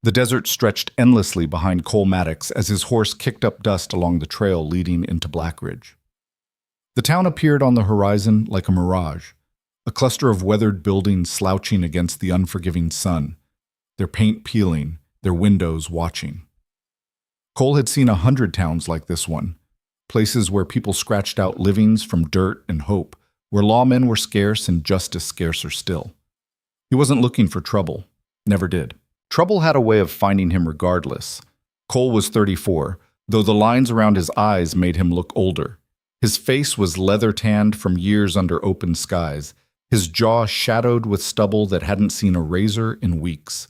The desert stretched endlessly behind Cole Maddox as his horse kicked up dust along the trail leading into Blackridge. The town appeared on the horizon like a mirage, a cluster of weathered buildings slouching against the unforgiving sun, their paint peeling, their windows watching. Cole had seen 100 towns like this one, places where people scratched out livings from dirt and hope, where lawmen were scarce and justice scarcer still. He wasn't looking for trouble, never did. Trouble had a way of finding him regardless. Cole was 34, though the lines around his eyes made him look older. His face was leather-tanned from years under open skies, his jaw shadowed with stubble that hadn't seen a razor in weeks.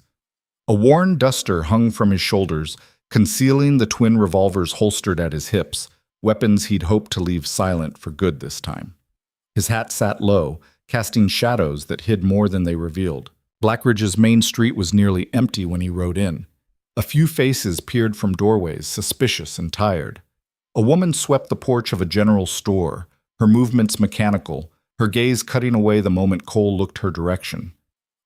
A worn duster hung from his shoulders, concealing the twin revolvers holstered at his hips, weapons he'd hoped to leave silent for good this time. His hat sat low, casting shadows that hid more than they revealed. Blackridge's main street was nearly empty when he rode in. A few faces peered from doorways, suspicious and tired. A woman swept the porch of a general store, her movements mechanical, her gaze cutting away the moment Cole looked her direction.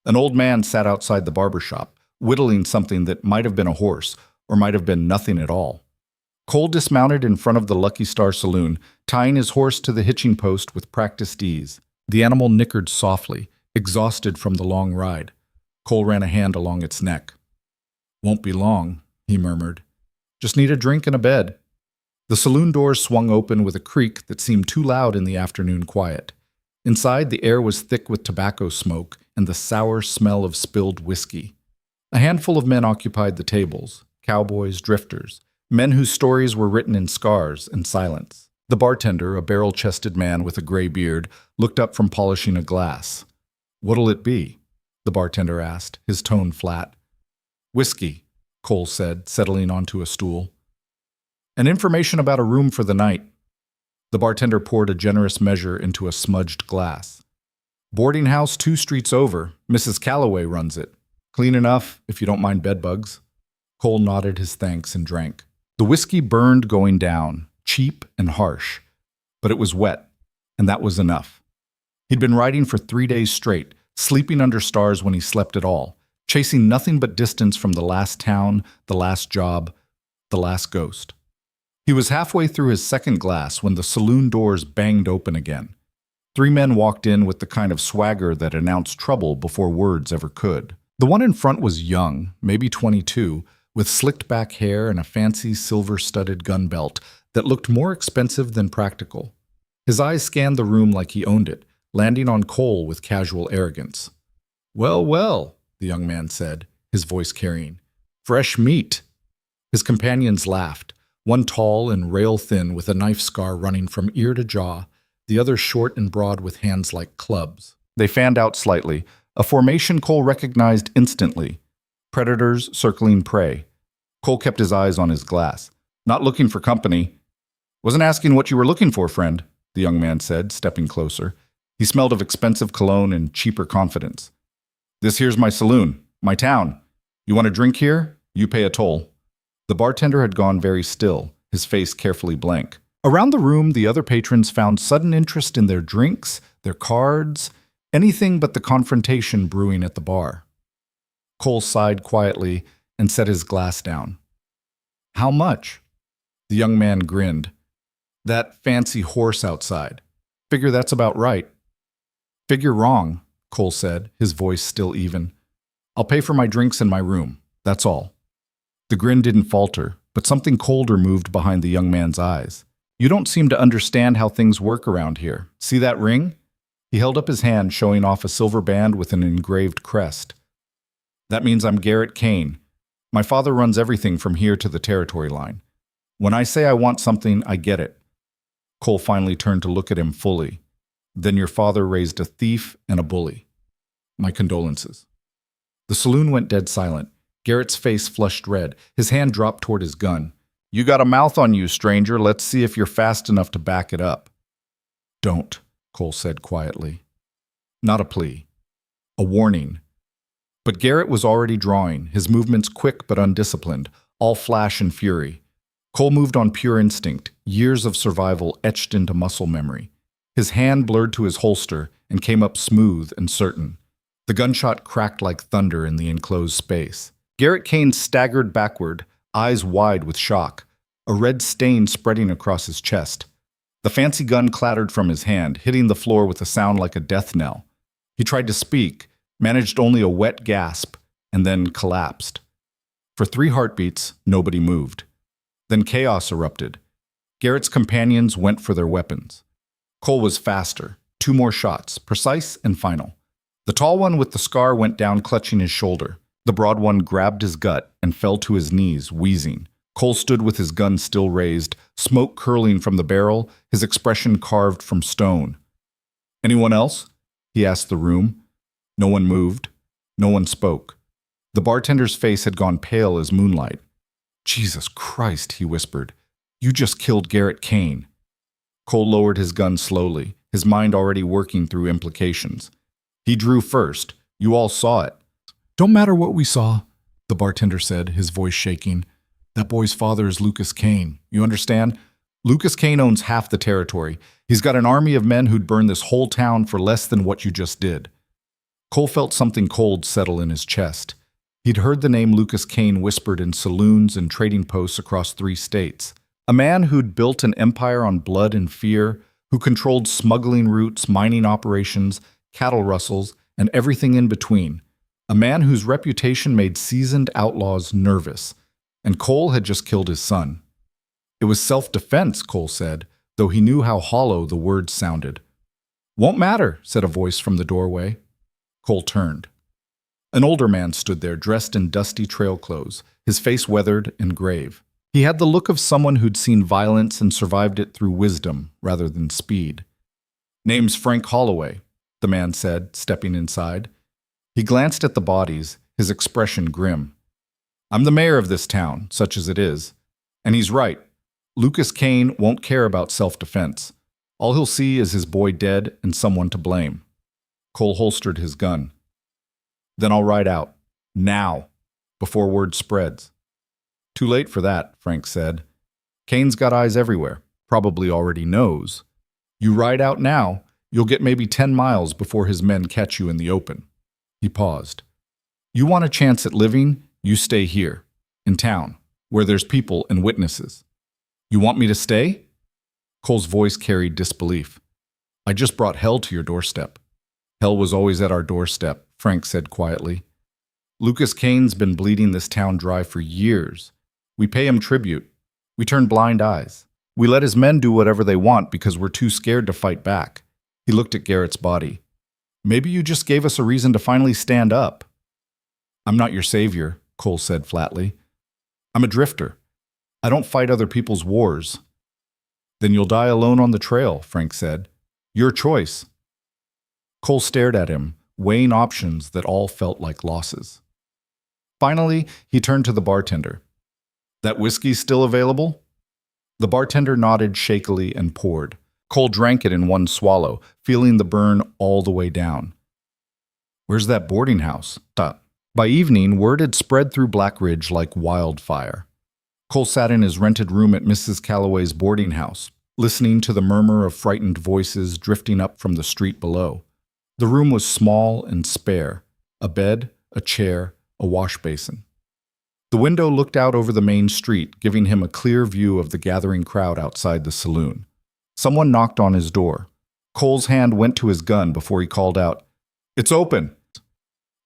An old man sat outside the barber shop, whittling something that might have been a horse, or might have been nothing at all. Cole dismounted in front of the Lucky Star Saloon, tying his horse to the hitching post with practiced ease. The animal nickered softly, exhausted from the long ride. Cole ran a hand along its neck. "Won't be long," he murmured. "Just need a drink and a bed." The saloon doors swung open with a creak that seemed too loud in the afternoon quiet. Inside, the air was thick with tobacco smoke and the sour smell of spilled whiskey. A handful of men occupied the tables, cowboys, drifters, men whose stories were written in scars and silence. The bartender, a barrel-chested man with a gray beard, looked up from polishing a glass. "What'll it be?" the bartender asked, his tone flat. "Whiskey," Cole said, settling onto a stool. "And information about a room for the night." The bartender poured a generous measure into a smudged glass. "Boarding house 2 streets over. Mrs. Calloway runs it. Clean enough, if you don't mind bedbugs." Cole nodded his thanks and drank. The whiskey burned going down, cheap and harsh. But it was wet, and that was enough. He'd been riding for 3 days straight, sleeping under stars when he slept at all, chasing nothing but distance from the last town, the last job, the last ghost. He was halfway through his second glass when the saloon doors banged open again. 3 men walked in with the kind of swagger that announced trouble before words ever could. The one in front was young, maybe 22, with slicked back hair and a fancy silver-studded gun belt that looked more expensive than practical. His eyes scanned the room like he owned it, landing on Cole with casual arrogance. "Well, well," the young man said, his voice carrying. "Fresh meat." His companions laughed, one tall and rail-thin with a knife scar running from ear to jaw, the other short and broad with hands like clubs. They fanned out slightly, a formation Cole recognized instantly. Predators circling prey. Cole kept his eyes on his glass. "Not looking for company." "Wasn't asking what you were looking for, friend," the young man said, stepping closer. He smelled of expensive cologne and cheaper confidence. "This here's my saloon, my town. You want a drink here? You pay a toll." The bartender had gone very still, his face carefully blank. Around the room, the other patrons found sudden interest in their drinks, their cards, anything but the confrontation brewing at the bar. Cole sighed quietly and set his glass down. "How much?" The young man grinned. "That fancy horse outside. Figure that's about right." "Figure wrong," Cole said, his voice still even. "I'll pay for my drinks in my room, that's all." The grin didn't falter, but something colder moved behind the young man's eyes. "You don't seem to understand how things work around here. See that ring?" He held up his hand, showing off a silver band with an engraved crest. "That means I'm Garrett Kane. My father runs everything from here to the territory line. When I say I want something, I get it." Cole finally turned to look at him fully. "Then your father raised a thief and a bully. My condolences." The saloon went dead silent. Garrett's face flushed red. His hand dropped toward his gun. "You got a mouth on you, stranger. Let's see if you're fast enough to back it up." "Don't," Cole said quietly. Not a plea. A warning. But Garrett was already drawing, his movements quick but undisciplined, all flash and fury. Cole moved on pure instinct, years of survival etched into muscle memory. His hand blurred to his holster and came up smooth and certain. The gunshot cracked like thunder in the enclosed space. Garrett Kane staggered backward, eyes wide with shock, a red stain spreading across his chest. The fancy gun clattered from his hand, hitting the floor with a sound like a death knell. He tried to speak, managed only a wet gasp, and then collapsed. For 3 heartbeats, nobody moved. Then chaos erupted. Garrett's companions went for their weapons. Cole was faster. 2 more shots, precise and final. The tall one with the scar went down clutching his shoulder. The broad one grabbed his gut and fell to his knees, wheezing. Cole stood with his gun still raised, smoke curling from the barrel, his expression carved from stone. "Anyone else?" he asked the room. No one moved. No one spoke. The bartender's face had gone pale as moonlight. "Jesus Christ," he whispered. "You just killed Garrett Kane." Cole lowered his gun slowly, his mind already working through implications. He drew first. "You all saw it." "Don't matter what we saw," the bartender said, his voice shaking. "That boy's father is Lucas Kane. You understand? Lucas Kane owns half the territory. He's got an army of men who'd burn this whole town for less than what you just did." Cole felt something cold settle in his chest. He'd heard the name Lucas Kane whispered in saloons and trading posts across 3 states. A man who'd built an empire on blood and fear, who controlled smuggling routes, mining operations, cattle rustles, and everything in between. A man whose reputation made seasoned outlaws nervous. And Cole had just killed his son. It was self-defense, Cole said, though he knew how hollow the words sounded. "Won't matter," said a voice from the doorway. Cole turned. An older man stood there, dressed in dusty trail clothes, his face weathered and grave. He had the look of someone who'd seen violence and survived it through wisdom rather than speed. "Name's Frank Holloway," the man said, stepping inside. He glanced at the bodies, his expression grim. "I'm the mayor of this town, such as it is. And he's right. Lucas Kane won't care about self-defense. All he'll see is his boy dead and someone to blame." Cole holstered his gun. "Then I'll ride out. Now. Before word spreads." "Too late for that," Frank said. "Kane's got eyes everywhere. Probably already knows. You ride out now, you'll get maybe 10 miles before his men catch you in the open." He paused. "You want a chance at living? You stay here, in town, where there's people and witnesses." "You want me to stay?" Cole's voice carried disbelief. "I just brought hell to your doorstep." "Hell was always at our doorstep," Frank said quietly. "Lucas Kane's been bleeding this town dry for years. We pay him tribute. We turn blind eyes. We let his men do whatever they want because we're too scared to fight back." He looked at Garrett's body. "Maybe you just gave us a reason to finally stand up." "I'm not your savior," Cole said flatly. "I'm a drifter. I don't fight other people's wars." "Then you'll die alone on the trail," Frank said. "Your choice." Cole stared at him, weighing options that all felt like losses. Finally, he turned to the bartender. "That whiskey still available?" The bartender nodded shakily and poured. Cole drank it in one swallow, feeling the burn all the way down. "Where's that boarding house?" By evening, word had spread through Blackridge like wildfire. Cole sat in his rented room at Mrs. Calloway's boarding house, listening to the murmur of frightened voices drifting up from the street below. The room was small and spare, a bed, a chair, a wash basin. The window looked out over the main street, giving him a clear view of the gathering crowd outside the saloon. Someone knocked on his door. Cole's hand went to his gun before he called out, "It's open!"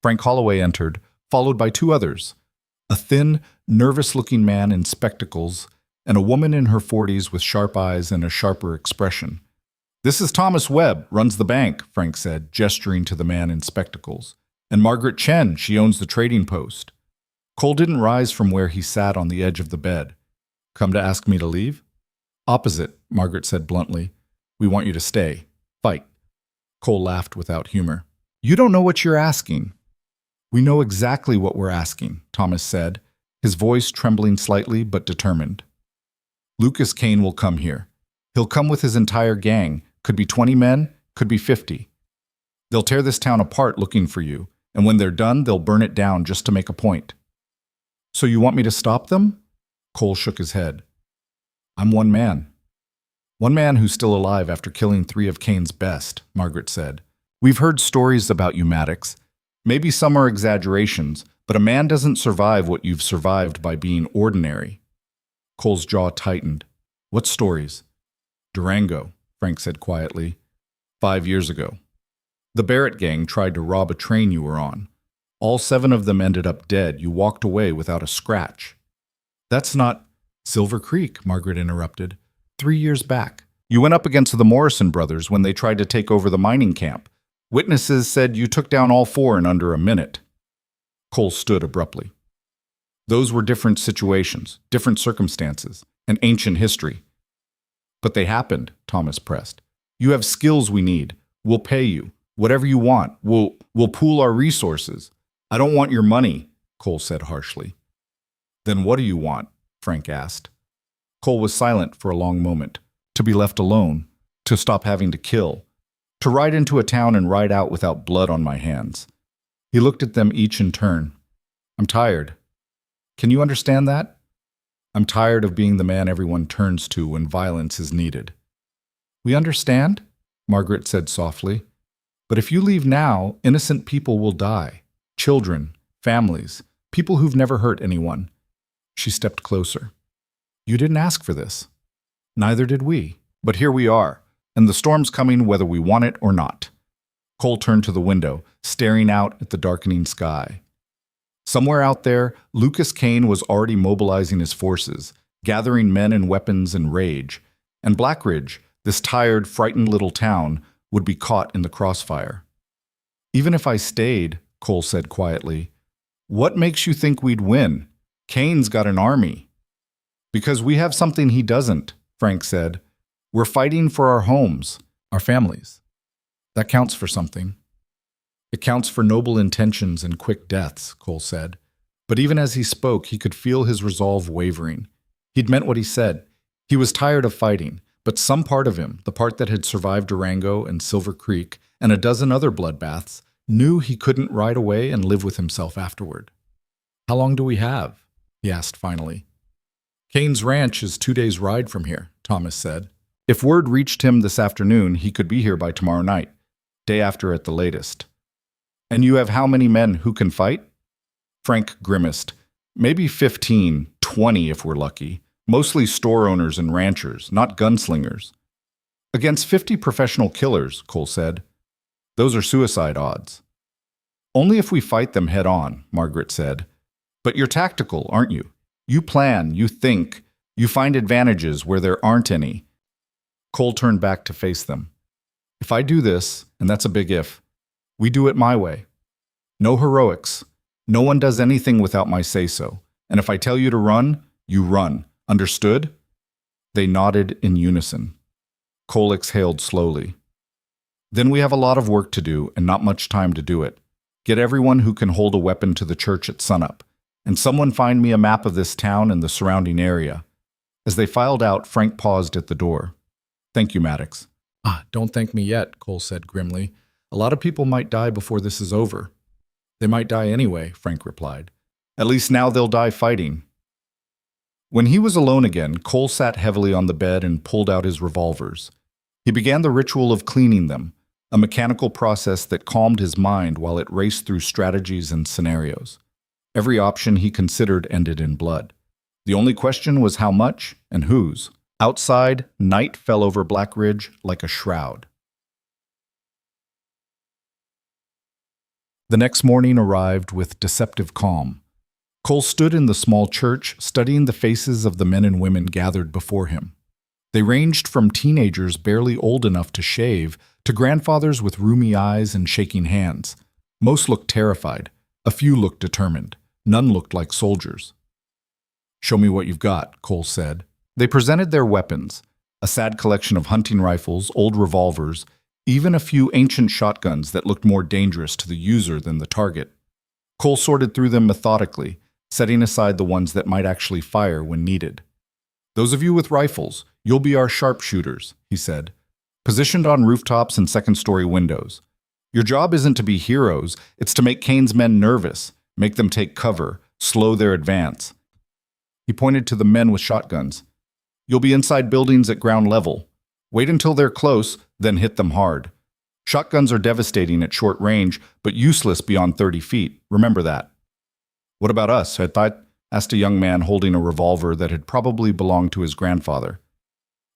Frank Holloway entered, followed by 2 others, a thin, nervous-looking man in spectacles and a woman in her 40s with sharp eyes and a sharper expression. "This is Thomas Webb, runs the bank," Frank said, gesturing to the man in spectacles. "And Margaret Chen, she owns the trading post." Cole didn't rise from where he sat on the edge of the bed. "Come to ask me to leave?" "Opposite," Margaret said bluntly. "We want you to stay. Fight." Cole laughed without humor. "You don't know what you're asking." "We know exactly what we're asking," Thomas said, his voice trembling slightly but determined. "Lucas Kane will come here. He'll come with his entire gang. Could be 20 men, could be 50. They'll tear this town apart looking for you, and when they're done, they'll burn it down just to make a point." "So you want me to stop them?" Cole shook his head. "I'm one man. One man who's still alive after killing 3 of Kane's best," Margaret said. "We've heard stories about you, Maddox. Maybe some are exaggerations, But a man doesn't survive what you've survived by being ordinary. Cole's jaw tightened. What stories? Durango, Frank said quietly. 5 years ago. The Barrett gang tried to rob a train you were on. All 7 of them ended up dead. You walked away without a scratch. That's not Silver Creek, Margaret interrupted. 3 years back. You went up against the Morrison brothers when they tried to take over the mining camp. Witnesses said you took down all 4 in under a minute. Cole stood abruptly. Those were different situations, different circumstances, an ancient history. But they happened, Thomas pressed. You have skills we need. We'll pay you. Whatever you want. We'll pool our resources. I don't want your money, Cole said harshly. Then what do you want? Frank asked. Cole was silent for a long moment. To be left alone. To stop having to kill. To ride into a town and ride out without blood on my hands. He looked at them each in turn. I'm tired. Can you understand that? I'm tired of being the man everyone turns to when violence is needed. We understand, Margaret said softly. But if you leave now, innocent people will die. Children, families, people who've never hurt anyone. She stepped closer. You didn't ask for this. Neither did we. But here we are, and the storm's coming whether we want it or not. Cole turned to the window, staring out at the darkening sky. Somewhere out there, Lucas Kane was already mobilizing his forces, gathering men and weapons and rage, and Blackridge, this tired, frightened little town, would be caught in the crossfire. Even if I stayed, Cole said quietly, what makes you think we'd win? Kane's got an army. Because we have something he doesn't, Frank said. We're fighting for our homes, our families. That counts for something. It counts for noble intentions and quick deaths, Cole said. But even as he spoke, he could feel his resolve wavering. He'd meant what he said. He was tired of fighting, but some part of him, the part that had survived Durango and Silver Creek and a dozen other bloodbaths, knew he couldn't ride away and live with himself afterward. How long do we have? He asked finally. Kane's ranch is 2 days' ride from here, Thomas said. If word reached him this afternoon, he could be here by tomorrow night, day after at the latest. And you have how many men who can fight? Frank grimaced. Maybe 15, 20 if we're lucky. Mostly store owners and ranchers, not gunslingers. Against 50 professional killers, Cole said. Those are suicide odds. Only if we fight them head on, Margaret said. But you're tactical, aren't you? You plan, you think, you find advantages where there aren't any. Cole turned back to face them. If I do this, and that's a big if, we do it my way. No heroics. No one does anything without my say-so. And if I tell you to run, you run. Understood? They nodded in unison. Cole exhaled slowly. Then we have a lot of work to do and not much time to do it. Get everyone who can hold a weapon to the church at sunup. And someone find me a map of this town and the surrounding area. As they filed out, Frank paused at the door. Thank you, Maddox. Don't thank me yet, Cole said grimly. A lot of people might die before this is over. They might die anyway, Frank replied. At least now they'll die fighting. When he was alone again, Cole sat heavily on the bed and pulled out his revolvers. He began the ritual of cleaning them, a mechanical process that calmed his mind while it raced through strategies and scenarios. Every option he considered ended in blood. The only question was how much and whose. Outside, night fell over Blackridge like a shroud. The next morning arrived with deceptive calm. Cole stood in the small church, studying the faces of the men and women gathered before him. They ranged from teenagers barely old enough to shave to grandfathers with rheumy eyes and shaking hands. Most looked terrified. A few looked determined. None looked like soldiers. Show me what you've got, Cole said. They presented their weapons, a sad collection of hunting rifles, old revolvers, even a few ancient shotguns that looked more dangerous to the user than the target. Cole sorted through them methodically, setting aside the ones that might actually fire when needed. Those of you with rifles, you'll be our sharpshooters, he said, positioned on rooftops and second-story windows. Your job isn't to be heroes, it's to make Kane's men nervous, make them take cover, slow their advance. He pointed to the men with shotguns. You'll be inside buildings at ground level. Wait until they're close, then hit them hard. Shotguns are devastating at short range, but useless beyond 30 feet. Remember that. What about us? I thought, asked a young man holding a revolver that had probably belonged to his grandfather.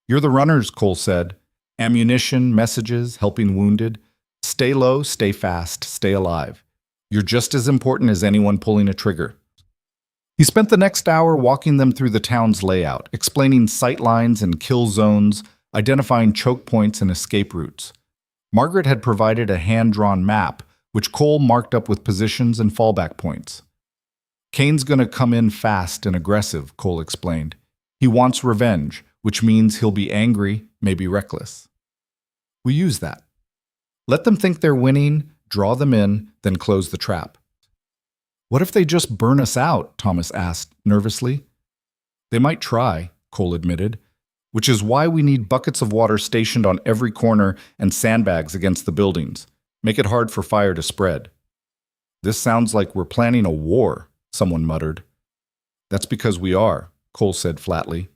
You're the runners, Cole said. Ammunition, messages, helping wounded. Stay low, stay fast, stay alive. You're just as important as anyone pulling a trigger. He spent the next hour walking them through the town's layout, explaining sight lines and kill zones, identifying choke points and escape routes. Margaret had provided a hand-drawn map, which Cole marked up with positions and fallback points. Kane's gonna come in fast and aggressive, Cole explained. He wants revenge, which means he'll be angry, maybe reckless. We use that. Let them think they're winning, draw them in, then close the trap. What if they just burn us out? Thomas asked nervously. They might try, Cole admitted, which is why we need buckets of water stationed on every corner and sandbags against the buildings. Make it hard for fire to spread. This sounds like we're planning a war, someone muttered. That's because we are, Cole said flatly.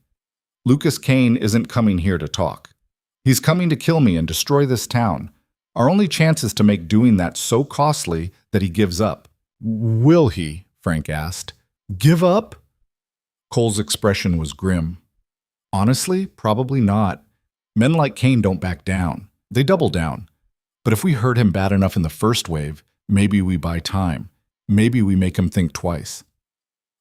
Lucas Kane isn't coming here to talk. He's coming to kill me and destroy this town. Our only chance is to make doing that so costly that he gives up. Will he? Frank asked. Give up? Cole's expression was grim. Honestly, probably not. Men like Kane don't back down. They double down. But if we hurt him bad enough in the first wave, maybe we buy time. Maybe we make him think twice.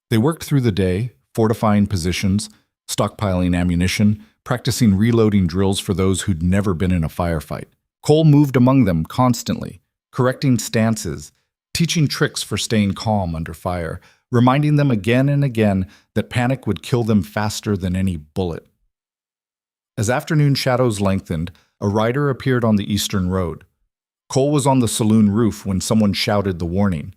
They worked through the day, fortifying positions, stockpiling ammunition, practicing reloading drills for those who'd never been in a firefight. Cole moved among them constantly, correcting stances, teaching tricks for staying calm under fire, reminding them again and again that panic would kill them faster than any bullet. As afternoon shadows lengthened, a rider appeared on the eastern road. Cole was on the saloon roof when someone shouted the warning.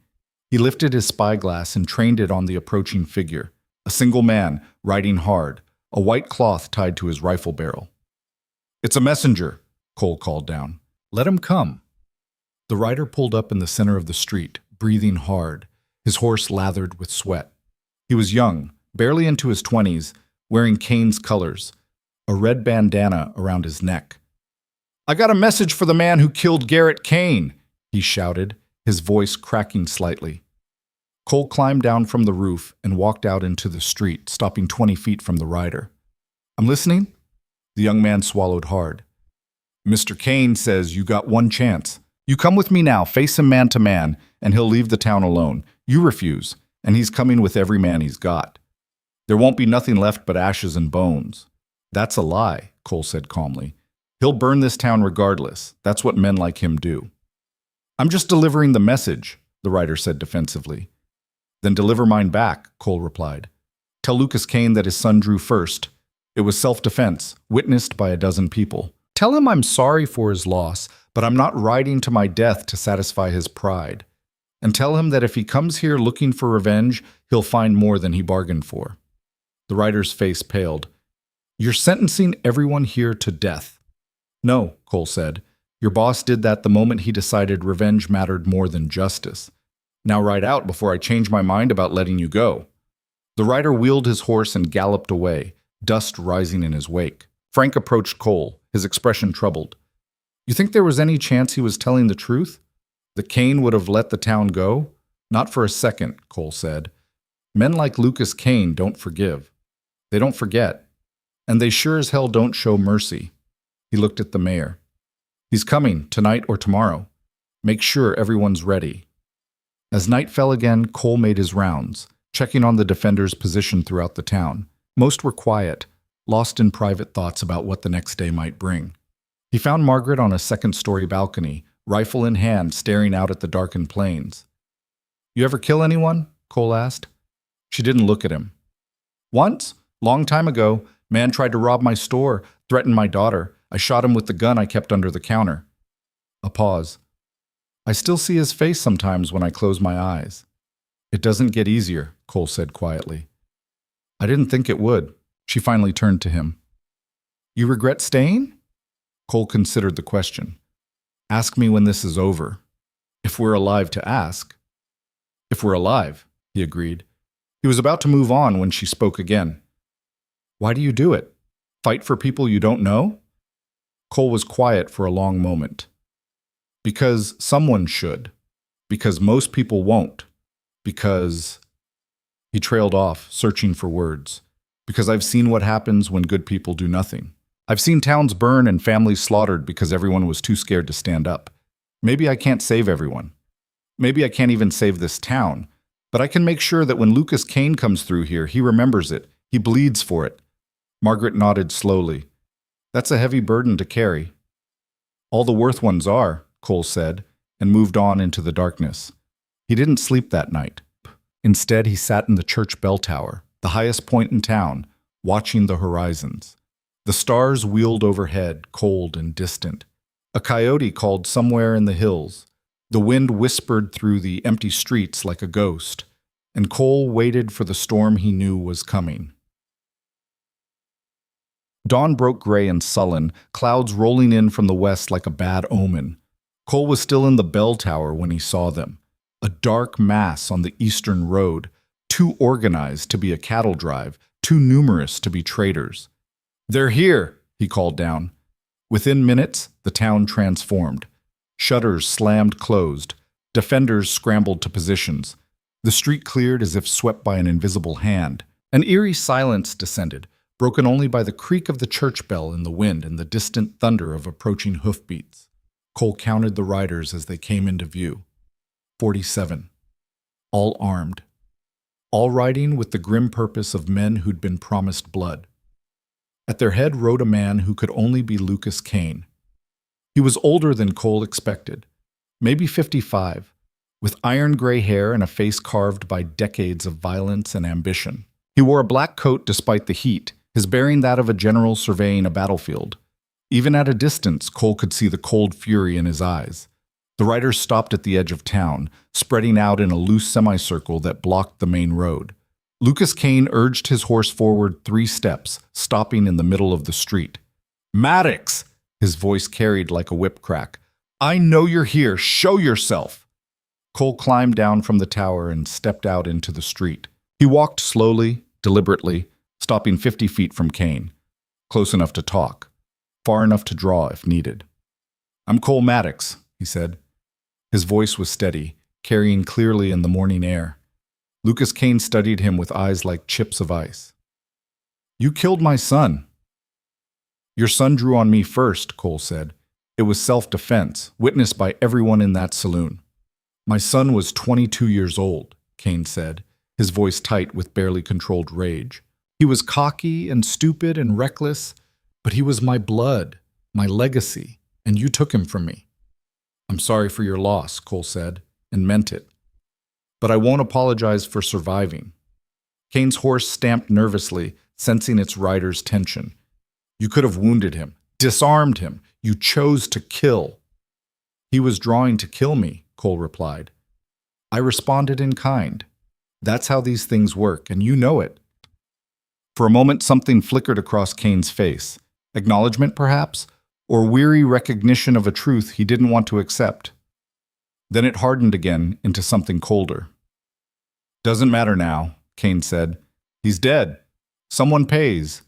He lifted his spyglass and trained it on the approaching figure, a single man, riding hard, a white cloth tied to his rifle barrel. It's a messenger, Cole called down. Let him come. The rider pulled up in the center of the street, breathing hard, his horse lathered with sweat. He was young, barely into his 20s, wearing Kane's colors, a red bandana around his neck. I got a message for the man who killed Garrett Kane, he shouted, his voice cracking slightly. Cole climbed down from the roof and walked out into the street, stopping 20 feet from the rider. I'm listening? The young man swallowed hard. Mr. Kane says you got one chance. You come with me now, face him man to man, and he'll leave the town alone. You refuse, and he's coming with every man he's got. There won't be nothing left but ashes and bones. That's a lie, Cole said calmly. He'll burn this town regardless. That's what men like him do. I'm just delivering the message, the rider said defensively. Then deliver mine back, Cole replied. Tell Lucas Kane that his son drew first. It was self-defense, witnessed by a dozen people. Tell him I'm sorry for his loss, but I'm not riding to my death to satisfy his pride. And tell him that if he comes here looking for revenge, he'll find more than he bargained for. The rider's face paled. You're sentencing everyone here to death. No, Cole said. Your boss did that the moment he decided revenge mattered more than justice. Now ride out before I change my mind about letting you go. The rider wheeled his horse and galloped away, dust rising in his wake. Frank approached Cole, his expression troubled. You think there was any chance he was telling the truth? That Kane would have let the town go? Not for a second, Cole said. Men like Lucas Kane don't forgive. They don't forget. And they sure as hell don't show mercy. He looked at the mayor. He's coming, tonight or tomorrow. Make sure everyone's ready. As night fell again, Cole made his rounds, checking on the defenders' position throughout the town. Most were quiet, lost in private thoughts about what the next day might bring. He found Margaret on a second-story balcony, rifle in hand, staring out at the darkened plains. You ever kill anyone? Cole asked. She didn't look at him. Once, long time ago, man tried to rob my store, threatened my daughter. I shot him with the gun I kept under the counter. A pause. I still see his face sometimes when I close my eyes. It doesn't get easier, Cole said quietly. I didn't think it would. She finally turned to him. You regret staying? Cole considered the question. Ask me when this is over. If we're alive to ask. If we're alive, he agreed. He was about to move on when she spoke again. Why do you do it? Fight for people you don't know? Cole was quiet for a long moment. Because someone should. Because most people won't. Because He trailed off, searching for words. Because I've seen what happens when good people do nothing. I've seen towns burn and families slaughtered because everyone was too scared to stand up. Maybe I can't save everyone. Maybe I can't even save this town. But I can make sure that when Lucas Kane comes through here, he remembers it. He bleeds for it. Margaret nodded slowly. That's a heavy burden to carry. All the worth ones are, Cole said, and moved on into the darkness. He didn't sleep that night. Instead, he sat in the church bell tower, the highest point in town, watching the horizons. The stars wheeled overhead, cold and distant. A coyote called somewhere in the hills. The wind whispered through the empty streets like a ghost, and Cole waited for the storm he knew was coming. Dawn broke gray and sullen, clouds rolling in from the west like a bad omen. Cole was still in the bell tower when he saw them. A dark mass on the eastern road, too organized to be a cattle drive, too numerous to be traders. "They're here," he called down. Within minutes, the town transformed. Shutters slammed closed. Defenders scrambled to positions. The street cleared as if swept by an invisible hand. An eerie silence descended, broken only by the creak of the church bell in the wind and the distant thunder of approaching hoofbeats. Cole counted the riders as they came into view. 47. All armed. All riding with the grim purpose of men who'd been promised blood. At their head rode a man who could only be Lucas Kane. He was older than Cole expected, maybe 55, with iron-gray hair and a face carved by decades of violence and ambition. He wore a black coat despite the heat, his bearing that of a general surveying a battlefield. Even at a distance, Cole could see the cold fury in his eyes. The riders stopped at the edge of town, spreading out in a loose semicircle that blocked the main road. Lucas Kane urged his horse forward 3 steps, stopping in the middle of the street. "Maddox!" His voice carried like a whip crack. "I know you're here. Show yourself!" Cole climbed down from the tower and stepped out into the street. He walked slowly, deliberately, stopping 50 feet from Kane. Close enough to talk. Far enough to draw if needed. "I'm Cole Maddox," he said. His voice was steady, carrying clearly in the morning air. Lucas Kane studied him with eyes like chips of ice. "You killed my son." "Your son drew on me first," Cole said. "It was self-defense, witnessed by everyone in that saloon." "My son was 22 years old," Kane said, his voice tight with barely controlled rage. "He was cocky and stupid and reckless, but he was my blood, my legacy, and you took him from me." "I'm sorry for your loss," Cole said, and meant it. "But I won't apologize for surviving." Kane's horse stamped nervously, sensing its rider's tension. "You could have wounded him, disarmed him. You chose to kill." "He was drawing to kill me," Cole replied. "I responded in kind. That's how these things work, and you know it." For a moment, something flickered across Kane's face. Acknowledgement, perhaps, or weary recognition of a truth he didn't want to accept. Then it hardened again into something colder. "Doesn't matter now," Kane said. "He's dead. Someone pays.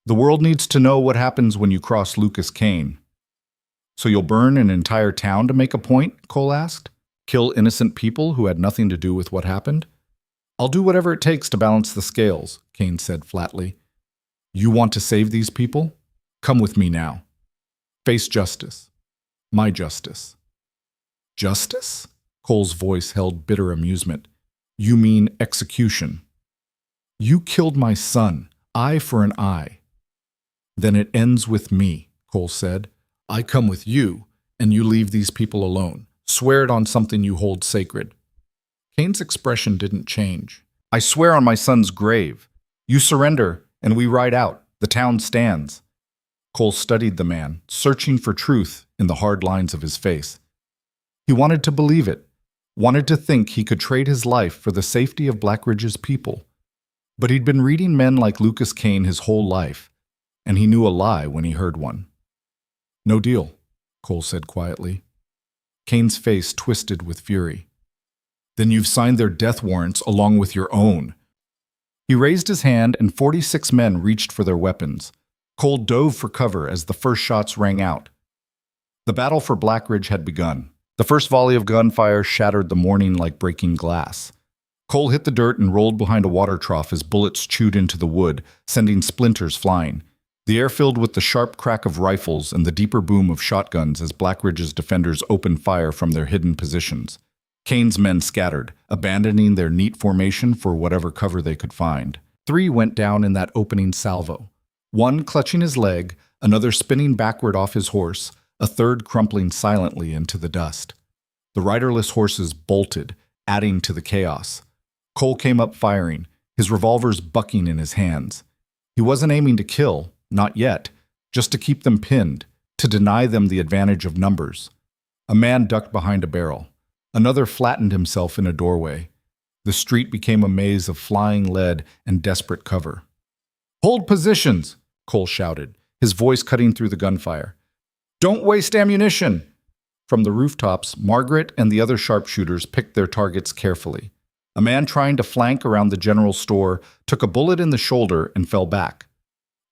The world needs to know what happens when you cross Lucas Kane." "So you'll burn an entire town to make a point?" Cole asked. "Kill innocent people who had nothing to do with what happened?" "I'll do whatever it takes to balance the scales," Kane said flatly. "You want to save these people? Come with me now. Face justice. My justice." "Justice?" Cole's voice held bitter amusement. "You mean execution." "You killed my son, eye for an eye." "Then it ends with me," Cole said. "I come with you, and you leave these people alone. Swear it on something you hold sacred." Kane's expression didn't change. "I swear on my son's grave. You surrender, and we ride out. The town stands." Cole studied the man, searching for truth in the hard lines of his face. He wanted to believe it, wanted to think he could trade his life for the safety of Blackridge's people. But he'd been reading men like Lucas Kane his whole life, and he knew a lie when he heard one. "No deal," Cole said quietly. Kane's face twisted with fury. "Then you've signed their death warrants along with your own." He raised his hand, and 46 men reached for their weapons. Cole dove for cover as the first shots rang out. The battle for Blackridge had begun. The first volley of gunfire shattered the morning like breaking glass. Cole hit the dirt and rolled behind a water trough as bullets chewed into the wood, sending splinters flying. The air filled with the sharp crack of rifles and the deeper boom of shotguns as Blackridge's defenders opened fire from their hidden positions. Kane's men scattered, abandoning their neat formation for whatever cover they could find. 3 went down in that opening salvo. 1 clutching his leg, another spinning backward off his horse, a third crumpling silently into the dust. The riderless horses bolted, adding to the chaos. Cole came up firing, his revolvers bucking in his hands. He wasn't aiming to kill, not yet, just to keep them pinned, to deny them the advantage of numbers. A man ducked behind a barrel. Another flattened himself in a doorway. The street became a maze of flying lead and desperate cover. "Hold positions!" Cole shouted, his voice cutting through the gunfire. "Don't waste ammunition!" From the rooftops, Margaret and the other sharpshooters picked their targets carefully. A man trying to flank around the general store took a bullet in the shoulder and fell back.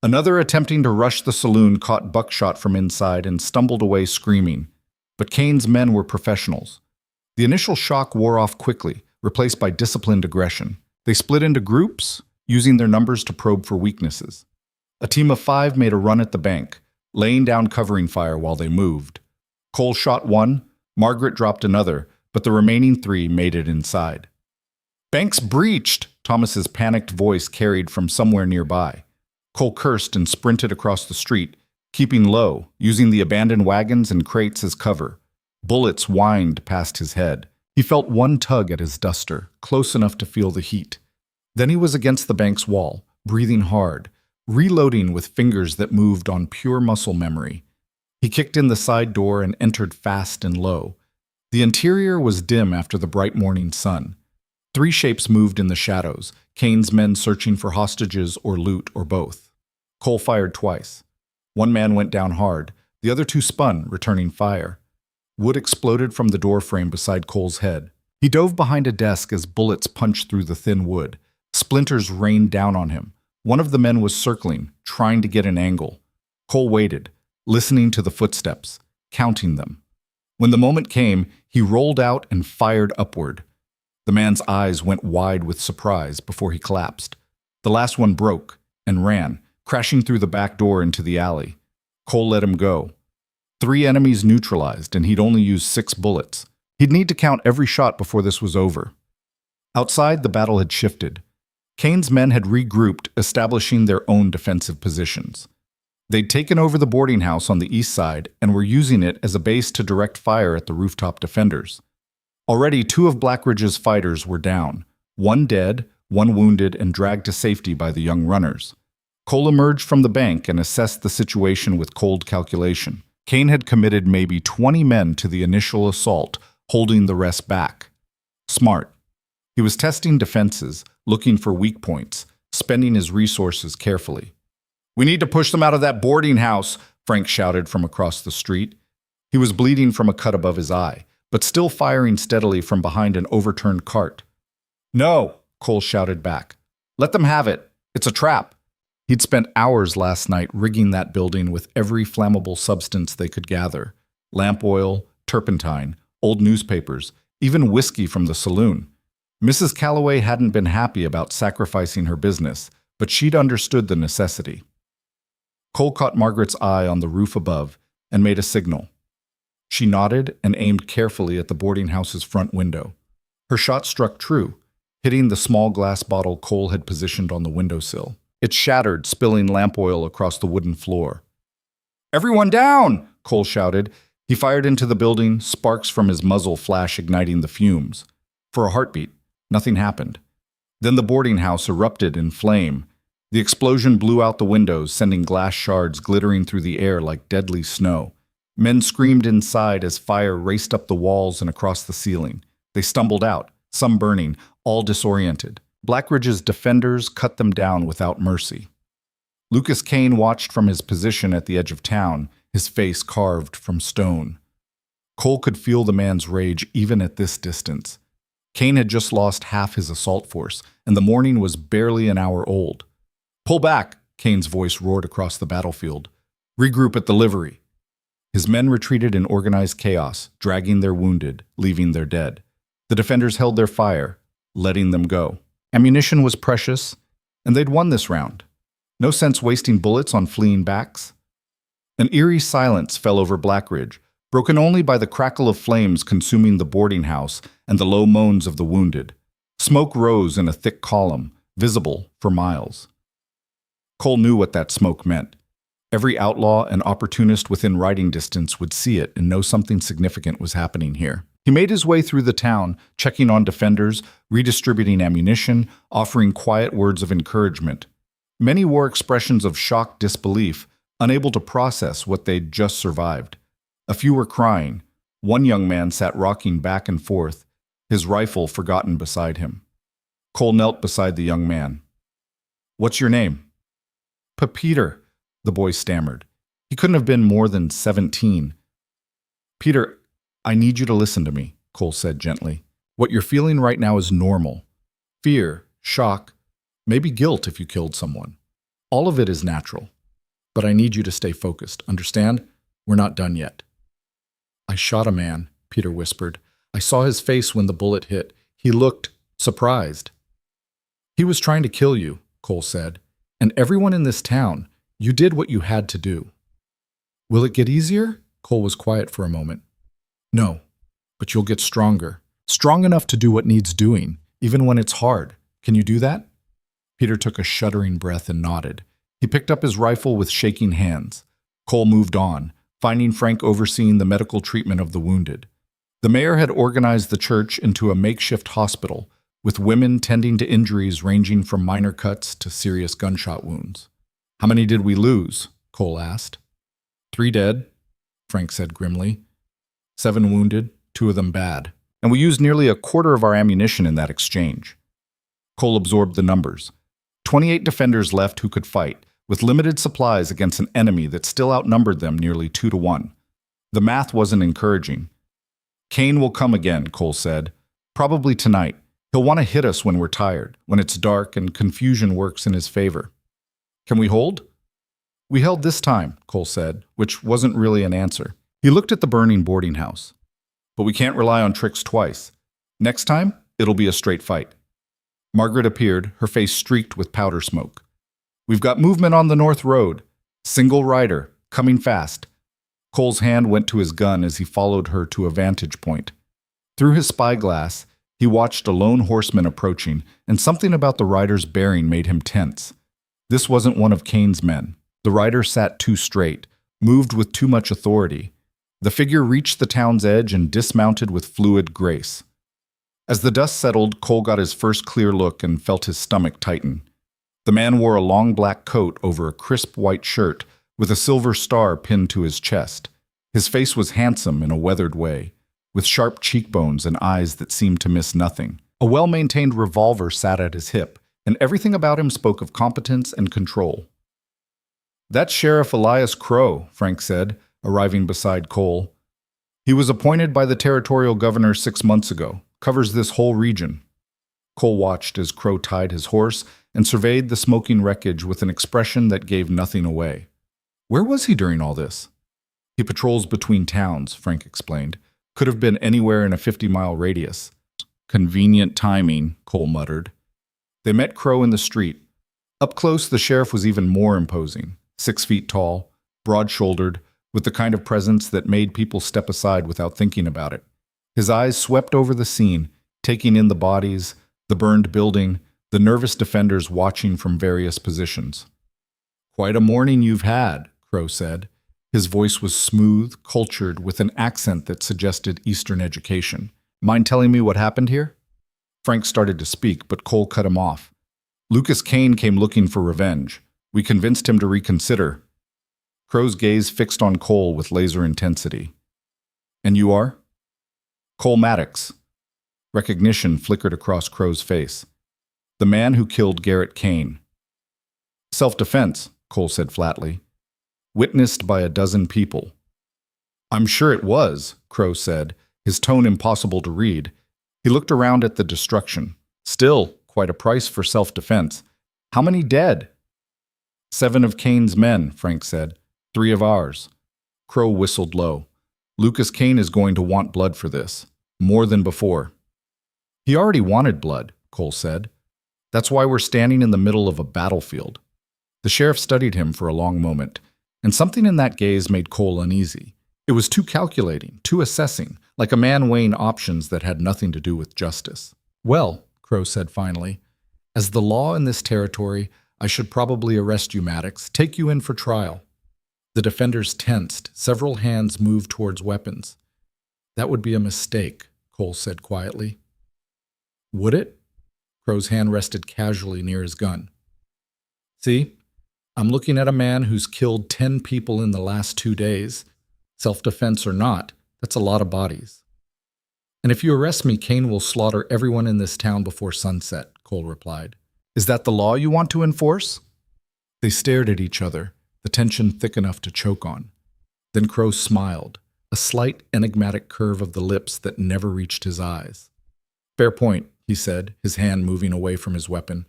Another attempting to rush the saloon caught buckshot from inside and stumbled away screaming. But Kane's men were professionals. The initial shock wore off quickly, replaced by disciplined aggression. They split into groups, using their numbers to probe for weaknesses. A team of 5 made a run at the bank, laying down covering fire while they moved. Cole shot 1, Margaret dropped another, but the remaining 3 made it inside. "Bank's breached!" Thomas's panicked voice carried from somewhere nearby. Cole cursed and sprinted across the street, keeping low, using the abandoned wagons and crates as cover. Bullets whined past his head. He felt one tug at his duster, close enough to feel the heat. Then he was against the bank's wall, breathing hard, reloading with fingers that moved on pure muscle memory. He kicked in the side door and entered fast and low. The interior was dim after the bright morning sun. 3 shapes moved in the shadows, Kane's men searching for hostages or loot or both. Cole fired twice. 1 man went down hard, the other 2 spun, returning fire. Wood exploded from the door frame beside Cole's head. He dove behind a desk as bullets punched through the thin wood. Splinters rained down on him. One of the men was circling, trying to get an angle. Cole waited, listening to the footsteps, counting them. When the moment came, he rolled out and fired upward. The man's eyes went wide with surprise before he collapsed. The last one broke and ran, crashing through the back door into the alley. Cole let him go. 3 enemies neutralized, and he'd only used 6 bullets. He'd need to count every shot before this was over. Outside, the battle had shifted. Kane's men had regrouped, establishing their own defensive positions. They'd taken over the boarding house on the east side and were using it as a base to direct fire at the rooftop defenders. Already 2 of Blackridge's fighters were down, 1 dead, 1 wounded and dragged to safety by the young runners. Cole emerged from the bank and assessed the situation with cold calculation. Kane had committed maybe 20 men to the initial assault, holding the rest back. Smart. He was testing defenses, looking for weak points, spending his resources carefully. "We need to push them out of that boarding house," Frank shouted from across the street. He was bleeding from a cut above his eye, but still firing steadily from behind an overturned cart. "No," Cole shouted back. "Let them have it. It's a trap." He'd spent hours last night rigging that building with every flammable substance they could gather. Lamp oil, turpentine, old newspapers, even whiskey from the saloon. Mrs. Calloway hadn't been happy about sacrificing her business, but she'd understood the necessity. Cole caught Margaret's eye on the roof above and made a signal. She nodded and aimed carefully at the boarding house's front window. Her shot struck true, hitting the small glass bottle Cole had positioned on the windowsill. It shattered, spilling lamp oil across the wooden floor. "Everyone down!" Cole shouted. He fired into the building, sparks from his muzzle flash igniting the fumes. For a heartbeat, nothing happened. Then the boarding house erupted in flame. The explosion blew out the windows, sending glass shards glittering through the air like deadly snow. Men screamed inside as fire raced up the walls and across the ceiling. They stumbled out, some burning, all disoriented. Blackridge's defenders cut them down without mercy. Lucas Kane watched from his position at the edge of town, his face carved from stone. Cole could feel the man's rage even at this distance. Kane had just lost half his assault force, and the morning was barely an hour old. "Pull back," Kane's voice roared across the battlefield. "Regroup at the livery." His men retreated in organized chaos, dragging their wounded, leaving their dead. The defenders held their fire, letting them go. Ammunition was precious, and they'd won this round. No sense wasting bullets on fleeing backs. An eerie silence fell over Blackridge, broken only by the crackle of flames consuming the boarding house and the low moans of the wounded. Smoke rose in a thick column, visible for miles. Cole knew what that smoke meant. Every outlaw and opportunist within riding distance would see it and know something significant was happening here. He made his way through the town, checking on defenders, redistributing ammunition, offering quiet words of encouragement. Many wore expressions of shocked disbelief, unable to process what they'd just survived. A few were crying. One young man sat rocking back and forth, his rifle forgotten beside him. Cole knelt beside the young man. "What's your name?" "Peter," the boy stammered. He couldn't have been more than 17. "Peter, I need you to listen to me," Cole said gently. "What you're feeling right now is normal. Fear, shock, maybe guilt if you killed someone. All of it is natural. But I need you to stay focused. Understand? We're not done yet." "I shot a man," Peter whispered. "I saw his face when the bullet hit. He looked surprised." "He was trying to kill you," Cole said. "And everyone in this town, you did what you had to do." "Will it get easier?" Cole was quiet for a moment. "No, but you'll get stronger. Strong enough to do what needs doing, even when it's hard. Can you do that?" Peter took a shuddering breath and nodded. He picked up his rifle with shaking hands. Cole moved on, finding Frank overseeing the medical treatment of the wounded. The mayor had organized the church into a makeshift hospital, with women tending to injuries ranging from minor cuts to serious gunshot wounds. "How many did we lose?" Cole asked. 3 dead, Frank said grimly. 7 wounded, 2 of them bad. And we used nearly a quarter of our ammunition in that exchange. Cole absorbed the numbers. 28 defenders left who could fight, with limited supplies against an enemy that still outnumbered them nearly 2 to 1. The math wasn't encouraging. "Kane will come again," Cole said. "Probably tonight. He'll want to hit us when we're tired, when it's dark and confusion works in his favor." "Can we hold?" "We held this time," Cole said, which wasn't really an answer. He looked at the burning boarding house. "But we can't rely on tricks twice. Next time, it'll be a straight fight." Margaret appeared, her face streaked with powder smoke. "We've got movement on the North Road. Single rider, coming fast." Cole's hand went to his gun as he followed her to a vantage point. Through his spyglass, he watched a lone horseman approaching, and something about the rider's bearing made him tense. This wasn't one of Kane's men. The rider sat too straight, moved with too much authority. The figure reached the town's edge and dismounted with fluid grace. As the dust settled, Cole got his first clear look and felt his stomach tighten. The man wore a long black coat over a crisp white shirt with a silver star pinned to his chest. His face was handsome in a weathered way, with sharp cheekbones and eyes that seemed to miss nothing. A well-maintained revolver sat at his hip, and everything about him spoke of competence and control. "That's Sheriff Elias Crow," Frank said, arriving beside Cole. "He was appointed by the territorial governor 6 months ago. Covers this whole region." Cole watched as Crow tied his horse and surveyed the smoking wreckage with an expression that gave nothing away. "Where was he during all this?" "He patrols between towns," Frank explained. "Could have been anywhere in a 50-mile radius." "Convenient timing," Cole muttered. They met Crow in the street. Up close, the sheriff was even more imposing. 6 feet tall, broad-shouldered, with the kind of presence that made people step aside without thinking about it. His eyes swept over the scene, taking in the bodies, the burned building, the nervous defenders watching from various positions. "Quite a morning you've had," Crow said. His voice was smooth, cultured, with an accent that suggested Eastern education. "Mind telling me what happened here?" Frank started to speak, but Cole cut him off. "Lucas Kane came looking for revenge. We convinced him to reconsider." Crow's gaze fixed on Cole with laser intensity. "And you are?" "Cole Maddox." Recognition flickered across Crow's face. "The man who killed Garrett Kane." "Self-defense," Cole said flatly. "Witnessed by a dozen people." "I'm sure it was," Crow said, his tone impossible to read. He looked around at the destruction. "Still, quite a price for self-defense. How many dead?" 7 of Kane's men, Frank said. 3 of ours." Crow whistled low. "Lucas Kane is going to want blood for this. More than before." "He already wanted blood," Cole said. That's why we're standing in the middle of a battlefield. The sheriff studied him for a long moment, and something in that gaze made Cole uneasy. It was too calculating, too assessing, like a man weighing options that had nothing to do with justice. Well, Crow said finally, as the law in this territory, I should probably arrest you, Maddox, take you in for trial. The defenders tensed. Several hands moved towards weapons. That would be a mistake, Cole said quietly. Would it? Crow's hand rested casually near his gun. See, I'm looking at a man who's killed 10 people in the last 2 days. Self-defense or not, that's a lot of bodies. And if you arrest me, Kane will slaughter everyone in this town before sunset, Cole replied. Is that the law you want to enforce? They stared at each other, the tension thick enough to choke on. Then Crow smiled, a slight enigmatic curve of the lips that never reached his eyes. Fair point, he said, his hand moving away from his weapon.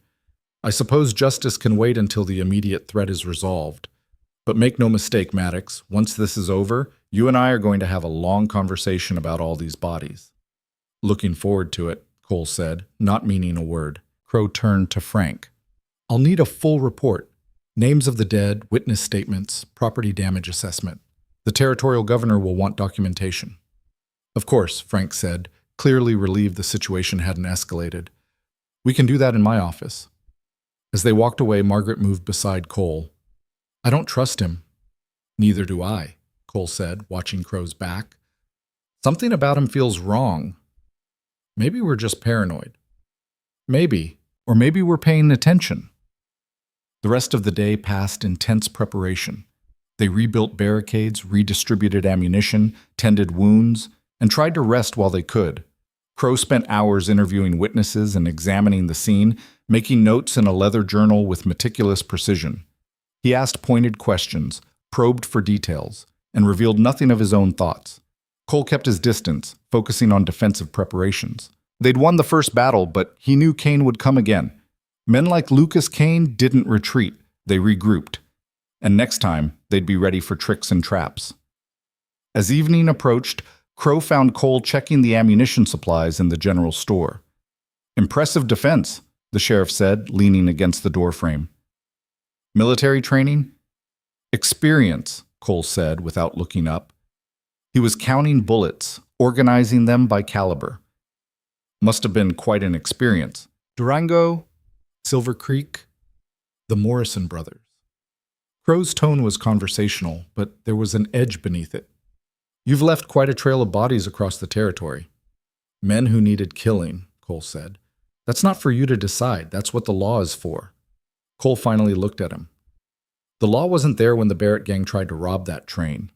I suppose justice can wait until the immediate threat is resolved. But make no mistake, Maddox, once this is over, you and I are going to have a long conversation about all these bodies. Looking forward to it, Cole said, not meaning a word. Crow turned to Frank. I'll need a full report. Names of the dead, witness statements, property damage assessment. The territorial governor will want documentation. Of course, Frank said, clearly relieved the situation hadn't escalated. We can do that in my office. As they walked away, Margaret moved beside Cole. I don't trust him. Neither do I, Cole said, watching Crow's back. Something about him feels wrong. Maybe we're just paranoid. Maybe. Or maybe we're paying attention. The rest of the day passed in tense preparation. They rebuilt barricades, redistributed ammunition, tended wounds, and tried to rest while they could. Crow spent hours interviewing witnesses and examining the scene, making notes in a leather journal with meticulous precision. He asked pointed questions, probed for details, and revealed nothing of his own thoughts. Cole kept his distance, focusing on defensive preparations. They'd won the first battle, but he knew Kane would come again. Men like Lucas Kane didn't retreat, they regrouped. And next time, they'd be ready for tricks and traps. As evening approached, Crow found Cole checking the ammunition supplies in the general store. Impressive defense, the sheriff said, leaning against the doorframe. Military training? Experience, Cole said without looking up. He was counting bullets, organizing them by caliber. Must have been quite an experience. Durango, Silver Creek, the Morrison brothers. Crow's tone was conversational, but there was an edge beneath it. You've left quite a trail of bodies across the territory. Men who needed killing, Cole said. That's not for you to decide. That's what the law is for. Cole finally looked at him. The law wasn't there when the Barrett gang tried to rob that train.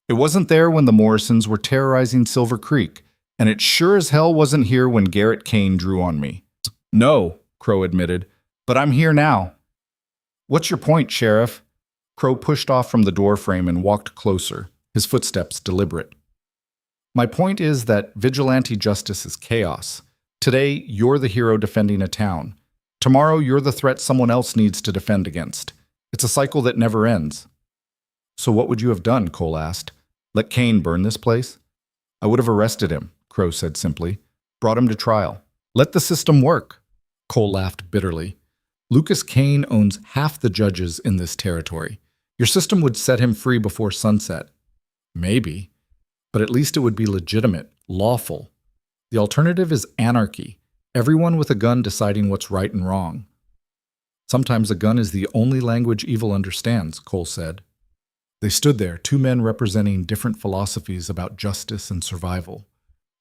It wasn't there when the Morrisons were terrorizing Silver Creek, and it sure as hell wasn't here when Garrett Kane drew on me. No, Crow admitted, but I'm here now. What's your point, Sheriff? Crow pushed off from the doorframe and walked closer, his footsteps deliberate. My point is that vigilante justice is chaos. Today, you're the hero defending a town. Tomorrow, you're the threat someone else needs to defend against. It's a cycle that never ends. So what would you have done, Cole asked. Let Kane burn this place? I would have arrested him, Crow said simply. Brought him to trial. Let the system work. Cole laughed bitterly. Lucas Kane owns half the judges in this territory. Your system would set him free before sunset. Maybe. But at least it would be legitimate, lawful. The alternative is anarchy. Everyone with a gun deciding what's right and wrong. Sometimes a gun is the only language evil understands, Cole said. They stood there, two men representing different philosophies about justice and survival.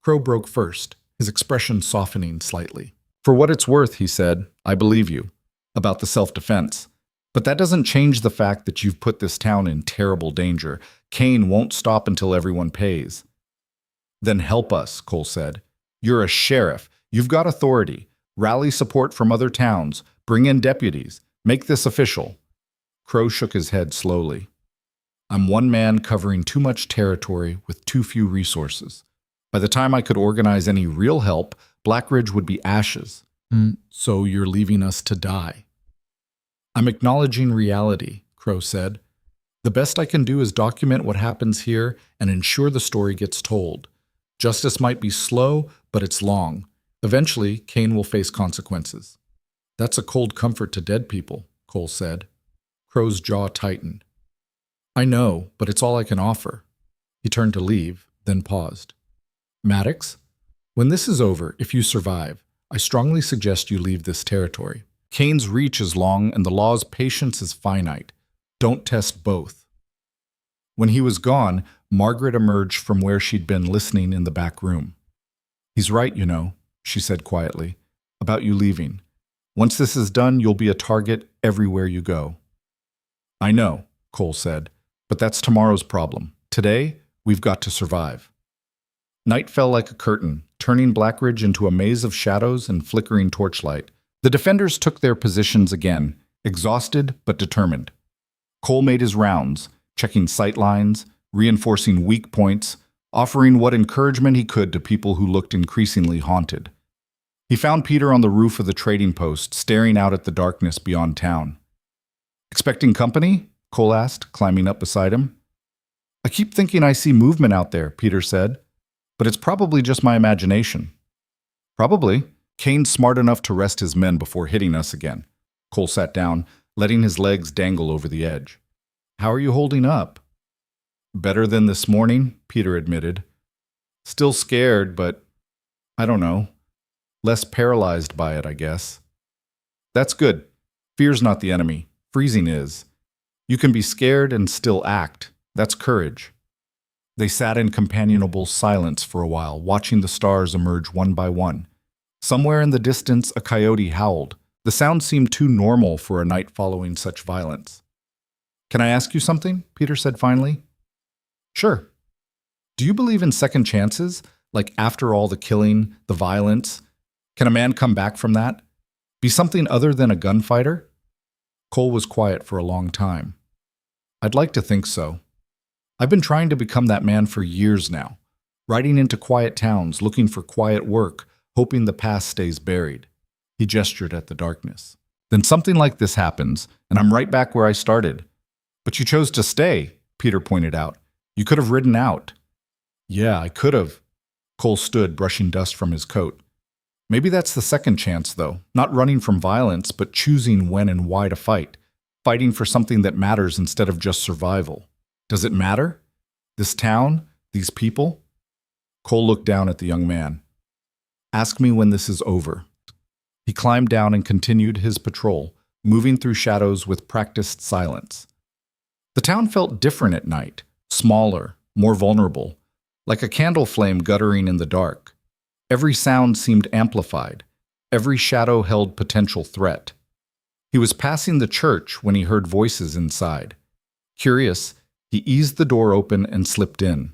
Crow broke first, his expression softening slightly. For what it's worth, he said, I believe you. About the self-defense. But that doesn't change the fact that you've put this town in terrible danger. Kane won't stop until everyone pays. Then help us, Cole said. You're a sheriff. You've got authority. Rally support from other towns. Bring in deputies. Make this official. Crow shook his head slowly. I'm one man covering too much territory with too few resources. By the time I could organize any real help, Blackridge would be ashes. So you're leaving us to die. I'm acknowledging reality, Crow said. The best I can do is document what happens here and ensure the story gets told. Justice might be slow, but it's long. Eventually, Kane will face consequences. That's a cold comfort to dead people, Cole said. Crow's jaw tightened. I know, but it's all I can offer. He turned to leave, then paused. Maddox, when this is over, if you survive, I strongly suggest you leave this territory. Kane's reach is long and the law's patience is finite. Don't test both. When he was gone, Margaret emerged from where she'd been listening in the back room. He's right, you know, she said quietly, about you leaving. Once this is done, you'll be a target everywhere you go. I know, Cole said, but that's tomorrow's problem. Today, we've got to survive. Night fell like a curtain, turning Blackridge into a maze of shadows and flickering torchlight. The defenders took their positions again, exhausted but determined. Cole made his rounds, checking sight lines, reinforcing weak points, offering what encouragement he could to people who looked increasingly haunted. He found Peter on the roof of the trading post, staring out at the darkness beyond town. Expecting company? Cole asked, climbing up beside him. I keep thinking I see movement out there, Peter said, but it's probably just my imagination. Probably. Kane's smart enough to rest his men before hitting us again. Cole sat down, letting his legs dangle over the edge. How are you holding up? Better than this morning, Peter admitted. Still scared, but I don't know. Less paralyzed by it, I guess. That's good. Fear's not the enemy. Freezing is. You can be scared and still act. That's courage. They sat in companionable silence for a while, watching the stars emerge one by one. Somewhere in the distance, a coyote howled. The sound seemed too normal for a night following such violence. Can I ask you something? Peter said finally. Sure. Do you believe in second chances? Like after all the killing, the violence? Can a man come back from that? Be something other than a gunfighter? Cole was quiet for a long time. I'd like to think so. I've been trying to become that man for years now, riding into quiet towns, looking for quiet work, hoping the past stays buried. He gestured at the darkness. Then something like this happens, and I'm right back where I started. But you chose to stay, Peter pointed out. You could have ridden out. Yeah, I could have. Cole stood, brushing dust from his coat. Maybe that's the second chance, though. Not running from violence, but choosing when and why to fight. Fighting for something that matters instead of just survival. Does it matter? This town? These people? Cole looked down at the young man. Ask me when this is over. He climbed down and continued his patrol, moving through shadows with practiced silence. The town felt different at night, smaller, more vulnerable, like a candle flame guttering in the dark. Every sound seemed amplified. Every shadow held potential threat. He was passing the church when he heard voices inside. Curious, he eased the door open and slipped in.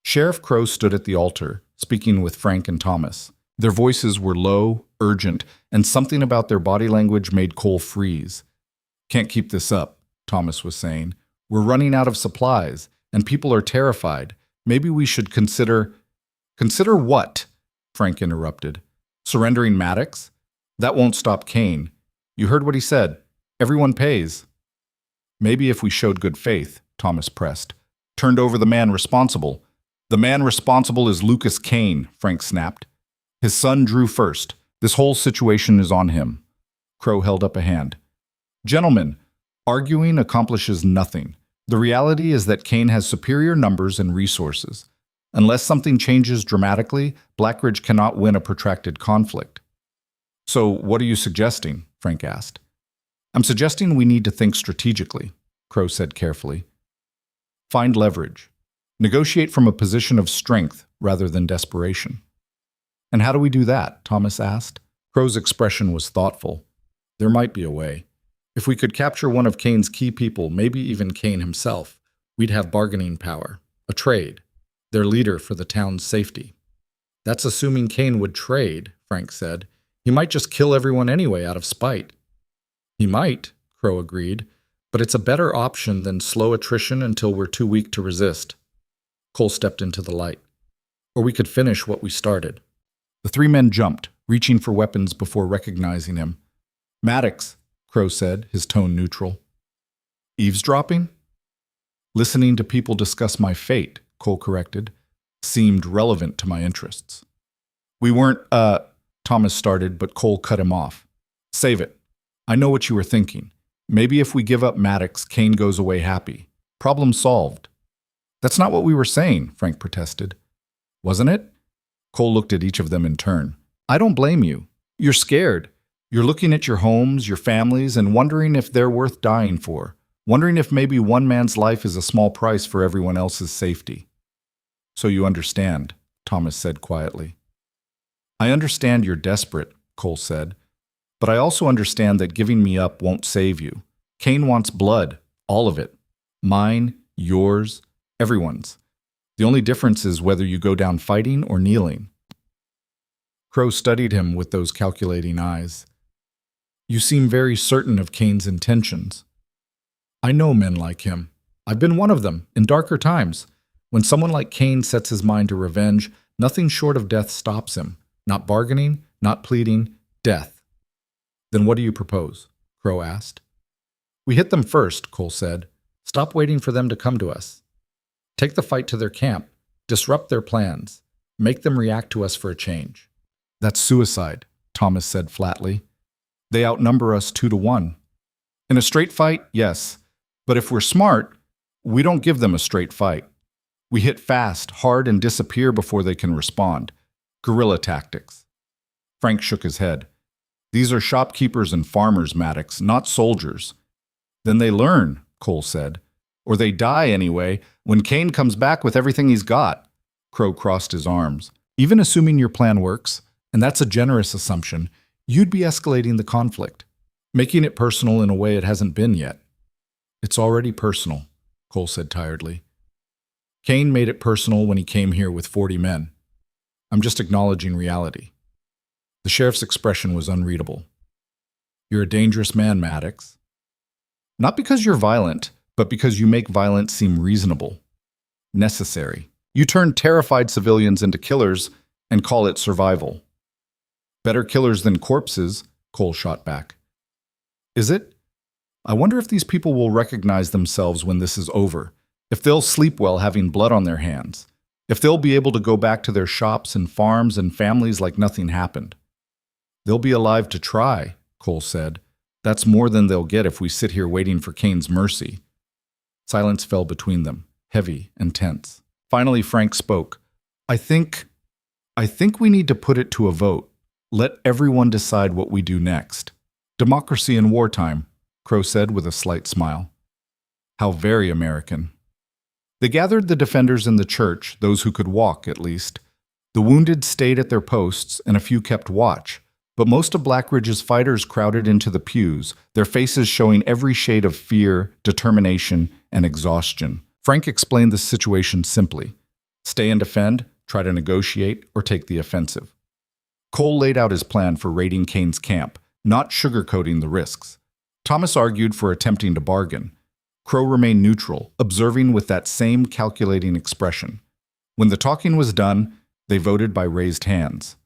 Sheriff Crow stood at the altar, speaking with Frank and Thomas. Their voices were low, urgent, and something about their body language made Cole freeze. Can't keep this up, Thomas was saying. We're running out of supplies, and people are terrified. Maybe we should consider... Consider what? Frank interrupted. Surrendering Maddox? That won't stop Kane. You heard what he said. Everyone pays. Maybe if we showed good faith, Thomas pressed. Turned over the man responsible. The man responsible is Lucas Kane, Frank snapped. His son drew first. This whole situation is on him. Crow held up a hand. Gentlemen, arguing accomplishes nothing. The reality is that Kane has superior numbers and resources. Unless something changes dramatically, Blackridge cannot win a protracted conflict. So what are you suggesting? Frank asked. I'm suggesting we need to think strategically, Crow said carefully. Find leverage. Negotiate from a position of strength rather than desperation. And how do we do that? Thomas asked. Crow's expression was thoughtful. There might be a way. If we could capture one of Kane's key people, maybe even Kane himself, we'd have bargaining power, a trade, their leader for the town's safety. That's assuming Kane would trade, Frank said. He might just kill everyone anyway out of spite. He might, Crow agreed, but it's a better option than slow attrition until we're too weak to resist. Cole stepped into the light. Or we could finish what we started. The three men jumped, reaching for weapons before recognizing him. Maddox, Crow said, his tone neutral. Eavesdropping? Listening to people discuss my fate, Cole corrected, seemed relevant to my interests. We weren't, Thomas started, but Cole cut him off. Save it. I know what you were thinking. Maybe if we give up Maddox, Kane goes away happy. Problem solved. That's not what we were saying, Frank protested. Wasn't it? Cole looked at each of them in turn. I don't blame you. You're scared. You're looking at your homes, your families, and wondering if they're worth dying for. Wondering if maybe one man's life is a small price for everyone else's safety. So you understand, Thomas said quietly. I understand you're desperate, Cole said. But I also understand that giving me up won't save you. Kane wants blood, all of it. Mine, yours, everyone's. The only difference is whether you go down fighting or kneeling. Crow studied him with those calculating eyes. You seem very certain of Kane's intentions. I know men like him. I've been one of them, in darker times. When someone like Kane sets his mind to revenge, nothing short of death stops him. Not bargaining, not pleading, death. Then what do you propose? Crow asked. We hit them first, Cole said. Stop waiting for them to come to us. Take the fight to their camp, disrupt their plans, make them react to us for a change. That's suicide, Thomas said flatly. They outnumber us 2-1. In a straight fight, yes. But if we're smart, we don't give them a straight fight. We hit fast, hard, and disappear before they can respond. Guerrilla tactics. Frank shook his head. These are shopkeepers and farmers, Maddox, not soldiers. Then they learn, Cole said. Or they die anyway, when Kane comes back with everything he's got. Crow crossed his arms. Even assuming your plan works, and that's a generous assumption, you'd be escalating the conflict, making it personal in a way it hasn't been yet. It's already personal, Cole said tiredly. Kane made it personal when he came here with 40 men. I'm just acknowledging reality. The sheriff's expression was unreadable. You're a dangerous man, Maddox. Not because you're violent, but because you make violence seem reasonable, necessary. You turn terrified civilians into killers and call it survival. Better killers than corpses, Cole shot back. Is it? I wonder if these people will recognize themselves when this is over, if they'll sleep well having blood on their hands, if they'll be able to go back to their shops and farms and families like nothing happened. They'll be alive to try, Cole said. That's more than they'll get if we sit here waiting for Kane's mercy. Silence fell between them, heavy and tense. Finally, Frank spoke. I think we need to put it to a vote. Let everyone decide what we do next. Democracy in wartime, Crow said with a slight smile. How very American. They gathered the defenders in the church, those who could walk at least. The wounded stayed at their posts, and a few kept watch. But most of Blackridge's fighters crowded into the pews, their faces showing every shade of fear, determination, and exhaustion. Frank explained the situation simply. Stay and defend, try to negotiate, or take the offensive. Cole laid out his plan for raiding Kane's camp, not sugarcoating the risks. Thomas argued for attempting to bargain. Crow remained neutral, observing with that same calculating expression. When the talking was done, they voted by raised hands.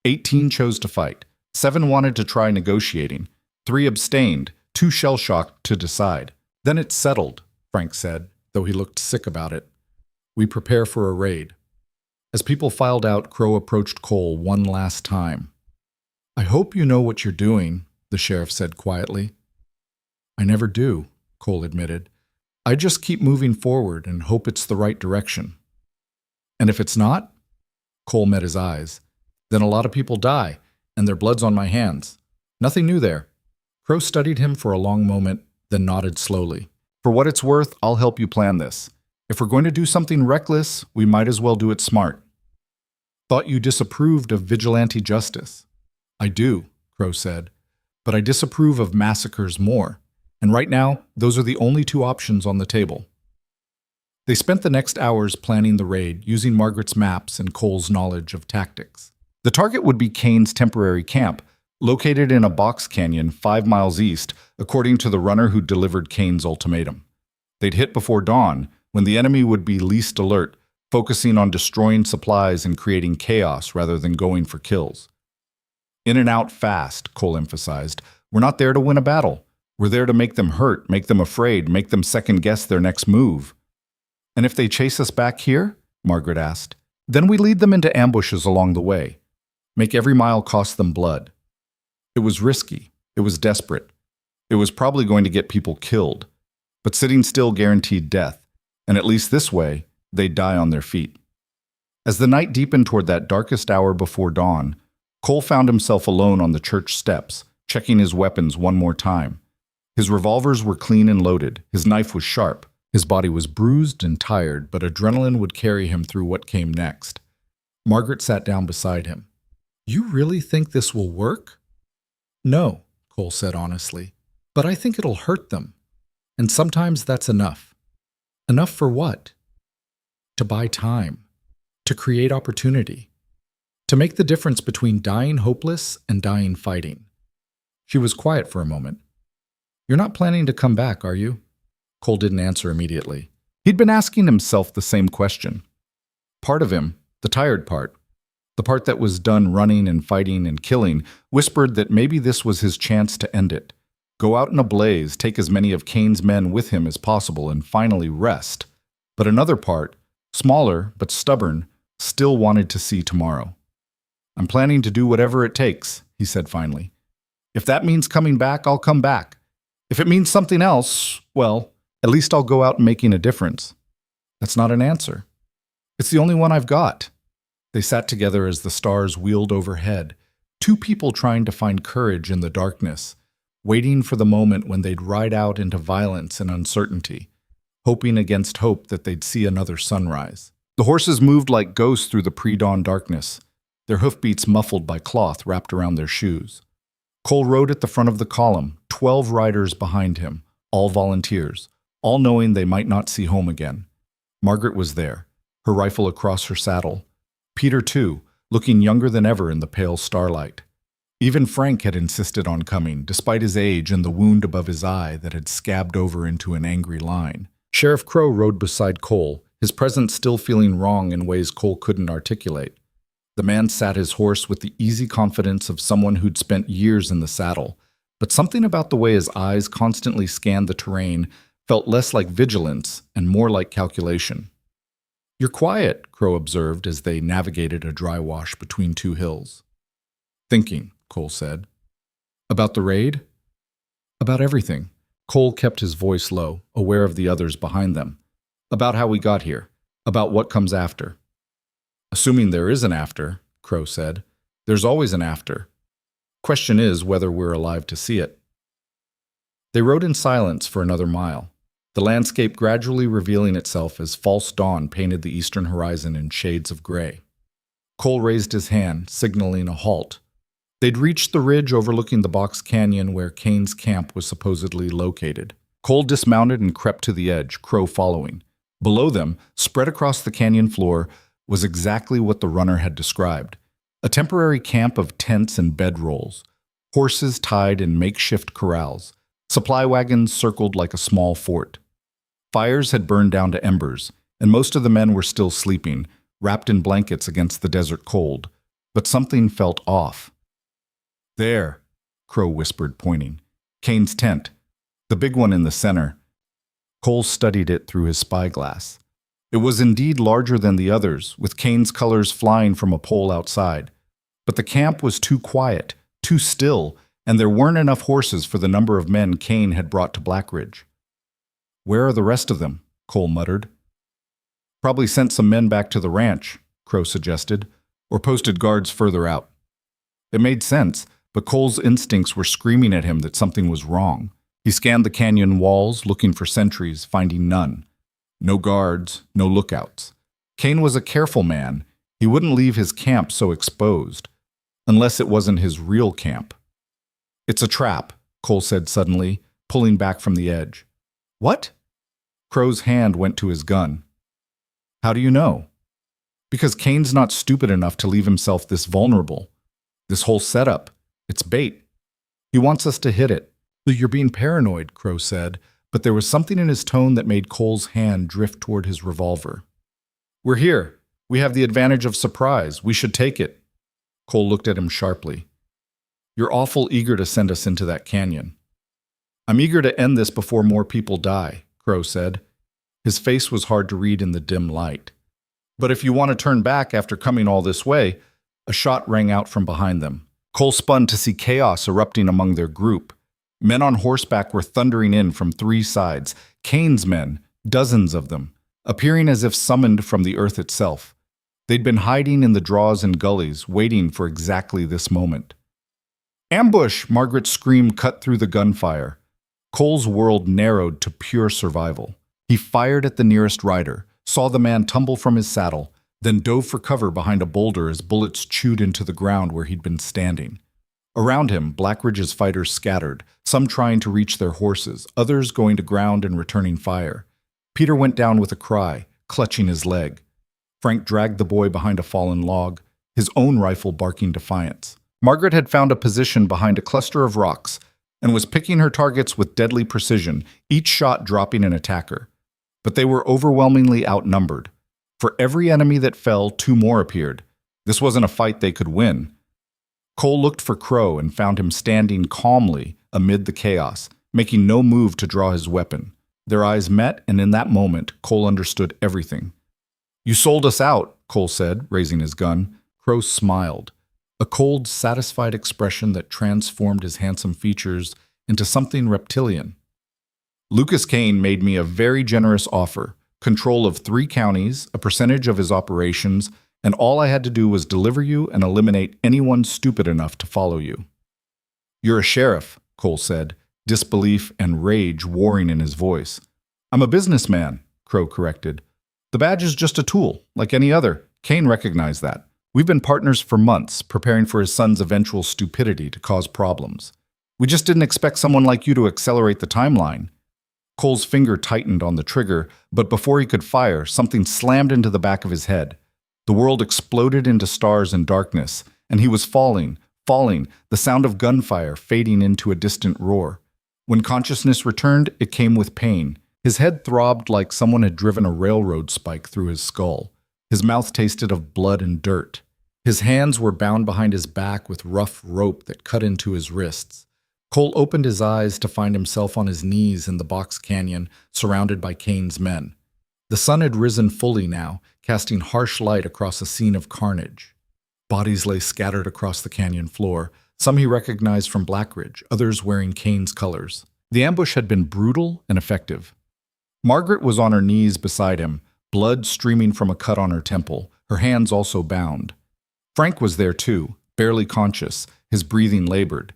18 chose to fight. 7 wanted to try negotiating. 3 abstained, 2 shell-shocked to decide. Then it's settled, Frank said, though he looked sick about it. We prepare for a raid. As people filed out, Crow approached Cole one last time. I hope you know what you're doing, the sheriff said quietly. I never do, Cole admitted. I just keep moving forward and hope it's the right direction. And if it's not? Cole met his eyes. Then a lot of people die, and their blood's on my hands. Nothing new there. Crow studied him for a long moment, then nodded slowly. For what it's worth, I'll help you plan this. If we're going to do something reckless, we might as well do it smart. Thought you disapproved of vigilante justice. I do, Crow said, but I disapprove of massacres more. And right now, those are the only 2 options on the table. They spent the next hours planning the raid, using Margaret's maps and Cole's knowledge of tactics. The target would be Kane's temporary camp, located in a box canyon 5 miles east, according to the runner who delivered Kane's ultimatum. They'd hit before dawn, when the enemy would be least alert, focusing on destroying supplies and creating chaos rather than going for kills. In and out fast, Cole emphasized. We're not there to win a battle. We're there to make them hurt, make them afraid, make them second-guess their next move. And if they chase us back here? Margaret asked. Then we lead them into ambushes along the way. Make every mile cost them blood. It was risky. It was desperate. It was probably going to get people killed. But sitting still guaranteed death, and at least this way, they'd die on their feet. As the night deepened toward that darkest hour before dawn, Cole found himself alone on the church steps, checking his weapons one more time. His revolvers were clean and loaded. His knife was sharp. His body was bruised and tired, but adrenaline would carry him through what came next. Margaret sat down beside him. "You really think this will work?" "No," Cole said honestly, "but I think it'll hurt them. And sometimes that's enough." "Enough for what?" "To buy time. To create opportunity. To make the difference between dying hopeless and dying fighting." She was quiet for a moment. "You're not planning to come back, are you?" Cole didn't answer immediately. He'd been asking himself the same question. Part of him, the tired part, the part that was done running and fighting and killing, whispered that maybe this was his chance to end it. Go out in a blaze, take as many of Kane's men with him as possible, and finally rest. But another part, smaller but stubborn, still wanted to see tomorrow. "I'm planning to do whatever it takes," he said finally. "If that means coming back, I'll come back. If it means something else, well, at least I'll go out making a difference." "That's not an answer." "It's the only one I've got." They sat together as the stars wheeled overhead, two people trying to find courage in the darkness, waiting for the moment when they'd ride out into violence and uncertainty, hoping against hope that they'd see another sunrise. The horses moved like ghosts through the pre-dawn darkness, their hoofbeats muffled by cloth wrapped around their shoes. Cole rode at the front of the column, 12 riders behind him, all volunteers, all knowing they might not see home again. Margaret was there, her rifle across her saddle. Peter, too, looking younger than ever in the pale starlight. Even Frank had insisted on coming, despite his age and the wound above his eye that had scabbed over into an angry line. Sheriff Crow rode beside Cole, his presence still feeling wrong in ways Cole couldn't articulate. The man sat his horse with the easy confidence of someone who'd spent years in the saddle, but something about the way his eyes constantly scanned the terrain felt less like vigilance and more like calculation. "You're quiet," Crow observed as they navigated a dry wash between two hills. "Thinking," Cole said. "About the raid?" "About everything." Cole kept his voice low, aware of the others behind them. "About how we got here. About what comes after." "Assuming there is an after," Crow said. "There's always an after. Question is whether we're alive to see it." They rode in silence for another mile, the landscape gradually revealing itself as false dawn painted the eastern horizon in shades of gray. Cole raised his hand, signaling a halt. They'd reached the ridge overlooking the box canyon where Kane's camp was supposedly located. Cole dismounted and crept to the edge, Crow following. Below them, spread across the canyon floor, was exactly what the runner had described. A temporary camp of tents and bedrolls, horses tied in makeshift corrals, supply wagons circled like a small fort. Fires had burned down to embers, and most of the men were still sleeping, wrapped in blankets against the desert cold. But something felt off. "There," Crow whispered, pointing. "Kane's tent. The big one in the center." Cole studied it through his spyglass. It was indeed larger than the others, with Kane's colors flying from a pole outside. But the camp was too quiet, too still, and there weren't enough horses for the number of men Kane had brought to Blackridge. "Where are the rest of them?" Cole muttered. "Probably sent some men back to the ranch," Crow suggested, "or posted guards further out." It made sense, but Cole's instincts were screaming at him that something was wrong. He scanned the canyon walls, looking for sentries, finding none. No guards, no lookouts. Kane was a careful man. He wouldn't leave his camp so exposed, unless it wasn't his real camp. "It's a trap," Cole said suddenly, pulling back from the edge. "What?" Crow's hand went to his gun. "How do you know?" "Because Kane's not stupid enough to leave himself this vulnerable. This whole setup, it's bait. He wants us to hit it." "You're being paranoid," Crow said, but there was something in his tone that made Cole's hand drift toward his revolver. "We're here. We have the advantage of surprise. We should take it." Cole looked at him sharply. "You're awful eager to send us into that canyon." "I'm eager to end this before more people die," Crow said. His face was hard to read in the dim light. "But if you want to turn back after coming all this way, A shot rang out from behind them. Cole spun to see chaos erupting among their group. Men on horseback were thundering in from three sides. Kane's men, dozens of them, appearing as if summoned from the earth itself. They'd been hiding in the draws and gullies, waiting for exactly this moment. "Ambush!" Margaret's scream cut through the gunfire. Cole's world narrowed to pure survival. He fired at the nearest rider, saw the man tumble from his saddle, then dove for cover behind a boulder as bullets chewed into the ground where he'd been standing. Around him, Blackridge's fighters scattered, some trying to reach their horses, others going to ground and returning fire. Peter went down with a cry, clutching his leg. Frank dragged the boy behind a fallen log, his own rifle barking defiance. Margaret had found a position behind a cluster of rocks and was picking her targets with deadly precision, each shot dropping an attacker. But they were overwhelmingly outnumbered. For every enemy that fell, two more appeared. This wasn't a fight they could win. Cole looked for Crow and found him standing calmly amid the chaos, making no move to draw his weapon. Their eyes met, and in that moment, Cole understood everything. "You sold us out," Cole said, raising his gun. Crow smiled, a cold, satisfied expression that transformed his handsome features into something reptilian. "Lucas Kane made me a very generous offer, control of 3 counties, a percentage of his operations, and all I had to do was deliver you and eliminate anyone stupid enough to follow you." "You're a sheriff," Cole said, disbelief and rage warring in his voice. "I'm a businessman," Crow corrected. "The badge is just a tool, like any other." Kane recognized that. "We've been partners for months, preparing for his son's eventual stupidity to cause problems. We just didn't expect someone like you to accelerate the timeline." Cole's finger tightened on the trigger, but before he could fire, something slammed into the back of his head. The world exploded into stars and darkness, and he was falling, the sound of gunfire fading into a distant roar. When consciousness returned, it came with pain. His head throbbed like someone had driven a railroad spike through his skull. His mouth tasted of blood and dirt. His hands were bound behind his back with rough rope that cut into his wrists. Cole opened his eyes to find himself on his knees in the box canyon, surrounded by Kane's men. The sun had risen fully now, casting harsh light across a scene of carnage. Bodies lay scattered across the canyon floor, some he recognized from Blackridge, others wearing Kane's colors. The ambush had been brutal and effective. Margaret was on her knees beside him, blood streaming from a cut on her temple, her hands also bound. Frank was there too, barely conscious, his breathing labored.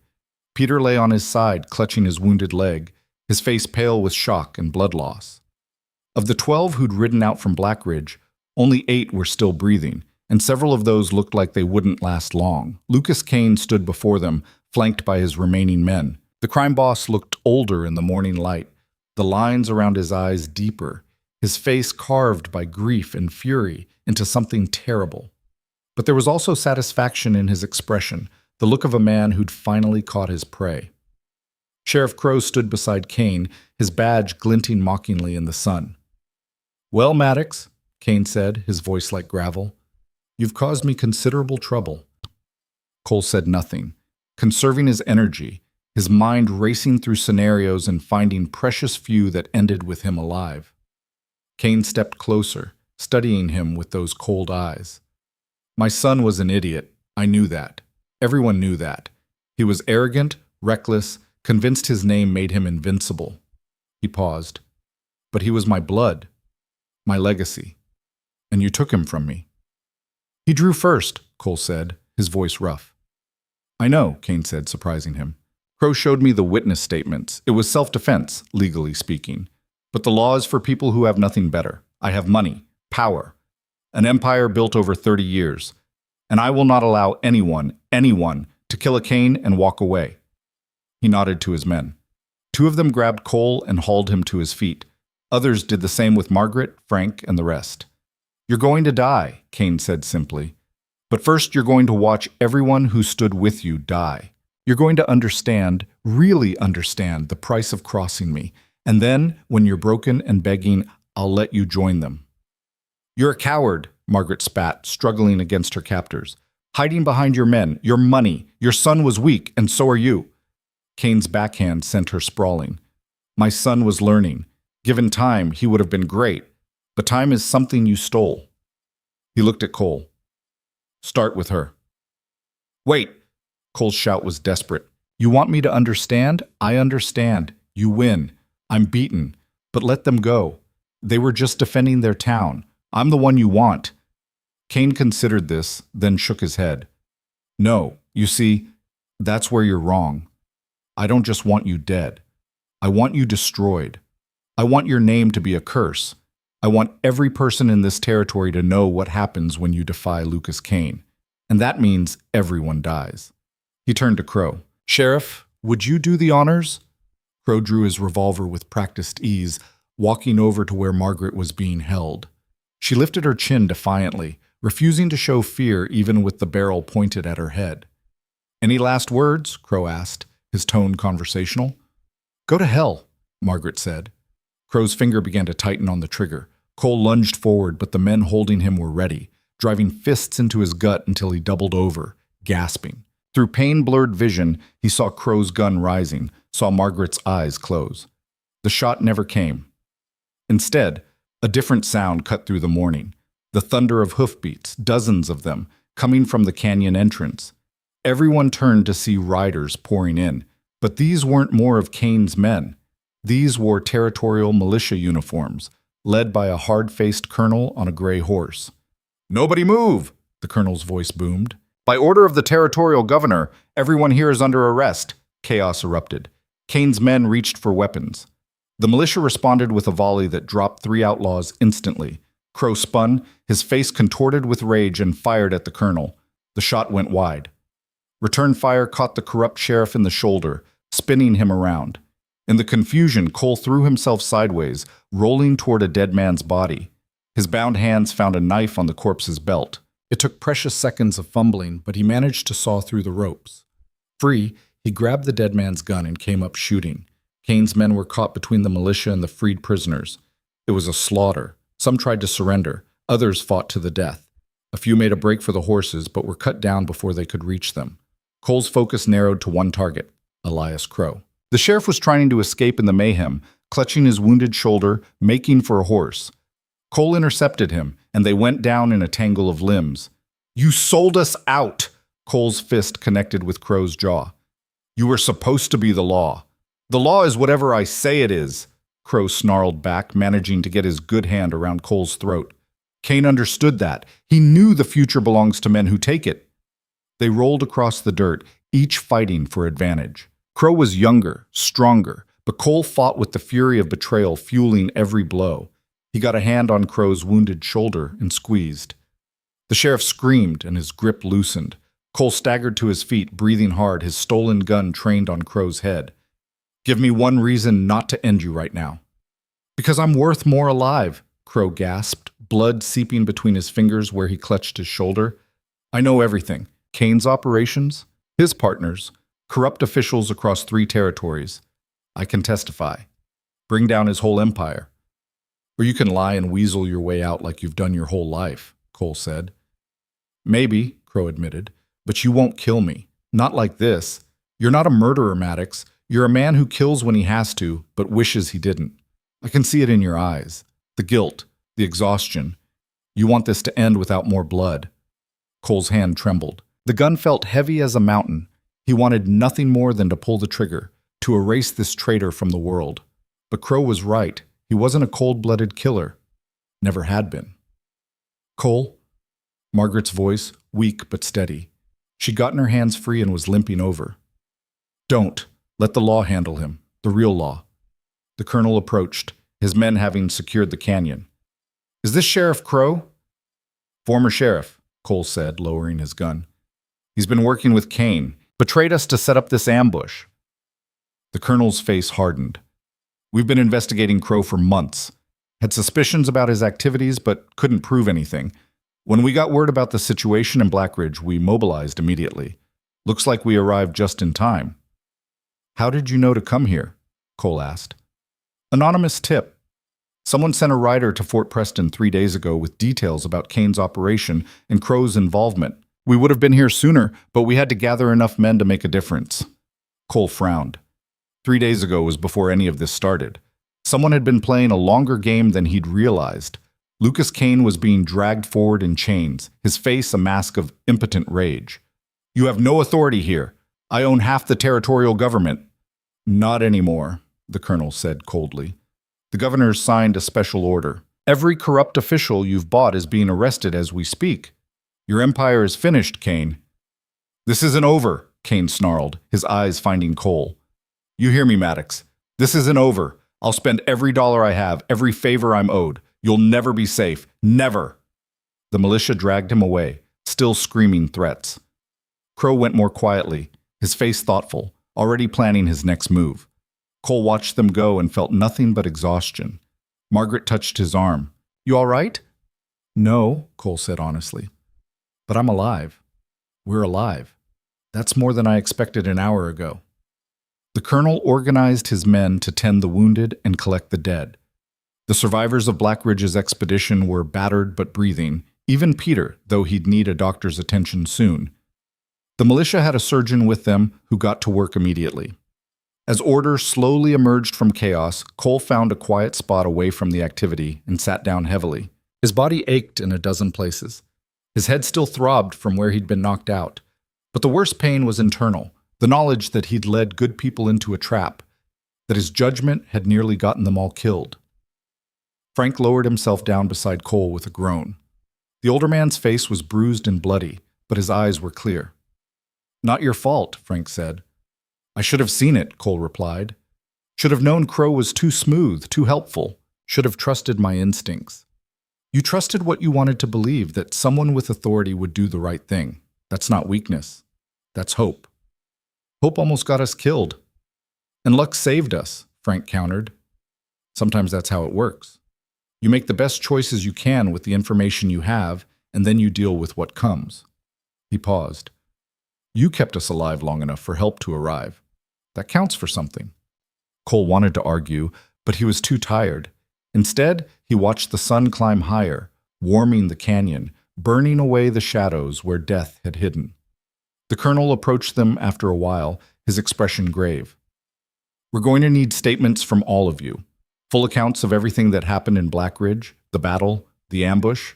Peter lay on his side, clutching his wounded leg, his face pale with shock and blood loss. Of the 12 who'd ridden out from Blackridge, only 8 were still breathing, and several of those looked like they wouldn't last long. Lucas Kane stood before them, flanked by his remaining men. The crime boss looked older in the morning light, the lines around his eyes deeper, his face carved by grief and fury into something terrible. But there was also satisfaction in his expression, the look of a man who'd finally caught his prey. Sheriff Crow stood beside Kane, his badge glinting mockingly in the sun. "Well, Maddox," Kane said, his voice like gravel, "you've caused me considerable trouble." Cole said nothing, conserving his energy, his mind racing through scenarios and finding precious few that ended with him alive. Kane stepped closer, studying him with those cold eyes. "My son was an idiot. I knew that. Everyone knew that. He was arrogant, reckless, convinced his name made him invincible." He paused. "But he was my blood, my legacy. And you took him from me." "He drew first," Cole said, his voice rough. "I know," Kane said, surprising him. "Crow showed me the witness statements. It was self-defense, legally speaking. But the law is for people who have nothing better. I have money, power, an empire built over 30 years. And I will not allow anyone to kill a Kane and walk away." He nodded to his men. 2 of them grabbed Cole and hauled him to his feet. Others did the same with Margaret, Frank, and the rest. "You're going to die," Kane said simply. "But first you're going to watch everyone who stood with you die. You're going to understand, really understand, the price of crossing me. And then, when you're broken and begging, I'll let you join them." "You're a coward," Margaret spat, struggling against her captors. "Hiding behind your men, your money. Your son was weak, and so are you." Kane's backhand sent her sprawling. "My son was learning. Given time, he would have been great. But time is something you stole." He looked at Cole. "Start with her." Wait! Cole's shout was desperate. You want me to understand? I understand. You win. I'm beaten. But let them go. They were just defending their town. I'm the one you want. Kane considered this, then shook his head. No, you see, that's where you're wrong. I don't just want you dead. I want you destroyed. I want your name to be a curse. I want every person in this territory to know what happens when you defy Lucas Kane. And that means everyone dies. He turned to Crow. Sheriff, would you do the honors? Crow drew his revolver with practiced ease, walking over to where Margaret was being held. She lifted her chin defiantly, refusing to show fear even with the barrel pointed at her head. Any last words? Crow asked, his tone conversational. Go to hell, Margaret said. Crow's finger began to tighten on the trigger. Cole lunged forward, but the men holding him were ready, driving fists into his gut until he doubled over, gasping. Through pain-blurred vision, he saw Crow's gun rising, saw Margaret's eyes close. The shot never came. Instead, a different sound cut through the morning. The thunder of hoofbeats, dozens of them, coming from the canyon entrance. Everyone turned to see riders pouring in, but these weren't more of Kane's men. These wore territorial militia uniforms, led by a hard-faced colonel on a gray horse. Nobody move, the colonel's voice boomed. By order of the territorial governor, everyone here is under arrest. Chaos erupted. Kane's men reached for weapons. The militia responded with a volley that dropped 3 outlaws instantly. Crow spun, his face contorted with rage, and fired at the colonel. The shot went wide. Return fire caught the corrupt sheriff in the shoulder, spinning him around. In the confusion, Cole threw himself sideways, rolling toward a dead man's body. His bound hands found a knife on the corpse's belt. It took precious seconds of fumbling, but he managed to saw through the ropes. Free, he grabbed the dead man's gun and came up shooting. Kane's men were caught between the militia and the freed prisoners. It was a slaughter. Some tried to surrender. Others fought to the death. A few made a break for the horses, but were cut down before they could reach them. Cole's focus narrowed to one target, Elias Crow. The sheriff was trying to escape in the mayhem, clutching his wounded shoulder, making for a horse. Cole intercepted him, and they went down in a tangle of limbs. You sold us out! Cole's fist connected with Crow's jaw. You were supposed to be the law. The law is whatever I say it is, Crow snarled back, managing to get his good hand around Cole's throat. Kane understood that. He knew the future belongs to men who take it. They rolled across the dirt, each fighting for advantage. Crow was younger, stronger, but Cole fought with the fury of betrayal fueling every blow. He got a hand on Crow's wounded shoulder and squeezed. The sheriff screamed and his grip loosened. Cole staggered to his feet, breathing hard, his stolen gun trained on Crow's head. Give me one reason not to end you right now. Because I'm worth more alive, Crow gasped, blood seeping between his fingers where he clutched his shoulder. I know everything. Kane's operations, his partners, corrupt officials across 3 territories. I can testify. Bring down his whole empire. Or you can lie and weasel your way out like you've done your whole life, Cole said. Maybe, Crow admitted, but you won't kill me. Not like this. You're not a murderer, Maddox. You're a man who kills when he has to, but wishes he didn't. I can see it in your eyes. The guilt, the exhaustion. You want this to end without more blood. Cole's hand trembled. The gun felt heavy as a mountain. He wanted nothing more than to pull the trigger, to erase this traitor from the world. But Crow was right. He wasn't a cold-blooded killer. Never had been. Cole? Margaret's voice, weak but steady. She'd gotten her hands free and was limping over. Don't. Let the law handle him. The real law. The colonel approached, his men having secured the canyon. Is this Sheriff Crow? Former sheriff, Cole said, lowering his gun. He's been working with Kane. Betrayed us to set up this ambush. The colonel's face hardened. We've been investigating Crow for months. Had suspicions about his activities, but couldn't prove anything. When we got word about the situation in Blackridge, we mobilized immediately. Looks like we arrived just in time. How did you know to come here? Cole asked. Anonymous tip. Someone sent a rider to Fort Preston 3 days ago with details about Kane's operation and Crow's involvement. We would have been here sooner, but we had to gather enough men to make a difference. Cole frowned. 3 days ago was before any of this started. Someone had been playing a longer game than he'd realized. Lucas Kane was being dragged forward in chains, his face a mask of impotent rage. You have no authority here. I own half the territorial government. Not anymore, the colonel said coldly. The governor's signed a special order. Every corrupt official you've bought is being arrested as we speak. Your empire is finished, Kane. This isn't over, Kane snarled, his eyes finding Cole. You hear me, Maddox. This isn't over. I'll spend every dollar I have, every favor I'm owed. You'll never be safe. Never. The militia dragged him away, still screaming threats. Crow went more quietly, his face thoughtful, already planning his next move. Cole watched them go and felt nothing but exhaustion. Margaret touched his arm. You all right? No, Cole said honestly. But I'm alive. We're alive. That's more than I expected an hour ago. The colonel organized his men to tend the wounded and collect the dead. The survivors of Blackridge's expedition were battered but breathing, even Peter, though he'd need a doctor's attention soon. The militia had a surgeon with them who got to work immediately. As order slowly emerged from chaos, Cole found a quiet spot away from the activity and sat down heavily. His body ached in a dozen places. His head still throbbed from where he'd been knocked out. But the worst pain was internal, the knowledge that he'd led good people into a trap, that his judgment had nearly gotten them all killed. Frank lowered himself down beside Cole with a groan. The older man's face was bruised and bloody, but his eyes were clear. Not your fault, Frank said. I should have seen it, Cole replied. Should have known Crow was too smooth, too helpful. Should have trusted my instincts. You trusted what you wanted to believe, that someone with authority would do the right thing. That's not weakness. That's hope. Hope almost got us killed. And luck saved us, Frank countered. Sometimes that's how it works. You make the best choices you can with the information you have, and then you deal with what comes. He paused. You kept us alive long enough for help to arrive. That counts for something. Cole wanted to argue, but he was too tired. Instead, he watched the sun climb higher, warming the canyon, burning away the shadows where death had hidden. The colonel approached them after a while, his expression grave. We're going to need statements from all of you. Full accounts of everything that happened in Blackridge, the battle, the ambush.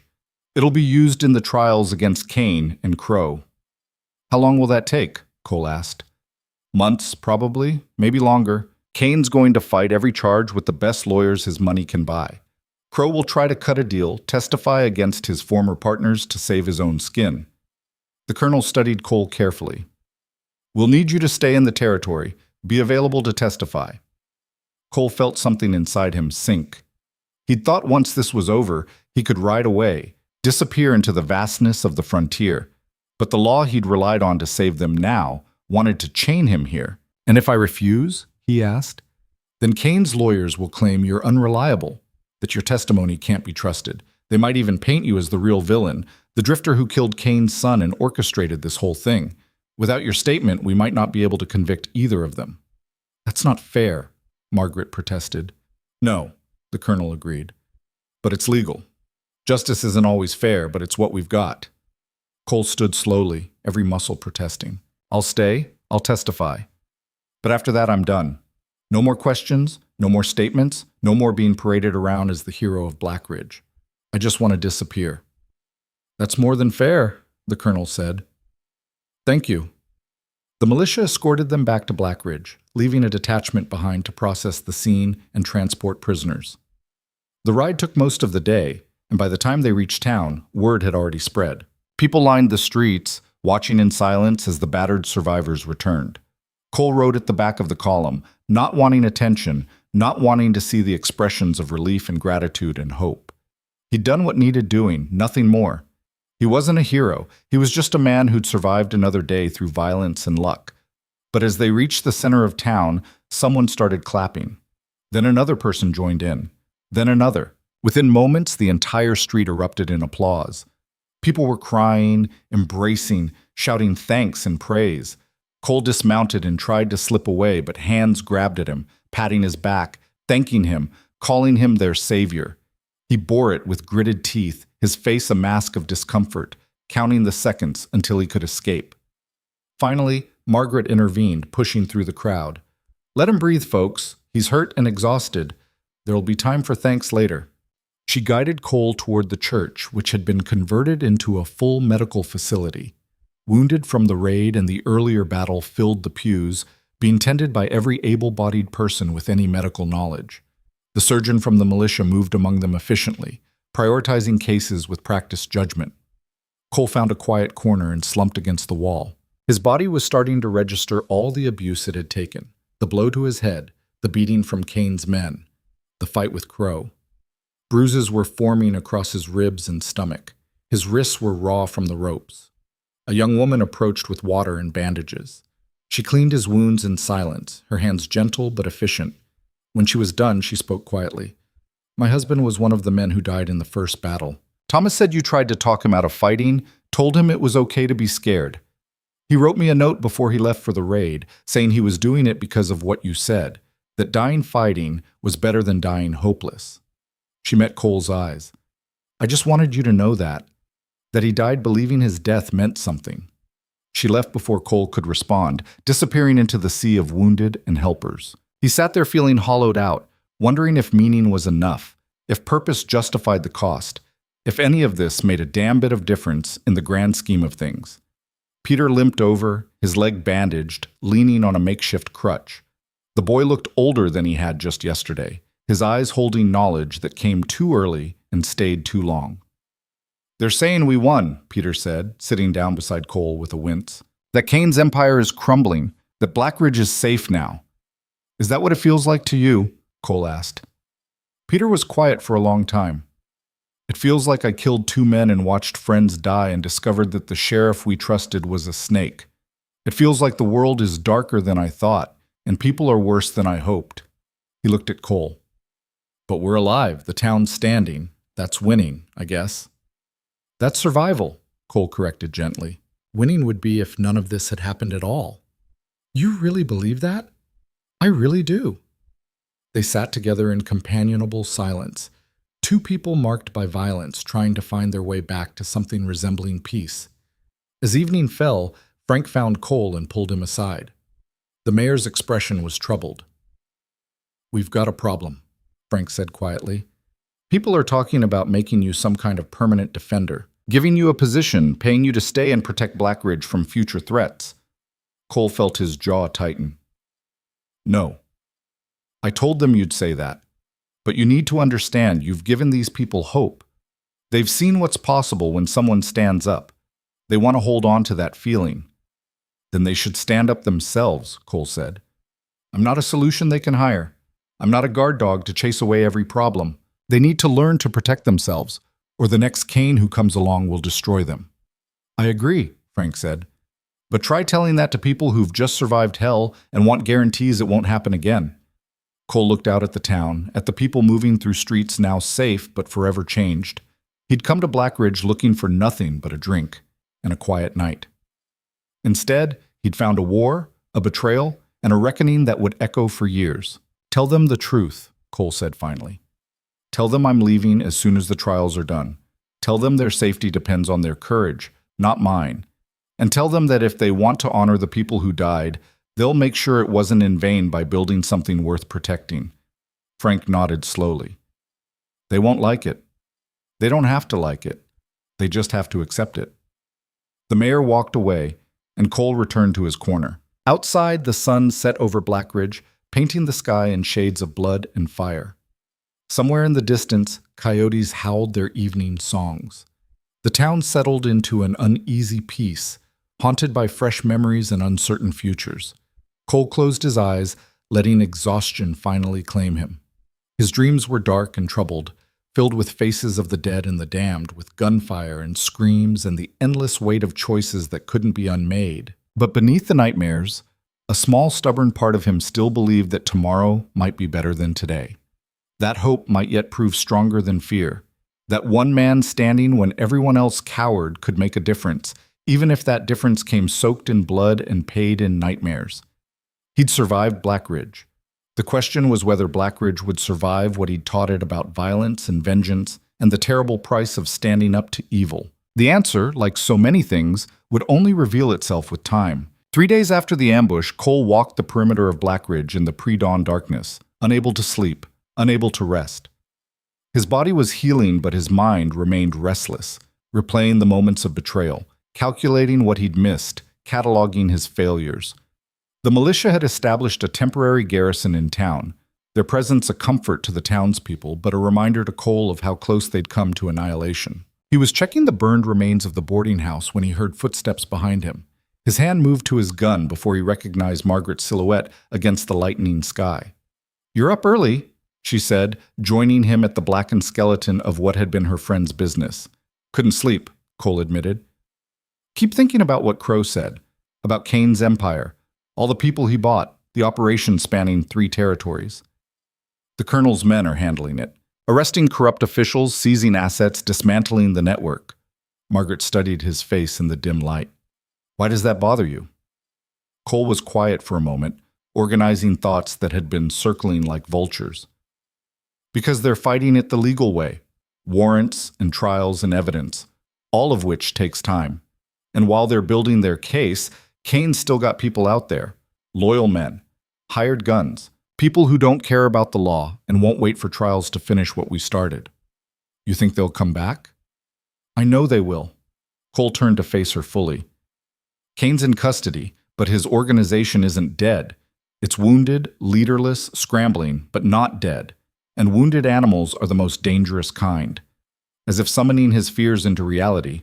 It'll be used in the trials against Kane and Crow. How long will that take? Cole asked. Months, probably, maybe longer. Kane's going to fight every charge with the best lawyers his money can buy. Crow will try to cut a deal, testify against his former partners to save his own skin. The colonel studied Cole carefully. We'll need you to stay in the territory, be available to testify. Cole felt something inside him sink. He'd thought once this was over, he could ride away, disappear into the vastness of the frontier. But the law he'd relied on to save them now wanted to chain him here. And if I refuse, he asked, then Kane's lawyers will claim you're unreliable, that your testimony can't be trusted. They might even paint you as the real villain, the drifter who killed Kane's son and orchestrated this whole thing. Without your statement, we might not be able to convict either of them. That's not fair, Margaret protested. No, the colonel agreed. But it's legal. Justice isn't always fair, but it's what we've got. Cole stood slowly, every muscle protesting. I'll stay, I'll testify. But after that, I'm done. No more questions, no more statements, no more being paraded around as the hero of Blackridge. I just want to disappear. That's more than fair, the colonel said. Thank you. The militia escorted them back to Blackridge, leaving a detachment behind to process the scene and transport prisoners. The ride took most of the day, and by the time they reached town, word had already spread. People lined the streets, watching in silence as the battered survivors returned. Cole rode at the back of the column, not wanting attention, not wanting to see the expressions of relief and gratitude and hope. He'd done what needed doing, nothing more. He wasn't a hero. He was just a man who'd survived another day through violence and luck. But as they reached the center of town, someone started clapping. Then another person joined in. Then another. Within moments, the entire street erupted in applause. People were crying, embracing, shouting thanks and praise. Cole dismounted and tried to slip away, but hands grabbed at him, patting his back, thanking him, calling him their savior. He bore it with gritted teeth, his face a mask of discomfort, counting the seconds until he could escape. Finally, Margaret intervened, pushing through the crowd. Let him breathe, folks. He's hurt and exhausted. There'll be time for thanks later. She guided Cole toward the church, which had been converted into a full medical facility. wounded from the raid and the earlier battle, filled the pews, being tended by every able-bodied person with any medical knowledge. The surgeon from the militia moved among them efficiently, prioritizing cases with practiced judgment. Cole found a quiet corner and slumped against the wall. His body was starting to register all the abuse it had taken: the blow to his head, the beating from Kane's men, the fight with Crow. Bruises were forming across his ribs and stomach. His wrists were raw from the ropes. A young woman approached with water and bandages. She cleaned his wounds in silence, her hands gentle but efficient. When she was done, she spoke quietly. "My husband was one of the men who died in the first battle. Thomas said you tried to talk him out of fighting, told him it was okay to be scared. He wrote me a note before he left for the raid, saying he was doing it because of what you said, that dying fighting was better than dying hopeless." She met Cole's eyes. "I just wanted you to know that he died believing his death meant something." She left before Cole could respond, disappearing into the sea of wounded and helpers. He sat there feeling hollowed out, wondering if meaning was enough, if purpose justified the cost, if any of this made a damn bit of difference in the grand scheme of things. Peter limped over, his leg bandaged, leaning on a makeshift crutch. The boy looked older than he had just yesterday, his eyes holding knowledge that came too early and stayed too long. "They're saying we won," Peter said, sitting down beside Cole with a wince. "That Kane's empire is crumbling, that Blackridge is safe now. Is that what it feels like to you?" Cole asked. Peter was quiet for a long time. "It feels like I killed 2 men and watched friends die and discovered that the sheriff we trusted was a snake. It feels like the world is darker than I thought, and people are worse than I hoped." He looked at Cole. "But we're alive, the town's standing. That's winning, I guess." "That's survival," Cole corrected gently. "Winning would be if none of this had happened at all." "You really believe that?" "I really do." They sat together in companionable silence, 2 people marked by violence trying to find their way back to something resembling peace. As evening fell, Frank found Cole and pulled him aside. The mayor's expression was troubled. "We've got a problem," Frank said quietly. "People are talking about making you some kind of permanent defender, giving you a position, paying you to stay and protect Blackridge from future threats." Cole felt his jaw tighten. "No. I told them you'd say that. But you need to understand you've given these people hope. They've seen what's possible when someone stands up. They want to hold on to that feeling." "Then they should stand up themselves," Cole said. "I'm not a solution they can hire. I'm not a guard dog to chase away every problem. They need to learn to protect themselves, or the next Kane who comes along will destroy them." "I agree," Frank said. "But try telling that to people who've just survived hell and want guarantees it won't happen again." Cole looked out at the town, at the people moving through streets now safe but forever changed. He'd come to Blackridge looking for nothing but a drink and a quiet night. Instead, he'd found a war, a betrayal, and a reckoning that would echo for years. "Tell them the truth," Cole said finally. "Tell them I'm leaving as soon as the trials are done. Tell them their safety depends on their courage, not mine. And tell them that if they want to honor the people who died, they'll make sure it wasn't in vain by building something worth protecting." Frank nodded slowly. "They won't like it. They don't have to like it. They just have to accept it." The mayor walked away, and Cole returned to his corner. Outside, the sun set over Blackridge, painting the sky in shades of blood and fire. Somewhere in the distance, coyotes howled their evening songs. The town settled into an uneasy peace, haunted by fresh memories and uncertain futures. Cole closed his eyes, letting exhaustion finally claim him. His dreams were dark and troubled, filled with faces of the dead and the damned, with gunfire and screams and the endless weight of choices that couldn't be unmade. But beneath the nightmares, a small stubborn part of him still believed that tomorrow might be better than today. That hope might yet prove stronger than fear. That one man standing when everyone else cowered could make a difference, even if that difference came soaked in blood and paid in nightmares. He'd survived Blackridge. The question was whether Blackridge would survive what he'd taught it about violence and vengeance and the terrible price of standing up to evil. The answer, like so many things, would only reveal itself with time. 3 days after the ambush, Cole walked the perimeter of Blackridge in the pre-dawn darkness, unable to sleep, unable to rest. His body was healing, but his mind remained restless, replaying the moments of betrayal, calculating what he'd missed, cataloging his failures. The militia had established a temporary garrison in town, their presence a comfort to the townspeople, but a reminder to Cole of how close they'd come to annihilation. He was checking the burned remains of the boarding house when he heard footsteps behind him. His hand moved to his gun before he recognized Margaret's silhouette against the lightening sky. "You're up early," she said, joining him at the blackened skeleton of what had been her friend's business. "Couldn't sleep," Cole admitted. "Keep thinking about what Crow said, about Kane's empire, all the people he bought, the operation spanning 3 territories. The Colonel's men are handling it, arresting corrupt officials, seizing assets, dismantling the network." Margaret studied his face in the dim light. "Why does that bother you?" Cole was quiet for a moment, organizing thoughts that had been circling like vultures. "Because they're fighting it the legal way. Warrants and trials and evidence, all of which takes time. And while they're building their case, Kane's still got people out there. Loyal men, hired guns, people who don't care about the law and won't wait for trials to finish what we started. You think they'll come back?" "I know they will." Cole turned to face her fully. "Kane's in custody, but his organization isn't dead. It's wounded, leaderless, scrambling, but not dead. And wounded animals are the most dangerous kind." As if summoning his fears into reality,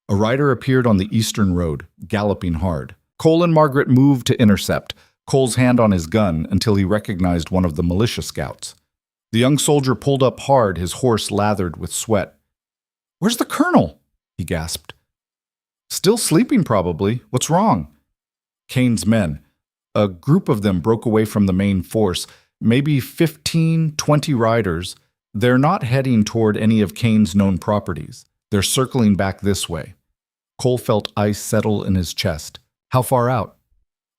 a rider appeared on the eastern road, galloping hard. Cole and Margaret moved to intercept, Cole's hand on his gun until he recognized one of the militia scouts. The young soldier pulled up hard, his horse lathered with sweat. "Where's the Colonel?" he gasped. "Still sleeping, probably. What's wrong?" Kane's men. A group of them broke away from the main force, maybe 15, 20 riders. They're not heading toward any of Kane's known properties. They're circling back this way. Cole felt ice settle in his chest. "How far out?"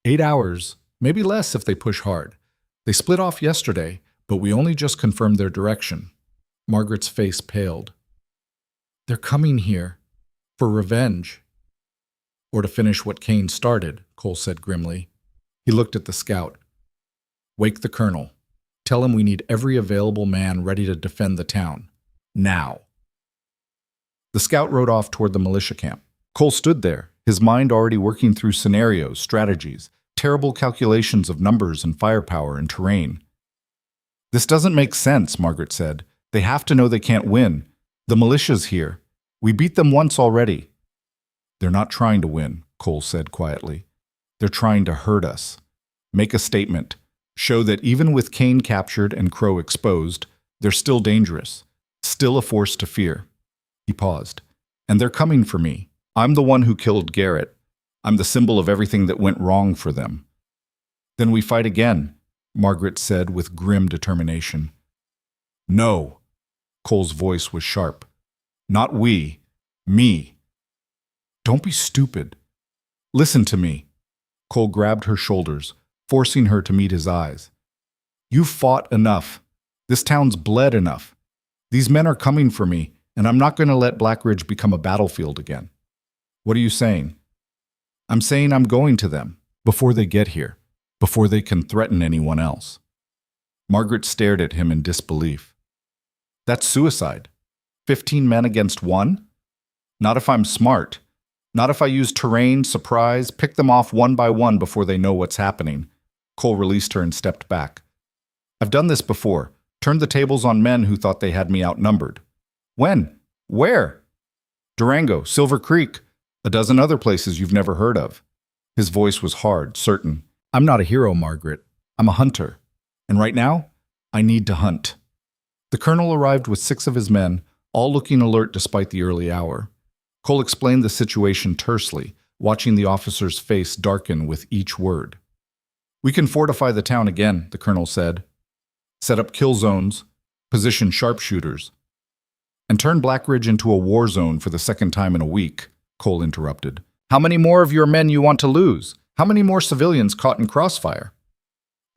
8 hours, maybe less if they push hard. They split off yesterday, but we only just confirmed their direction. Margaret's face paled. "They're coming here. For revenge." "Or to finish what Kane started," Cole said grimly. He looked at the scout. "Wake the Colonel. Tell him we need every available man ready to defend the town. Now." The scout rode off toward the militia camp. Cole stood there, his mind already working through scenarios, strategies, terrible calculations of numbers and firepower and terrain. "This doesn't make sense," Margaret said. "They have to know they can't win. The militia's here. We beat them once already." "They're not trying to win," Cole said quietly. "They're trying to hurt us. Make a statement. Show that even with Kane captured and Crow exposed, they're still dangerous, still a force to fear." He paused. "And they're coming for me. I'm the one who killed Garrett. I'm the symbol of everything that went wrong for them." "Then we fight again," Margaret said with grim determination. "No." Cole's voice was sharp. "Not we. Me." "Don't be stupid. Listen to me." Cole grabbed her shoulders, forcing her to meet his eyes. "You've fought enough. This town's bled enough. These men are coming for me, and I'm not going to let Blackridge become a battlefield again." "What are you saying?" "I'm saying I'm going to them, before they get here, before they can threaten anyone else." Margaret stared at him in disbelief. "That's suicide. 15 men against 1? Not if I'm smart. Not if I use terrain, surprise, pick them off one by one before they know what's happening." Cole released her and stepped back. "I've done this before, turned the tables on men who thought they had me outnumbered." "When? Where?" "Durango, Silver Creek, a dozen other places you've never heard of." His voice was hard, certain. "I'm not a hero, Margaret. I'm a hunter. And right now, I need to hunt." The colonel arrived with 6 of his men, all looking alert despite the early hour. Cole explained the situation tersely, watching the officer's face darken with each word. "We can fortify the town again," the colonel said. "Set up kill zones, position sharpshooters." "And turn Blackridge into a war zone for the second time in a week," Cole interrupted. "How many more of your men you want to lose? How many more civilians caught in crossfire?"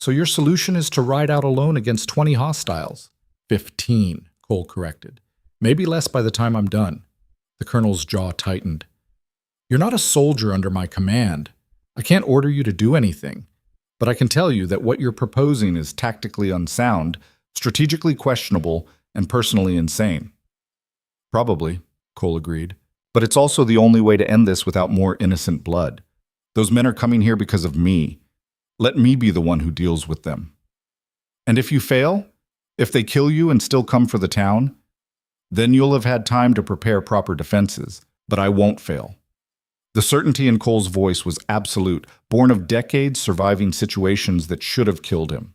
"So your solution is to ride out alone against 20 hostiles?" 15, Cole corrected. "Maybe less by the time I'm done." The colonel's jaw tightened. "You're not a soldier under my command. I can't order you to do anything. But I can tell you that what you're proposing is tactically unsound, strategically questionable, and personally insane." "Probably," Cole agreed. But it's also the only way to end this without more innocent blood. Those men are coming here because of me. Let me be the one who deals with them. And if you fail, if they kill you and still come for the town, then you'll have had time to prepare proper defenses, but I won't fail. The certainty in Cole's voice was absolute, born of decades surviving situations that should have killed him.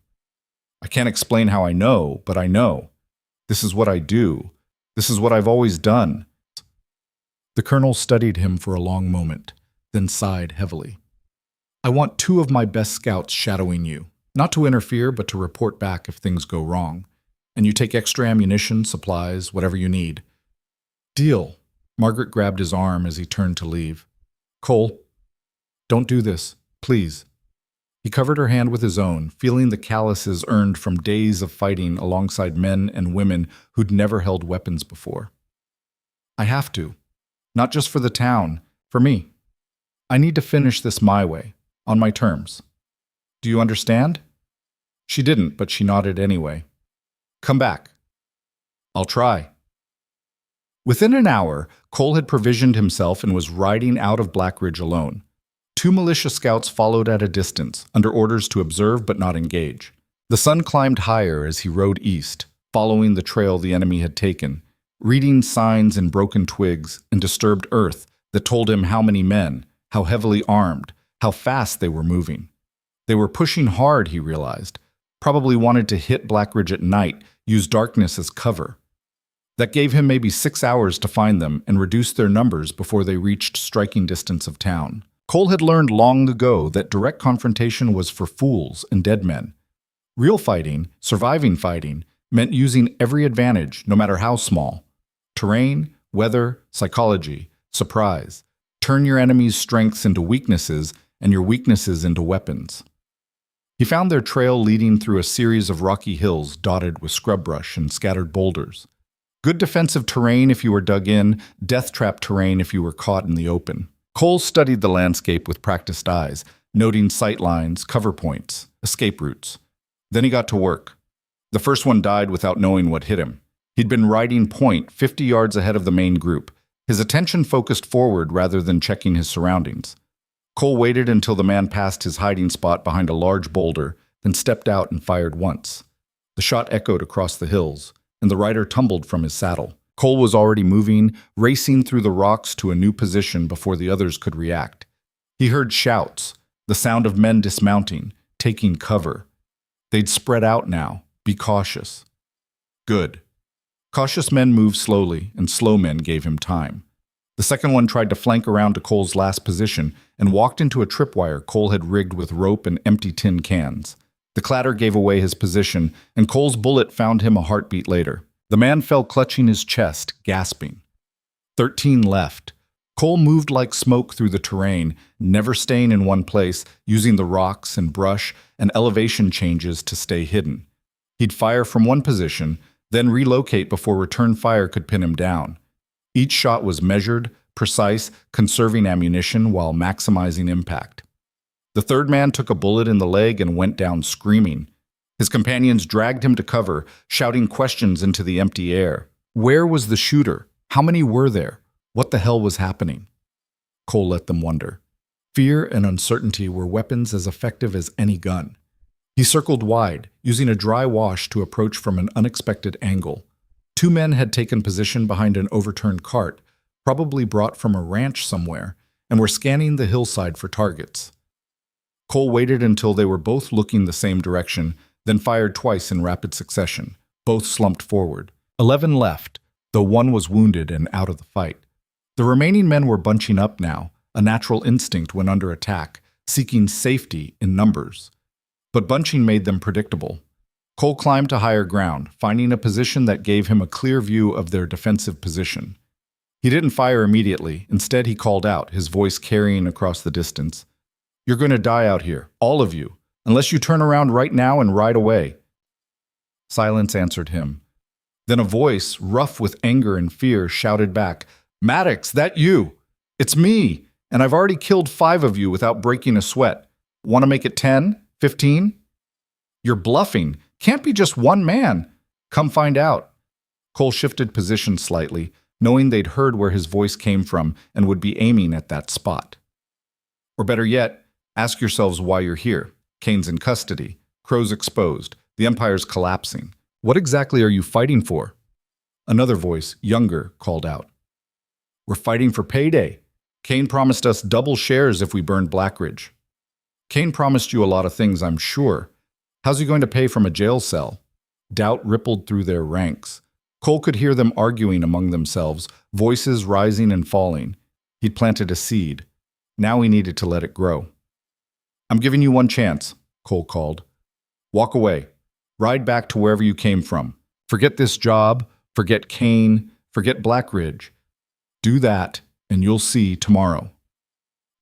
I can't explain how I know, but I know. This is what I do. This is what I've always done. The colonel studied him for a long moment, then sighed heavily. I want 2 of my best scouts shadowing you, not to interfere, but to report back if things go wrong. And you take extra ammunition, supplies, whatever you need. Deal. Margaret grabbed his arm as he turned to leave. Cole, don't do this, please. He covered her hand with his own, feeling the calluses earned from days of fighting alongside men and women who'd never held weapons before. I have to. Not just for the town, for me. I need to finish this my way, on my terms. Do you understand? She didn't, but she nodded anyway. Come back. I'll try. Within an hour, Cole had provisioned himself and was riding out of Blackridge alone. 2 militia scouts followed at a distance, under orders to observe but not engage. The sun climbed higher as he rode east, following the trail the enemy had taken, reading signs in broken twigs and disturbed earth that told him how many men, how heavily armed, how fast they were moving. They were pushing hard, he realized, probably wanted to hit Blackridge at night, use darkness as cover. That gave him maybe 6 hours to find them and reduce their numbers before they reached striking distance of town. Cole had learned long ago that direct confrontation was for fools and dead men. Real fighting, surviving fighting, meant using every advantage, no matter how small. Terrain, weather, psychology, surprise. Turn your enemy's strengths into weaknesses and your weaknesses into weapons. He found their trail leading through a series of rocky hills dotted with scrub brush and scattered boulders. Good defensive terrain if you were dug in, death trap terrain if you were caught in the open. Cole studied the landscape with practiced eyes, noting sight lines, cover points, escape routes. Then he got to work. The first one died without knowing what hit him. He'd been riding point 50 yards ahead of the main group, his attention focused forward rather than checking his surroundings. Cole waited until the man passed his hiding spot behind a large boulder, then stepped out and fired once. The shot echoed across the hills, and the rider tumbled from his saddle. Cole was already moving, racing through the rocks to a new position before the others could react. He heard shouts, the sound of men dismounting, taking cover. They'd spread out now. Be cautious. Good. Cautious men moved slowly, and slow men gave him time. The second one tried to flank around to Cole's last position and walked into a tripwire Cole had rigged with rope and empty tin cans. The clatter gave away his position, and Cole's bullet found him a heartbeat later. The man fell clutching his chest, gasping. 13 left. Cole moved like smoke through the terrain, never staying in one place, using the rocks and brush and elevation changes to stay hidden. He'd fire from one position, then relocate before return fire could pin him down. Each shot was measured, precise, conserving ammunition while maximizing impact. The third man took a bullet in the leg and went down screaming. His companions dragged him to cover, shouting questions into the empty air. Where was the shooter? How many were there? What the hell was happening? Cole let them wonder. Fear and uncertainty were weapons as effective as any gun. He circled wide, using a dry wash to approach from an unexpected angle. 2 men had taken position behind an overturned cart, probably brought from a ranch somewhere, and were scanning the hillside for targets. Cole waited until they were both looking the same direction, then fired twice in rapid succession. Both slumped forward. 11 left, though one was wounded and out of the fight. The remaining men were bunching up now, a natural instinct when under attack, seeking safety in numbers. But bunching made them predictable. Cole climbed to higher ground, finding a position that gave him a clear view of their defensive position. He didn't fire immediately. Instead, he called out, his voice carrying across the distance. "You're going to die out here, all of you, unless you turn around right now and ride away." Silence answered him. Then a voice, rough with anger and fear, shouted back, "Maddox, that you? It's me, and I've already killed 5 of you without breaking a sweat. Want to make it 10? 15? You're bluffing. Can't be just one man. Come find out." Cole shifted position slightly, knowing they'd heard where his voice came from and would be aiming at that spot. Or better yet, ask yourselves why you're here. Kane's in custody. Crow's exposed. The Empire's collapsing. What exactly are you fighting for? Another voice, younger, called out. We're fighting for payday. Kane promised us double shares if we burned Blackridge. Kane promised you a lot of things, I'm sure. How's he going to pay from a jail cell? Doubt rippled through their ranks. Cole could hear them arguing among themselves, voices rising and falling. He'd planted a seed. Now he needed to let it grow. I'm giving you one chance, Cole called. Walk away. Ride back to wherever you came from. Forget this job. Forget Kane. Forget Blackridge. Do that, and you'll see tomorrow.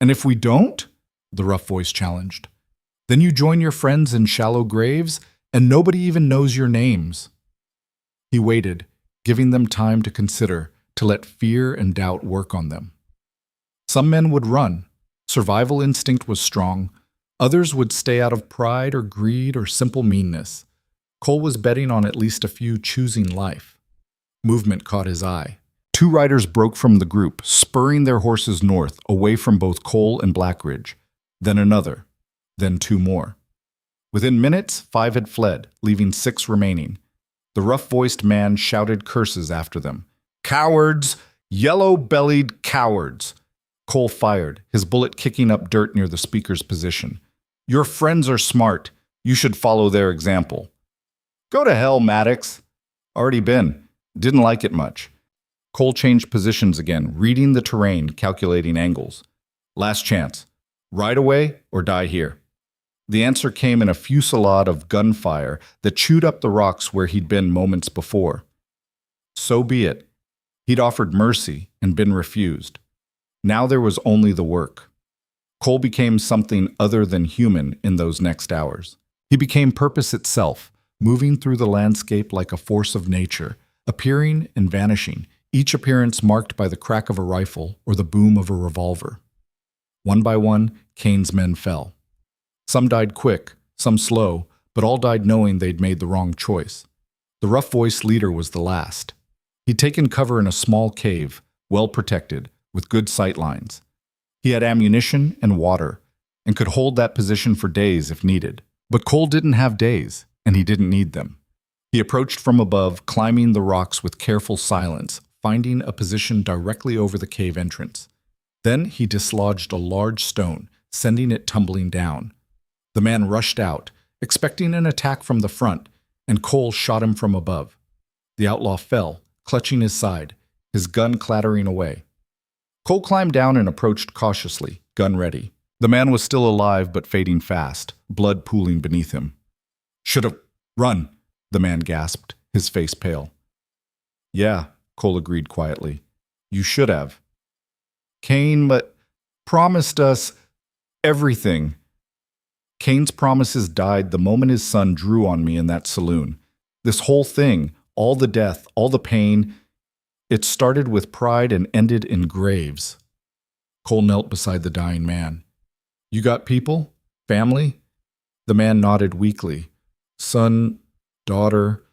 And if we don't, the rough voice challenged, then you join your friends in shallow graves, and nobody even knows your names. He waited, giving them time to consider, to let fear and doubt work on them. Some men would run. Survival instinct was strong. Others would stay out of pride or greed or simple meanness. Cole was betting on at least a few choosing life. Movement caught his eye. 2 riders broke from the group, spurring their horses north, away from both Cole and Blackridge. Then another. Then 2 more. Within minutes, 5 had fled, leaving 6 remaining. The rough-voiced man shouted curses after them. Cowards! Yellow-bellied cowards! Cole fired, his bullet kicking up dirt near the speaker's position. Your friends are smart. You should follow their example. Go to hell, Maddox. Already been. Didn't like it much. Cole changed positions again, reading the terrain, calculating angles. Last chance. Ride away or die here. The answer came in a fusillade of gunfire that chewed up the rocks where he'd been moments before. So be it. He'd offered mercy and been refused. Now there was only the work. Cole became something other than human in those next hours. He became purpose itself, moving through the landscape like a force of nature, appearing and vanishing, each appearance marked by the crack of a rifle or the boom of a revolver. One by one, Kane's men fell. Some died quick, some slow, but all died knowing they'd made the wrong choice. The rough-voiced leader was the last. He'd taken cover in a small cave, well protected, with good sight lines. He had ammunition and water, and could hold that position for days if needed. But Cole didn't have days, and he didn't need them. He approached from above, climbing the rocks with careful silence, finding a position directly over the cave entrance. Then he dislodged a large stone, sending it tumbling down. The man rushed out, expecting an attack from the front, and Cole shot him from above. The outlaw fell, clutching his side, his gun clattering away. Cole climbed down and approached cautiously, gun ready. The man was still alive but fading fast, blood pooling beneath him. Should've run, the man gasped, his face pale. Yeah, Cole agreed quietly. You should have. Kane promised us everything. Kane's promises died the moment his son drew on me in that saloon. This whole thing, all the death, all the pain, it started with pride and ended in graves. Cole knelt beside the dying man. You got people? Family? The man nodded weakly. Son, daughter,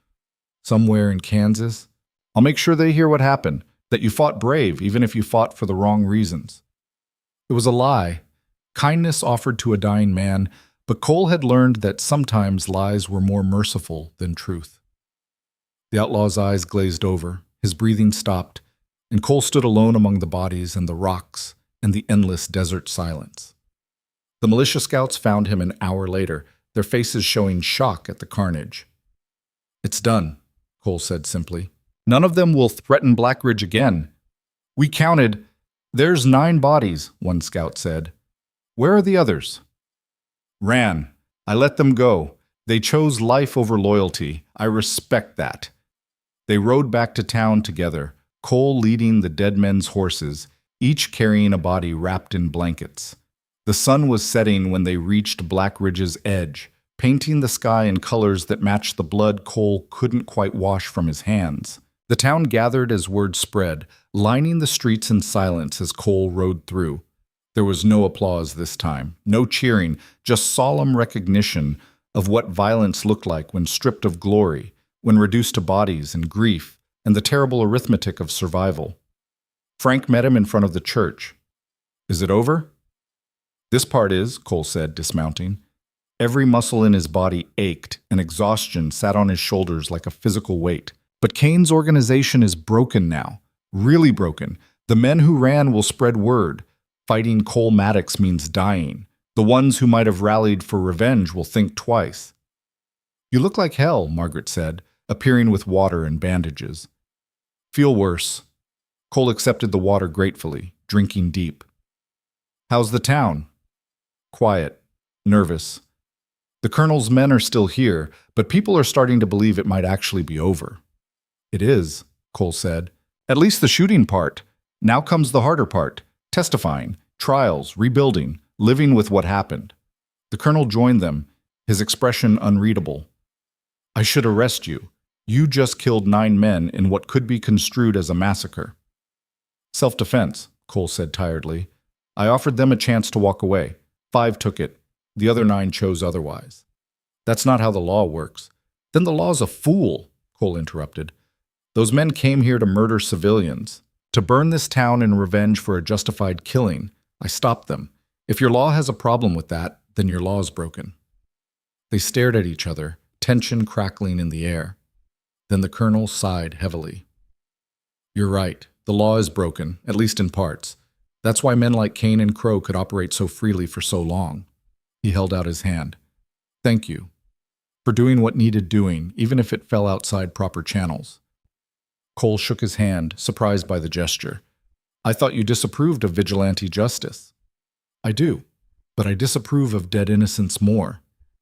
somewhere in Kansas. I'll make sure they hear what happened, that you fought brave even if you fought for the wrong reasons. It was a lie. Kindness offered to a dying man, but Cole had learned that sometimes lies were more merciful than truth. The outlaw's eyes glazed over, his breathing stopped, and Cole stood alone among the bodies and the rocks and the endless desert silence. The militia scouts found him an hour later, their faces showing shock at the carnage. It's done, Cole said simply. None of them will threaten Blackridge again. We counted. There's 9 bodies, one scout said. Where are the others? Ran. I let them go. They chose life over loyalty. I respect that. They rode back to town together, Cole leading the dead men's horses, each carrying a body wrapped in blankets. The sun was setting when they reached Blackridge's edge, painting the sky in colors that matched the blood Cole couldn't quite wash from his hands. The town gathered as word spread, lining the streets in silence as Cole rode through. There was no applause this time, no cheering, just solemn recognition of what violence looked like when stripped of glory, when reduced to bodies and grief, and the terrible arithmetic of survival. Frank met him in front of the church. "Is it over?" "This part is," Cole said, dismounting. Every muscle in his body ached, and exhaustion sat on his shoulders like a physical weight. But Kane's organization is broken now. Really broken. The men who ran will spread word. Fighting Cole Maddox means dying. The ones who might have rallied for revenge will think twice. "You look like hell," Margaret said, appearing with water and bandages. "Feel worse." Cole accepted the water gratefully, drinking deep. "How's the town?" "Quiet. Nervous. The colonel's men are still here, but people are starting to believe it might actually be over." "It is," Cole said. "At least the shooting part. Now comes the harder part. Testifying, trials, rebuilding, living with what happened." The colonel joined them, his expression unreadable. "I should arrest you. You just killed 9 men in what could be construed as a massacre." "Self-defense," Cole said tiredly. "I offered them a chance to walk away. 5 took it. The other 9 chose otherwise." "That's not how the law works." "Then the law's a fool," Cole interrupted. "Those men came here to murder civilians, to burn this town in revenge for a justified killing. I stopped them. If your law has a problem with that, then your law's broken." They stared at each other, tension crackling in the air. Then the colonel sighed heavily. "You're right. The law is broken, at least in parts. That's why men like Kane and Crow could operate so freely for so long." He held out his hand. "Thank you for doing what needed doing, even if it fell outside proper channels." Cole shook his hand, surprised by the gesture. "I thought you disapproved of vigilante justice." "I do, but I disapprove of dead innocents more.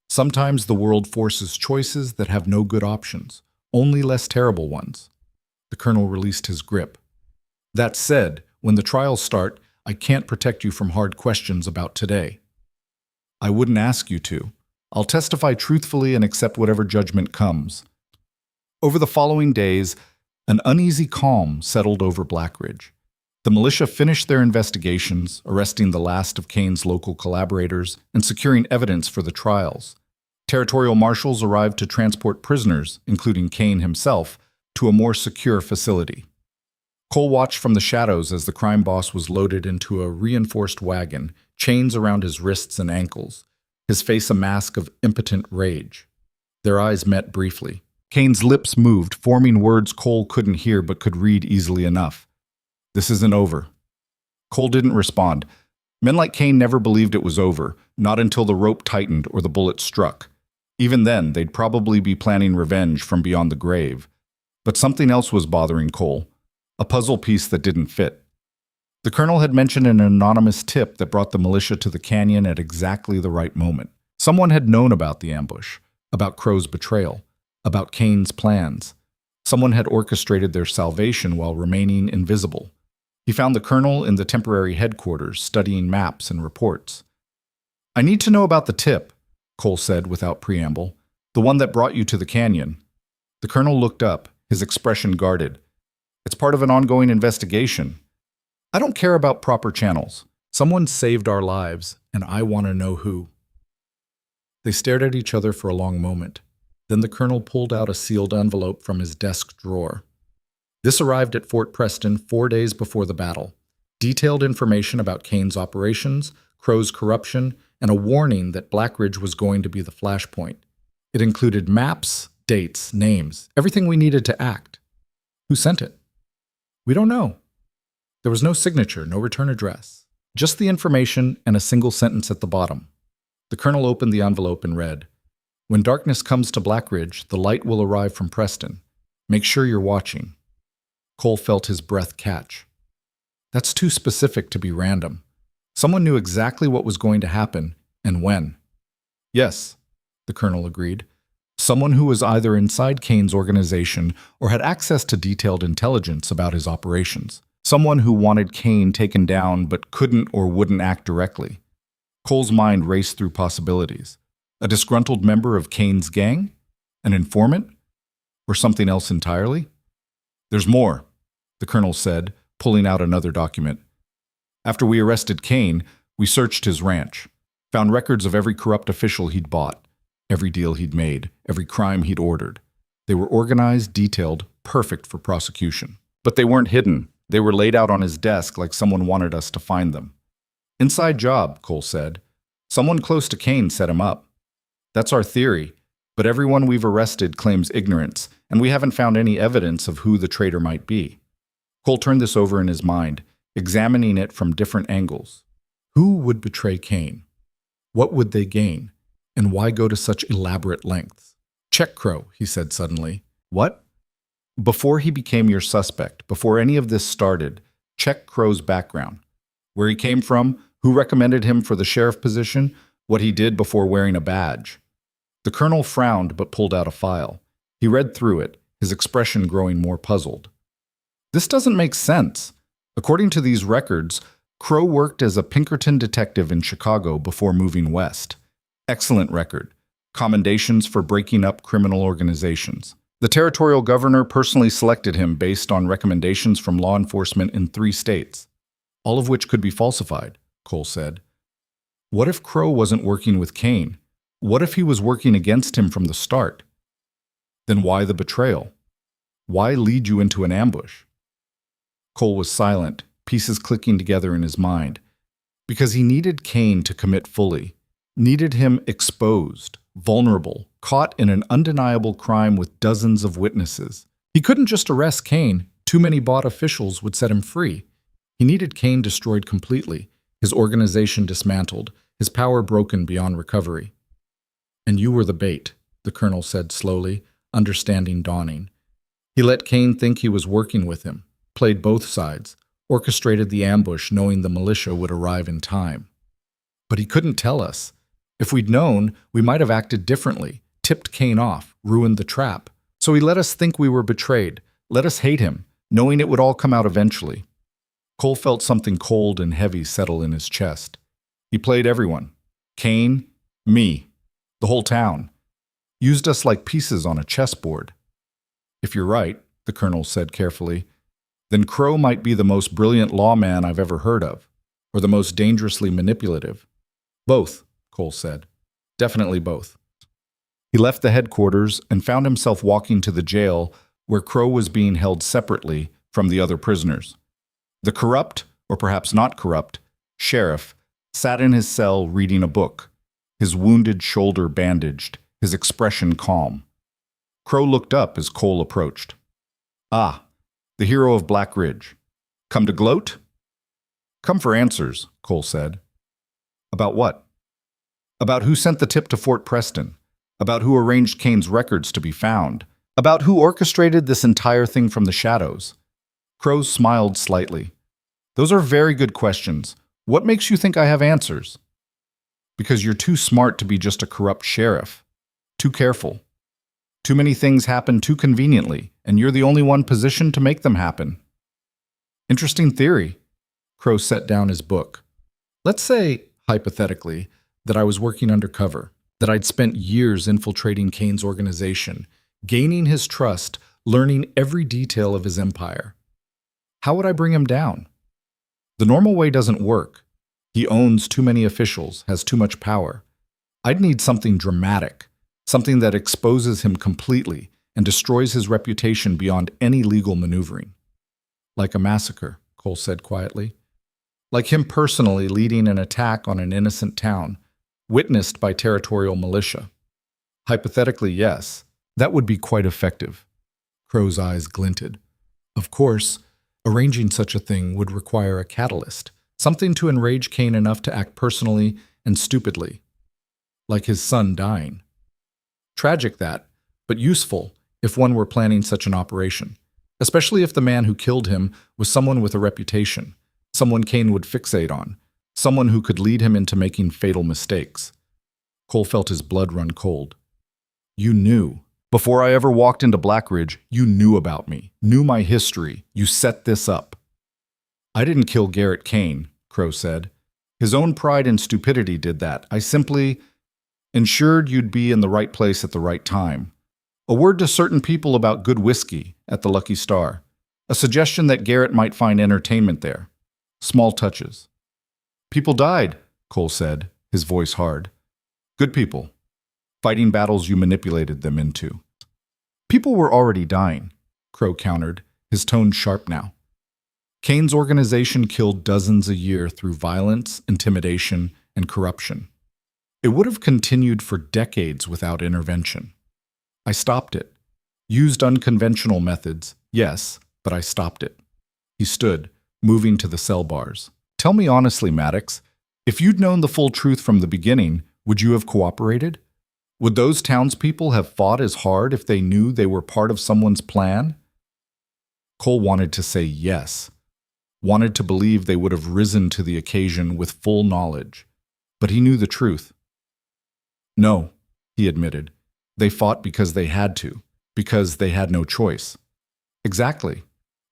Sometimes the world forces choices that have no good options, only less terrible ones." The colonel released his grip. "That said, when the trials start, I can't protect you from hard questions about today." "I wouldn't ask you to. I'll testify truthfully and accept whatever judgment comes." Over the following days, an uneasy calm settled over Blackridge. The militia finished their investigations, arresting the last of Kane's local collaborators and securing evidence for the trials. Territorial marshals arrived to transport prisoners, including Kane himself, to a more secure facility. Cole watched from the shadows as the crime boss was loaded into a reinforced wagon, chains around his wrists and ankles, his face a mask of impotent rage. Their eyes met briefly. Kane's lips moved, forming words Cole couldn't hear but could read easily enough. "This isn't over." Cole didn't respond. Men like Kane never believed it was over, not until the rope tightened or the bullet struck. Even then, they'd probably be planning revenge from beyond the grave. But something else was bothering Cole, a puzzle piece that didn't fit. The colonel had mentioned an anonymous tip that brought the militia to the canyon at exactly the right moment. Someone had known about the ambush, about Crow's betrayal, about Kane's plans. Someone had orchestrated their salvation while remaining invisible. He found the colonel in the temporary headquarters, studying maps and reports. "I need to know about the tip," Cole said without preamble. "The one that brought you to the canyon." The colonel looked up, his expression guarded. "It's part of an ongoing investigation." "I don't care about proper channels. Someone saved our lives, and I want to know who." They stared at each other for a long moment. Then the colonel pulled out a sealed envelope from his desk drawer. This arrived at Fort Preston 4 days before the battle. Detailed information about Kane's operations, Crow's corruption, and a warning that Blackridge was going to be the flashpoint. It included maps, dates, names, everything we needed to act. Who sent it? "We don't know." There was no signature, no return address. Just the information and a single sentence at the bottom. The colonel opened the envelope and read, "When darkness comes to Blackridge, the light will arrive from Preston. Make sure you're watching." Cole felt his breath catch. That's too specific to be random. Someone knew exactly what was going to happen and when. "Yes," the colonel agreed. "Someone who was either inside Kane's organization or had access to detailed intelligence about his operations. Someone who wanted Kane taken down but couldn't or wouldn't act directly." Cole's mind raced through possibilities. A disgruntled member of Kane's gang? An informant? Or something else entirely? "There's more," the colonel said, pulling out another document. "After we arrested Kane, we searched his ranch, found records of every corrupt official he'd bought, every deal he'd made, every crime he'd ordered. They were organized, detailed, perfect for prosecution. But they weren't hidden. They were laid out on his desk like someone wanted us to find them. Inside job, Cole said. Someone close to Kane set him up. That's our theory, but everyone we've arrested claims ignorance, and we haven't found any evidence of who the traitor might be. Cole turned this over in his mind, examining it from different angles. Who would betray Kane? What would they gain? And why go to such elaborate lengths? Check Crow, he said suddenly. What? Before he became your suspect, before any of this started, check Crow's background. Where he came from, who recommended him for the sheriff position, what he did before wearing a badge. The colonel frowned but pulled out a file. He read through it, his expression growing more puzzled. This doesn't make sense. According to these records, Crow worked as a Pinkerton detective in Chicago before moving west. Excellent record. Commendations for breaking up criminal organizations. The territorial governor personally selected him based on recommendations from law enforcement in 3 states. All of which could be falsified, Cole said. What if Crow wasn't working with Kane? What if he was working against him from the start? Then why the betrayal? Why lead you into an ambush? Cole was silent, pieces clicking together in his mind. Because he needed Kane to commit fully, needed him exposed, vulnerable, caught in an undeniable crime with dozens of witnesses. He couldn't just arrest Kane. Too many bought officials would set him free. He needed Kane destroyed completely, his organization dismantled, his power broken beyond recovery. And you were the bait, the colonel said slowly, understanding dawning. He let Kane think he was working with him, played both sides, orchestrated the ambush knowing the militia would arrive in time. But he couldn't tell us. If we'd known, we might have acted differently, tipped Kane off, ruined the trap. So he let us think we were betrayed, let us hate him, knowing it would all come out eventually. Cole felt something cold and heavy settle in his chest. He played everyone. Kane, me, the whole town. Used us like pieces on a chessboard. If you're right, the colonel said carefully, then Crow might be the most brilliant lawman I've ever heard of, or the most dangerously manipulative. Both, Cole said. Definitely both. He left the headquarters and found himself walking to the jail where Crow was being held separately from the other prisoners. The corrupt, or perhaps not corrupt, sheriff sat in his cell reading a book, his wounded shoulder bandaged, his expression calm. Crow looked up as Cole approached. Ah, the hero of Blackridge. Come to gloat? Come for answers, Cole said. About what? About who sent the tip to Fort Preston, about who arranged Kane's records to be found, about who orchestrated this entire thing from the shadows. Crow smiled slightly. Those are very good questions. What makes you think I have answers? Because you're too smart to be just a corrupt sheriff. Too careful. Too many things happen too conveniently, and you're the only one positioned to make them happen. Interesting theory. Crow set down his book. Let's say, hypothetically, that I was working undercover, that I'd spent years infiltrating Kane's organization, gaining his trust, learning every detail of his empire. How would I bring him down? The normal way doesn't work. He owns too many officials, has too much power. I'd need something dramatic, something that exposes him completely and destroys his reputation beyond any legal maneuvering. Like a massacre, Cole said quietly. Like him personally leading an attack on an innocent town, witnessed by territorial militia. Hypothetically, yes, that would be quite effective. Crow's eyes glinted. Of course, arranging such a thing would require a catalyst, something to enrage Kane enough to act personally and stupidly. Like his son dying. Tragic that, but useful if one were planning such an operation, especially if the man who killed him was someone with a reputation, someone Kane would fixate on, someone who could lead him into making fatal mistakes. Cole felt his blood run cold. You knew. Before I ever walked into Blackridge, you knew about me, knew my history. You set this up. I didn't kill Garrett Kane, Crow said. His own pride and stupidity did that. I simply ensured you'd be in the right place at the right time. A word to certain people about good whiskey at the Lucky Star. A suggestion that Garrett might find entertainment there. Small touches. People died, Cole said, his voice hard. Good people. Fighting battles you manipulated them into. People were already dying. Crow countered, his tone sharp now. Kane's organization killed dozens a year through violence, intimidation, and corruption. It would have continued for decades without intervention. I stopped it. Used unconventional methods, yes, but I stopped it. He stood, moving to the cell bars. Tell me honestly, Maddox, if you'd known the full truth from the beginning, would you have cooperated? Would those townspeople have fought as hard if they knew they were part of someone's plan? Cole wanted to say yes, wanted to believe they would have risen to the occasion with full knowledge, but he knew the truth. No, he admitted. They fought because they had to, because they had no choice. Exactly.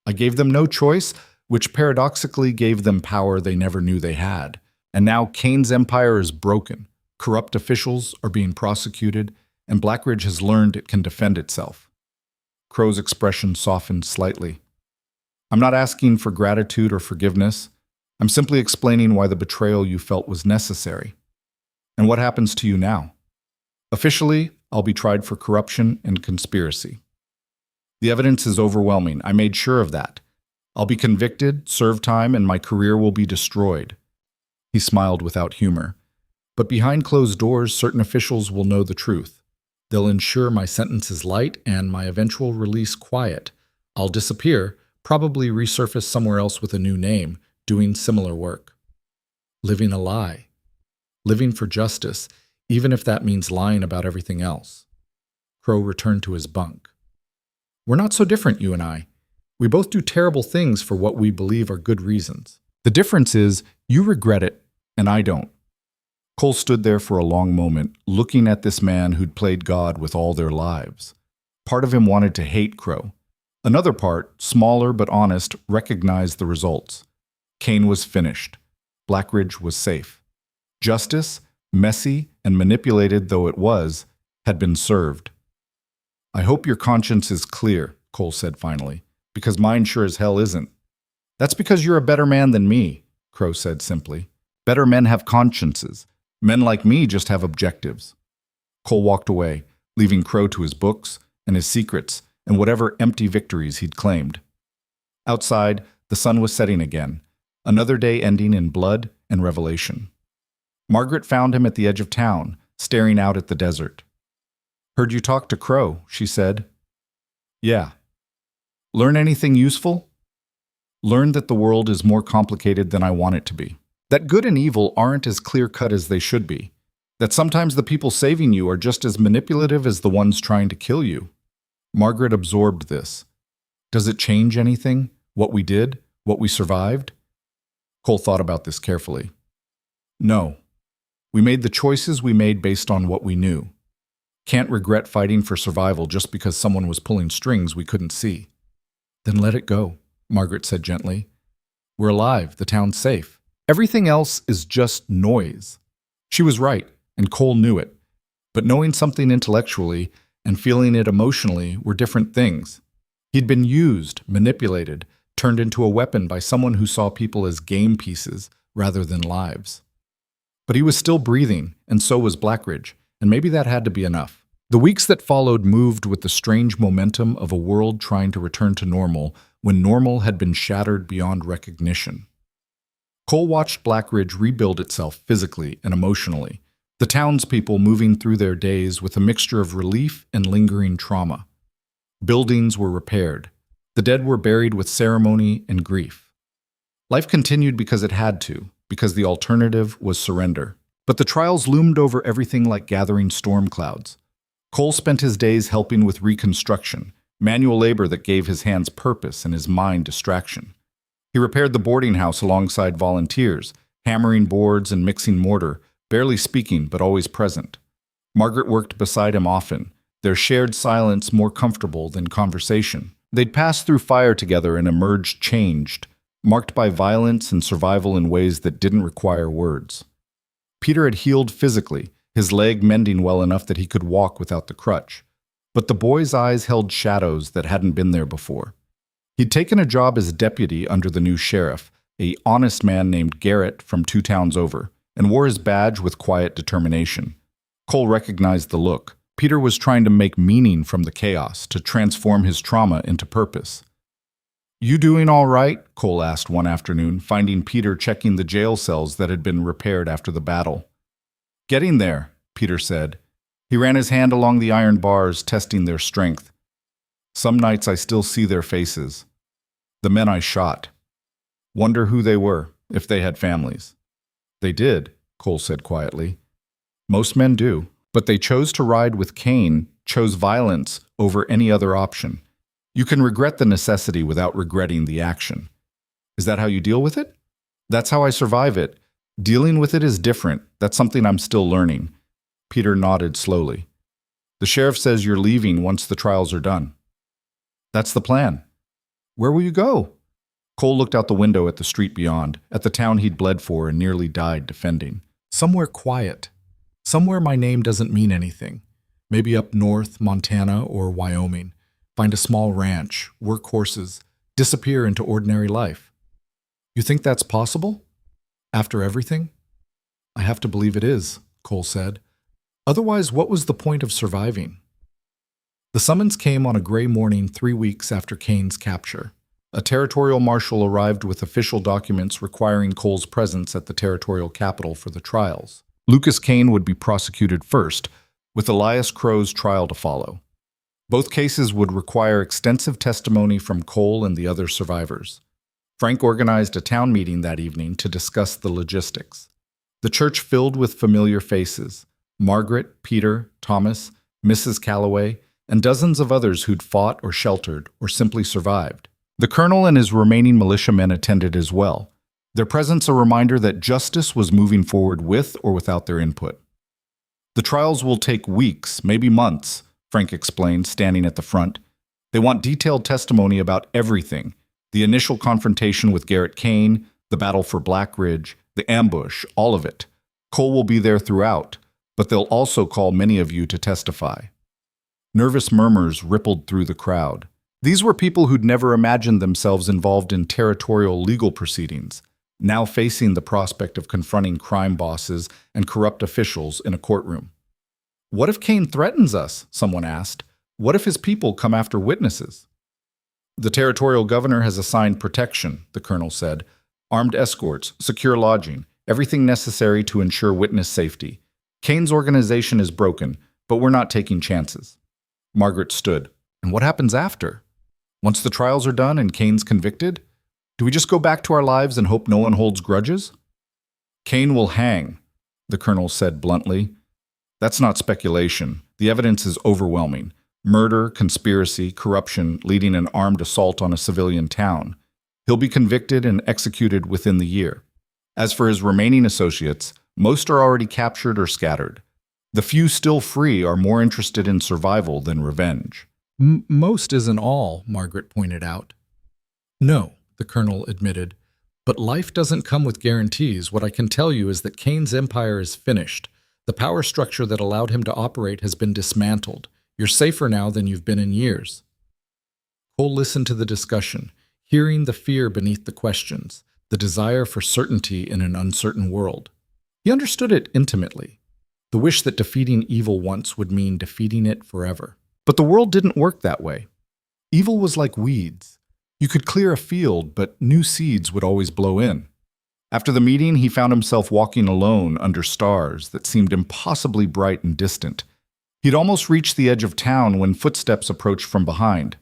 I gave them no choice, which paradoxically gave them power they never knew they had. And now Kane's empire is broken. Corrupt officials are being prosecuted, and Blackridge has learned it can defend itself. Crow's expression softened slightly. I'm not asking for gratitude or forgiveness. I'm simply explaining why the betrayal you felt was necessary. And what happens to you now? Officially, I'll be tried for corruption and conspiracy. The evidence is overwhelming. I made sure of that. I'll be convicted, serve time, and my career will be destroyed. He smiled without humor. But behind closed doors, certain officials will know the truth. They'll ensure my sentence is light and my eventual release quiet. I'll disappear, probably resurface somewhere else with a new name, doing similar work. Living a lie. Living for justice, even if that means lying about everything else. Crow returned to his bunk. We're not so different, you and I. We both do terrible things for what we believe are good reasons. The difference is, you regret it, and I don't. Cole stood there for a long moment, looking at this man who'd played God with all their lives. Part of him wanted to hate Crow. Another part, smaller but honest, recognized the results. Kane was finished. Blackridge was safe. Justice, messy and manipulated though it was, had been served. I hope your conscience is clear, Cole said finally, because mine sure as hell isn't. That's because you're a better man than me, Crow said simply. Better men have consciences. Men like me just have objectives. Cole walked away, leaving Crow to his books and his secrets and whatever empty victories he'd claimed. Outside, the sun was setting again, another day ending in blood and revelation. Margaret found him at the edge of town, staring out at the desert. Heard you talk to Crow, she said. Yeah. Learn anything useful? Learn that the world is more complicated than I want it to be. That good and evil aren't as clear-cut as they should be. That sometimes the people saving you are just as manipulative as the ones trying to kill you. Margaret absorbed this. Does it change anything? What we did? What we survived? Cole thought about this carefully. No. We made the choices we made based on what we knew. Can't regret fighting for survival just because someone was pulling strings we couldn't see. Then let it go, Margaret said gently. We're alive. The town's safe. Everything else is just noise. She was right, and Cole knew it. But knowing something intellectually and feeling it emotionally were different things. He'd been used, manipulated, turned into a weapon by someone who saw people as game pieces rather than lives. But he was still breathing, and so was Blackridge, and maybe that had to be enough. The weeks that followed moved with the strange momentum of a world trying to return to normal when normal had been shattered beyond recognition. Cole watched Blackridge rebuild itself physically and emotionally, the townspeople moving through their days with a mixture of relief and lingering trauma. Buildings were repaired. The dead were buried with ceremony and grief. Life continued because it had to, because the alternative was surrender. But the trials loomed over everything like gathering storm clouds. Cole spent his days helping with reconstruction, manual labor that gave his hands purpose and his mind distraction. He repaired the boarding house alongside volunteers, hammering boards and mixing mortar, barely speaking but always present. Margaret worked beside him often, their shared silence more comfortable than conversation. They'd passed through fire together and emerged changed, marked by violence and survival in ways that didn't require words. Peter had healed physically, his leg mending well enough that he could walk without the crutch. But the boy's eyes held shadows that hadn't been there before. He'd taken a job as deputy under the new sheriff, an honest man named Garrett from 2 towns over, and wore his badge with quiet determination. Cole recognized the look, Peter was trying to make meaning from the chaos, to transform his trauma into purpose. "You doing all right?" Cole asked one afternoon, finding Peter checking the jail cells that had been repaired after the battle. "Getting there," Peter said. He ran his hand along the iron bars, testing their strength. "Some nights I still see their faces. The men I shot. Wonder who they were, if they had families." "They did," Cole said quietly. "Most men do, but they chose to ride with Cain, chose violence over any other option. You can regret the necessity without regretting the action. Is that how you deal with it?" "That's how I survive it. Dealing with it is different. That's something I'm still learning." Peter nodded slowly. "The sheriff says you're leaving once the trials are done." "That's the plan." "Where will you go?" Cole looked out the window at the street beyond, at the town he'd bled for and nearly died defending. "Somewhere quiet. Somewhere my name doesn't mean anything. Maybe up north, Montana or Wyoming. Find a small ranch, work horses, disappear into ordinary life." "You think that's possible? After everything?" "I have to believe it is," Cole said. "Otherwise, what was the point of surviving?" The summons came on a gray morning 3 weeks after Cain's capture. A territorial marshal arrived with official documents requiring Cole's presence at the territorial capital for the trials. Lucas Cain would be prosecuted first, with Elias Crow's trial to follow. Both cases would require extensive testimony from Cole and the other survivors. Frank organized a town meeting that evening to discuss the logistics. The church filled with familiar faces: Margaret, Peter, Thomas, Mrs. Calloway, and dozens of others who'd fought or sheltered or simply survived. The colonel and his remaining militiamen attended as well, their presence a reminder that justice was moving forward with or without their input. "The trials will take weeks, maybe months," Frank explained, standing at the front. "They want detailed testimony about everything: the initial confrontation with Garrett Cain, the battle for Blackridge, the ambush, all of it. Cole will be there throughout, but they'll also call many of you to testify." Nervous murmurs rippled through the crowd. These were people who'd never imagined themselves involved in territorial legal proceedings, now facing the prospect of confronting crime bosses and corrupt officials in a courtroom. "What if Cain threatens us?" someone asked. "What if his people come after witnesses?" "The territorial governor has assigned protection," the colonel said. "Armed escorts, secure lodging, everything necessary to ensure witness safety. Cain's organization is broken, but we're not taking chances." Margaret stood. "And what happens after? Once the trials are done and Cain's convicted? Do we just go back to our lives and hope no one holds grudges?" "Cain will hang," the colonel said bluntly. "That's not speculation. The evidence is overwhelming. Murder, conspiracy, corruption leading an armed assault on a civilian town. He'll be convicted and executed within the year. As for his remaining associates, most are already captured or scattered. The few still free are more interested in survival than revenge." Most isn't all," Margaret pointed out. "No," the colonel admitted, "but life doesn't come with guarantees. What I can tell you is that Cain's empire is finished. The power structure that allowed him to operate has been dismantled. You're safer now than you've been in years." Cole listened to the discussion, hearing the fear beneath the questions, the desire for certainty in an uncertain world. He understood it intimately, the wish that defeating evil once would mean defeating it forever. But the world didn't work that way. Evil was like weeds. You could clear a field, but new seeds would always blow in. After the meeting, he found himself walking alone under stars that seemed impossibly bright and distant. He'd almost reached the edge of town when footsteps approached from behind.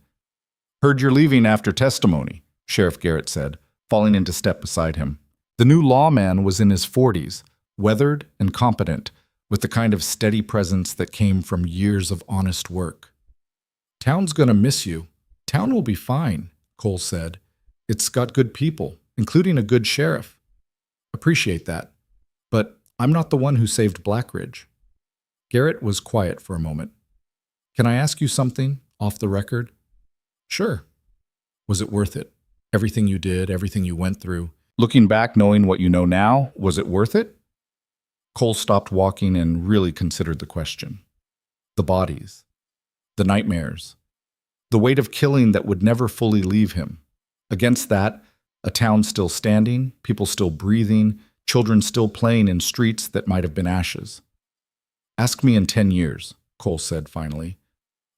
"Heard you're leaving after testimony," Sheriff Garrett said, falling into step beside him. The new lawman was in his 40s, weathered and competent, with the kind of steady presence that came from years of honest work. "Town's gonna miss you." "Town will be fine," Cole said. "It's got good people, including a good sheriff." "Appreciate that. But I'm not the one who saved Blackridge." Garrett was quiet for a moment. "Can I ask you something, off the record?" "Sure." "Was it worth it? Everything you did, everything you went through. Looking back, knowing what you know now, was it worth it?" Cole stopped walking and really considered the question. The bodies. The nightmares. The weight of killing that would never fully leave him. Against that, a town still standing, people still breathing, children still playing in streets that might have been ashes. "Ask me in 10 years," Cole said finally.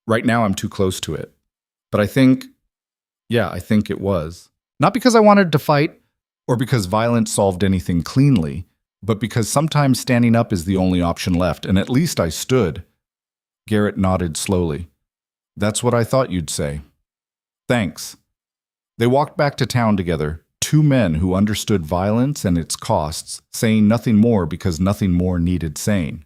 Right now I'm too close to it. But I think it was. Not because I wanted to fight, or because violence solved anything cleanly, but because sometimes standing up is the only option left, and at least I stood. Garrett nodded slowly. That's what I thought you'd say. Thanks. They walked back to town together, two men who understood violence and its costs, saying nothing more because nothing more needed saying.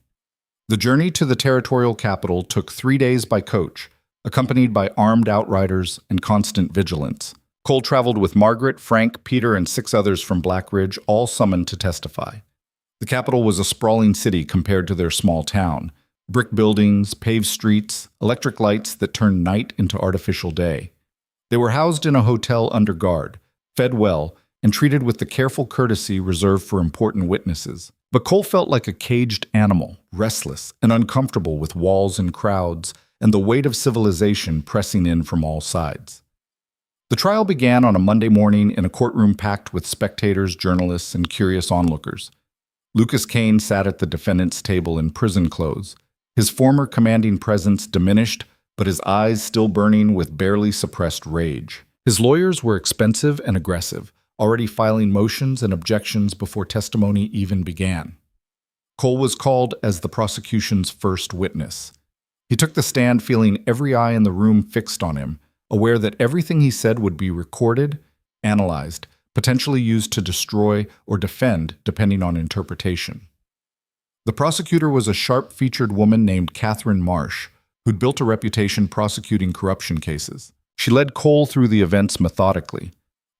The journey to the territorial capital took 3 days by coach, accompanied by armed outriders and constant vigilance. Cole traveled with Margaret, Frank, Peter, and 6 others from Blackridge, all summoned to testify. The capital was a sprawling city compared to their small town. Brick buildings, paved streets, electric lights that turned night into artificial day. They were housed in a hotel under guard, fed well, and treated with the careful courtesy reserved for important witnesses. But Cole felt like a caged animal, restless and uncomfortable with walls and crowds, and the weight of civilization pressing in from all sides. The trial began on a Monday morning in a courtroom packed with spectators, journalists, and curious onlookers. Lucas Kane sat at the defendant's table in prison clothes, his former commanding presence diminished, but his eyes still burning with barely suppressed rage. His lawyers were expensive and aggressive, already filing motions and objections before testimony even began. Cole was called as the prosecution's first witness. He took the stand feeling every eye in the room fixed on him, aware that everything he said would be recorded, analyzed, potentially used to destroy or defend depending on interpretation. The prosecutor was a sharp-featured woman named Catherine Marsh, who'd built a reputation prosecuting corruption cases. She led Cole through the events methodically,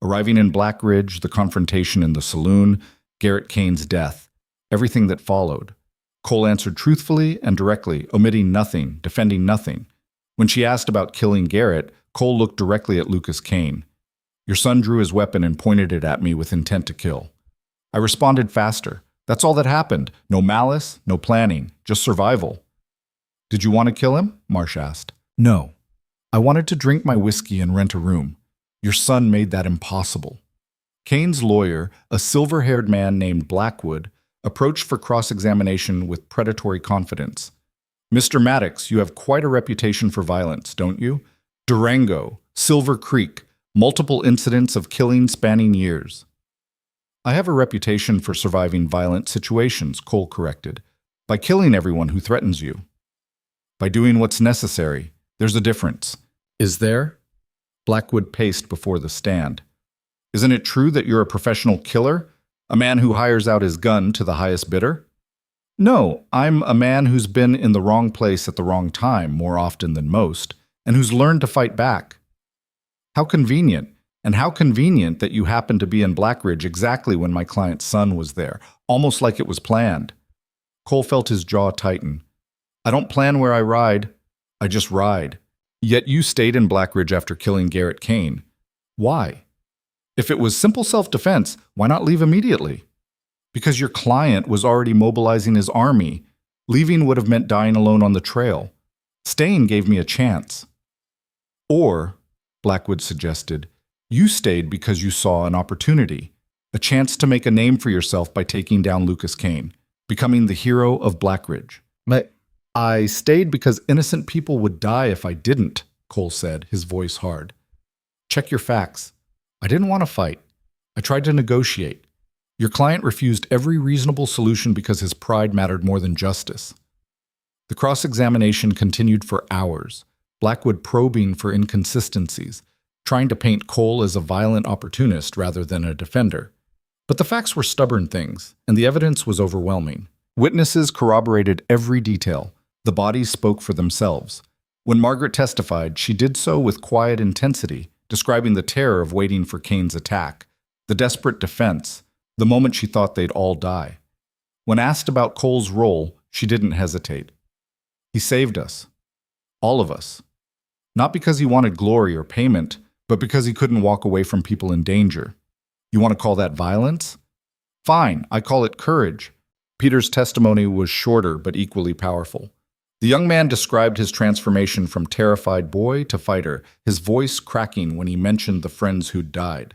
arriving in Blackridge, the confrontation in the saloon, Garrett Kane's death, everything that followed. Cole answered truthfully and directly, omitting nothing, defending nothing. When she asked about killing Garrett, Cole looked directly at Lucas Kane. Your son drew his weapon and pointed it at me with intent to kill. I responded faster. That's all that happened. No malice, no planning, just survival. Did you want to kill him? Marsh asked. No. I wanted to drink my whiskey and rent a room. Your son made that impossible. Kane's lawyer, a silver-haired man named Blackwood, approached for cross-examination with predatory confidence. Mr. Maddox, you have quite a reputation for violence, don't you? Durango, Silver Creek, multiple incidents of killing spanning years. I have a reputation for surviving violent situations, Cole corrected, by killing everyone who threatens you. By doing what's necessary. There's a difference. Is there? Blackwood paced before the stand. Isn't it true that you're a professional killer? A man who hires out his gun to the highest bidder? No, I'm a man who's been in the wrong place at the wrong time more often than most, and who's learned to fight back. How convenient. And how convenient that you happened to be in Blackridge exactly when my client's son was there, almost like it was planned. Cole felt his jaw tighten. I don't plan where I ride. I just ride. Yet you stayed in Blackridge after killing Garrett Kane. Why? If it was simple self-defense, why not leave immediately? Because your client was already mobilizing his army. Leaving would have meant dying alone on the trail. Staying gave me a chance. Or, Blackwood suggested, you stayed because you saw an opportunity, a chance to make a name for yourself by taking down Lucas Kane, becoming the hero of Blackridge. I stayed because innocent people would die if I didn't, Cole said, his voice hard. Check your facts. I didn't want to fight. I tried to negotiate. Your client refused every reasonable solution because his pride mattered more than justice. The cross-examination continued for hours, Blackwood probing for inconsistencies, trying to paint Cole as a violent opportunist rather than a defender. But the facts were stubborn things, and the evidence was overwhelming. Witnesses corroborated every detail. The bodies spoke for themselves. When Margaret testified, she did so with quiet intensity, describing the terror of waiting for Kane's attack, the desperate defense, the moment she thought they'd all die. When asked about Cole's role, she didn't hesitate. He saved us. All of us. Not because he wanted glory or payment, but because he couldn't walk away from people in danger. You want to call that violence? Fine, I call it courage. Peter's testimony was shorter but equally powerful. The young man described his transformation from terrified boy to fighter, his voice cracking when he mentioned the friends who'd died.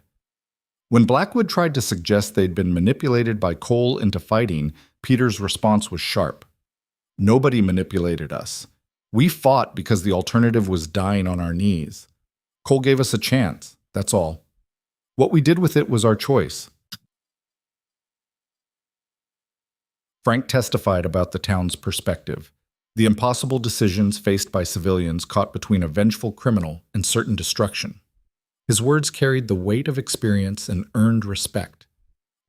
When Blackwood tried to suggest they'd been manipulated by Cole into fighting, Peter's response was sharp. Nobody manipulated us. We fought because the alternative was dying on our knees. Cole gave us a chance, that's all. What we did with it was our choice. Frank testified about the town's perspective, the impossible decisions faced by civilians caught between a vengeful criminal and certain destruction. His words carried the weight of experience and earned respect.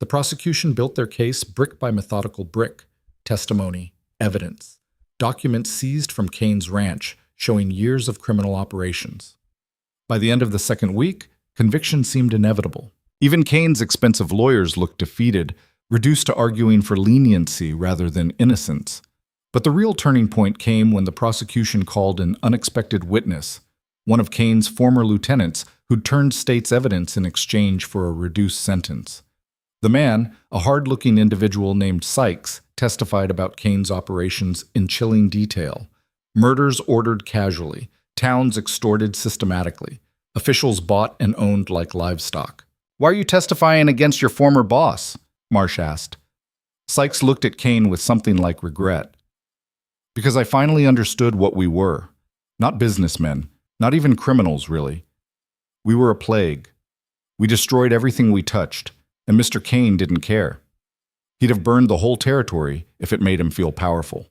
The prosecution built their case brick by methodical brick, testimony, evidence, documents seized from Kane's ranch showing years of criminal operations. By the end of the second week, conviction seemed inevitable. Even Kane's expensive lawyers looked defeated, reduced to arguing for leniency rather than innocence. But the real turning point came when the prosecution called an unexpected witness, one of Kane's former lieutenants who'd turned state's evidence in exchange for a reduced sentence. The man, a hard-looking individual named Sykes, testified about Kane's operations in chilling detail. Murders ordered casually, towns extorted systematically, officials bought and owned like livestock. "Why are you testifying against your former boss?" Marsh asked. Sykes looked at Kane with something like regret. "Because I finally understood what we were. Not businessmen, not even criminals, really. We were a plague. We destroyed everything we touched, and Mr. Kane didn't care. He'd have burned the whole territory if it made him feel powerful."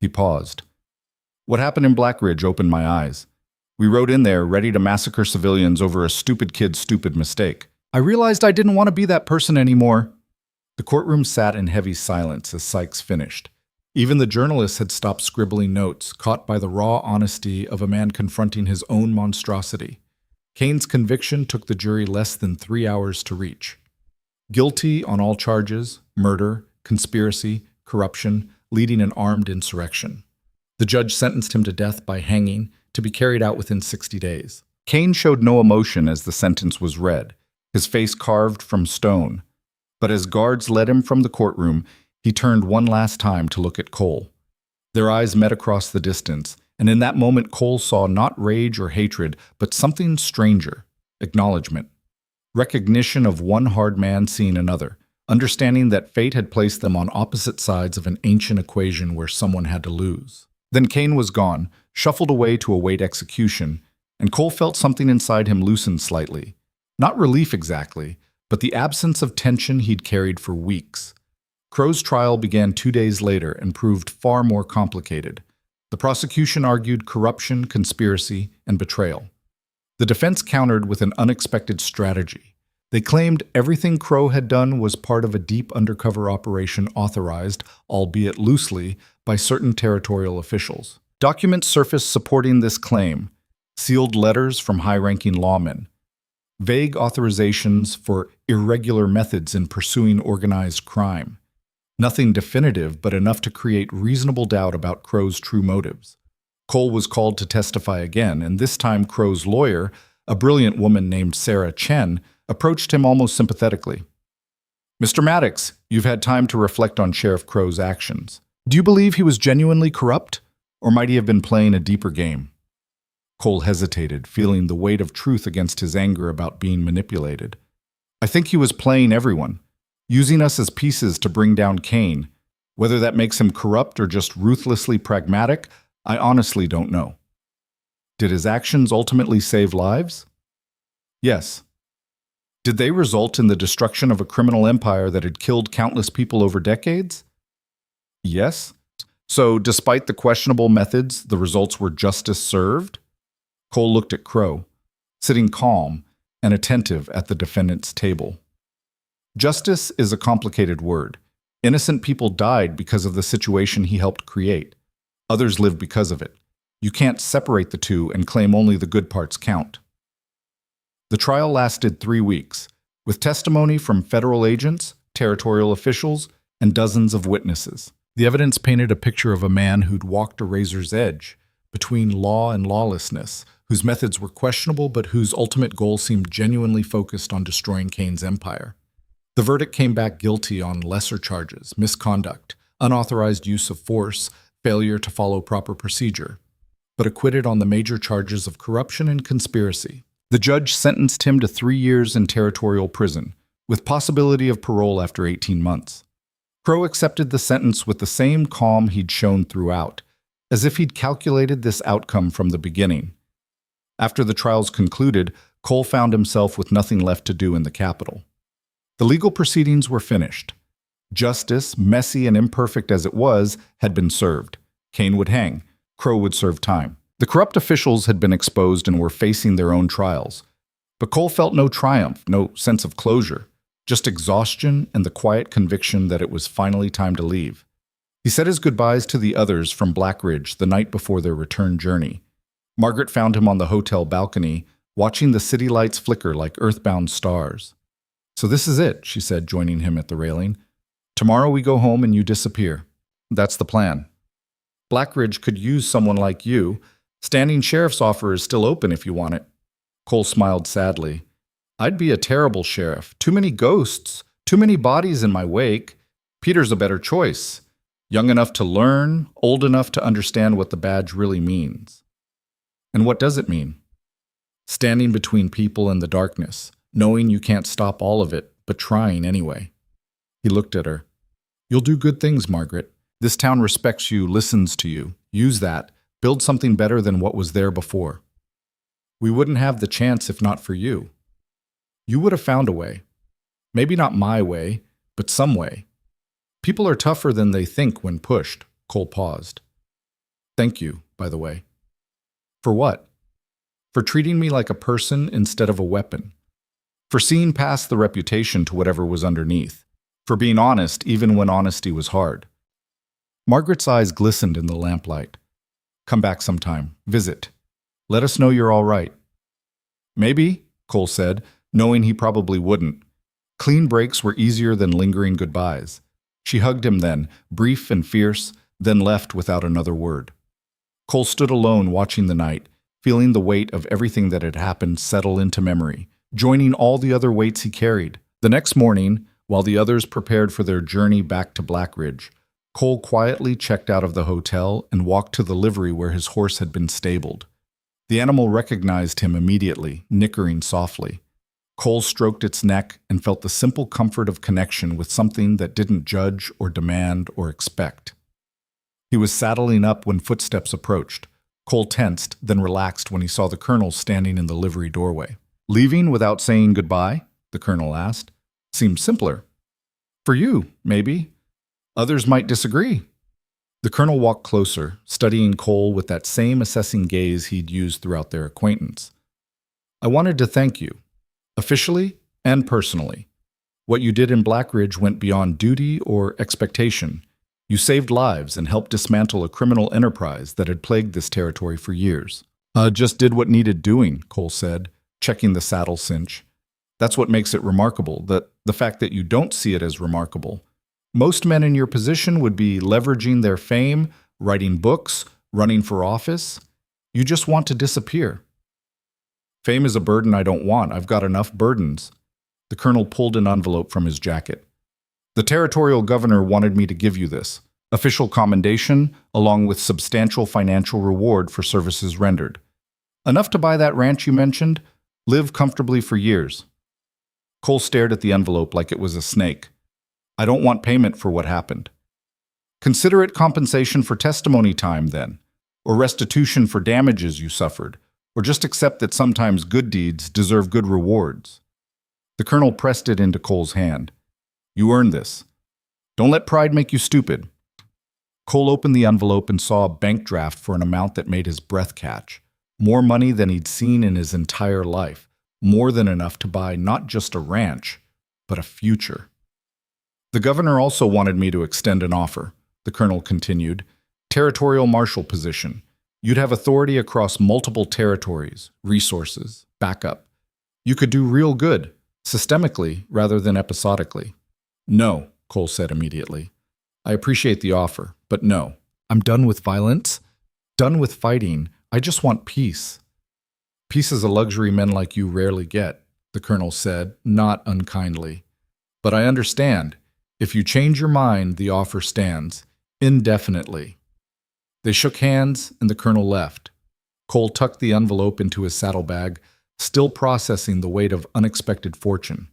He paused. "What happened in Blackridge opened my eyes. We rode in there ready to massacre civilians over a stupid kid's stupid mistake. I realized I didn't want to be that person anymore." The courtroom sat in heavy silence as Sykes finished. Even the journalists had stopped scribbling notes, caught by the raw honesty of a man confronting his own monstrosity. Kane's conviction took the jury less than 3 hours to reach. Guilty on all charges: murder, conspiracy, corruption, leading an armed insurrection. The judge sentenced him to death by hanging, to be carried out within 60 days. Kane showed no emotion as the sentence was read, his face carved from stone. But as guards led him from the courtroom, he turned one last time to look at Cole. Their eyes met across the distance, and in that moment Cole saw not rage or hatred, but something stranger: acknowledgement. Recognition of one hard man seeing another, understanding that fate had placed them on opposite sides of an ancient equation where someone had to lose. Then Kane was gone, shuffled away to await execution, and Cole felt something inside him loosen slightly. Not relief exactly, but the absence of tension he'd carried for weeks. Crow's trial began 2 days later and proved far more complicated. The prosecution argued corruption, conspiracy, and betrayal. The defense countered with an unexpected strategy. They claimed everything Crow had done was part of a deep undercover operation authorized, albeit loosely, by certain territorial officials. Documents surfaced supporting this claim: sealed letters from high-ranking lawmen, vague authorizations for irregular methods in pursuing organized crime. Nothing definitive, but enough to create reasonable doubt about Crow's true motives. Cole was called to testify again, and this time Crow's lawyer, a brilliant woman named Sarah Chen, approached him almost sympathetically. "Mr. Maddox, you've had time to reflect on Sheriff Crow's actions. Do you believe he was genuinely corrupt, or might he have been playing a deeper game?" Cole hesitated, feeling the weight of truth against his anger about being manipulated. "I think he was playing everyone, using us as pieces to bring down Kane. Whether that makes him corrupt or just ruthlessly pragmatic, I honestly don't know." "Did his actions ultimately save lives?" "Yes." "Did they result in the destruction of a criminal empire that had killed countless people over decades?" "Yes." "So, despite the questionable methods, the results were justice served?" Cole looked at Crow, sitting calm and attentive at the defendant's table. Justice is a complicated word. Innocent people died because of the situation he helped create. Others lived because of it. You can't separate the two and claim only the good parts count. The trial lasted 3 weeks, with testimony from federal agents, territorial officials, and dozens of witnesses. The evidence painted a picture of a man who'd walked a razor's edge between law and lawlessness, whose methods were questionable but whose ultimate goal seemed genuinely focused on destroying Kane's empire. The verdict came back guilty on lesser charges: misconduct, unauthorized use of force, failure to follow proper procedure, but acquitted on the major charges of corruption and conspiracy. The judge sentenced him to 3 years in territorial prison, with possibility of parole after 18 months. Crow accepted the sentence with the same calm he'd shown throughout, as if he'd calculated this outcome from the beginning. After the trials concluded, Cole found himself with nothing left to do in the capital. The legal proceedings were finished. Justice, messy and imperfect as it was, had been served. Kane would hang. Crow would serve time. The corrupt officials had been exposed and were facing their own trials. But Cole felt no triumph, no sense of closure, just exhaustion and the quiet conviction that it was finally time to leave. He said his goodbyes to the others from Blackridge the night before their return journey. Margaret found him on the hotel balcony, watching the city lights flicker like earthbound stars. "So this is it," she said, joining him at the railing. "Tomorrow we go home and you disappear. That's the plan. Blackridge could use someone like you. Standing sheriff's offer is still open if you want it." Cole smiled sadly. "I'd be a terrible sheriff. Too many ghosts, too many bodies in my wake. Peter's a better choice. Young enough to learn, old enough to understand what the badge really means." "And what does it mean?" "Standing between people and the darkness, knowing you can't stop all of it, but trying anyway." He looked at her. "You'll do good things, Margaret. This town respects you, listens to you. Use that. Build something better than what was there before. We wouldn't have the chance if not for you. You would have found a way. Maybe not my way, but some way. People are tougher than they think when pushed." Cole paused. "Thank you, by the way." "For what?" "For treating me like a person instead of a weapon. For seeing past the reputation to whatever was underneath. For being honest even when honesty was hard." Margaret's eyes glistened in the lamplight. "Come back sometime. Visit. Let us know you're all right." "Maybe," Cole said, knowing he probably wouldn't. Clean breaks were easier than lingering goodbyes. She hugged him then, brief and fierce, then left without another word. Cole stood alone watching the night, feeling the weight of everything that had happened settle into memory, joining all the other weights he carried. The next morning, while the others prepared for their journey back to Blackridge, Cole quietly checked out of the hotel and walked to the livery where his horse had been stabled. The animal recognized him immediately, nickering softly. Cole stroked its neck and felt the simple comfort of connection with something that didn't judge or demand or expect. He was saddling up when footsteps approached. Cole tensed, then relaxed when he saw the colonel standing in the livery doorway. "Leaving without saying goodbye?" the colonel asked. "Seems simpler." "For you, maybe. Others might disagree." The colonel walked closer, studying Cole with that same assessing gaze he'd used throughout their acquaintance. "I wanted to thank you, officially and personally. What you did in Blackridge went beyond duty or expectation. You saved lives and helped dismantle a criminal enterprise that had plagued this territory for years." Just did what needed doing," Cole said, checking the saddle cinch. "That's what makes it remarkable, the fact that you don't see it as remarkable. Most men in your position would be leveraging their fame, writing books, running for office. You just want to disappear." "Fame is a burden I don't want. I've got enough burdens." The colonel pulled an envelope from his jacket. "The territorial governor wanted me to give you this. Official commendation, along with substantial financial reward for services rendered. Enough to buy that ranch you mentioned, live comfortably for years." Cole stared at the envelope like it was a snake. "I don't want payment for what happened." "Consider it compensation for testimony time, then, or restitution for damages you suffered, or just accept that sometimes good deeds deserve good rewards." The colonel pressed it into Cole's hand. "You earned this. Don't let pride make you stupid." Cole opened the envelope and saw a bank draft for an amount that made his breath catch. More money than he'd seen in his entire life. More than enough to buy not just a ranch, but a future. "The governor also wanted me to extend an offer," the colonel continued. "Territorial marshal position. You'd have authority across multiple territories, resources, backup. You could do real good, systemically rather than episodically." "No," Cole said immediately. "I appreciate the offer, but no. I'm done with violence, done with fighting. I just want peace." "Peace is a luxury men like you rarely get," the colonel said, not unkindly. "But I understand. If you change your mind, the offer stands, indefinitely." They shook hands, and the colonel left. Cole tucked the envelope into his saddlebag, still processing the weight of unexpected fortune.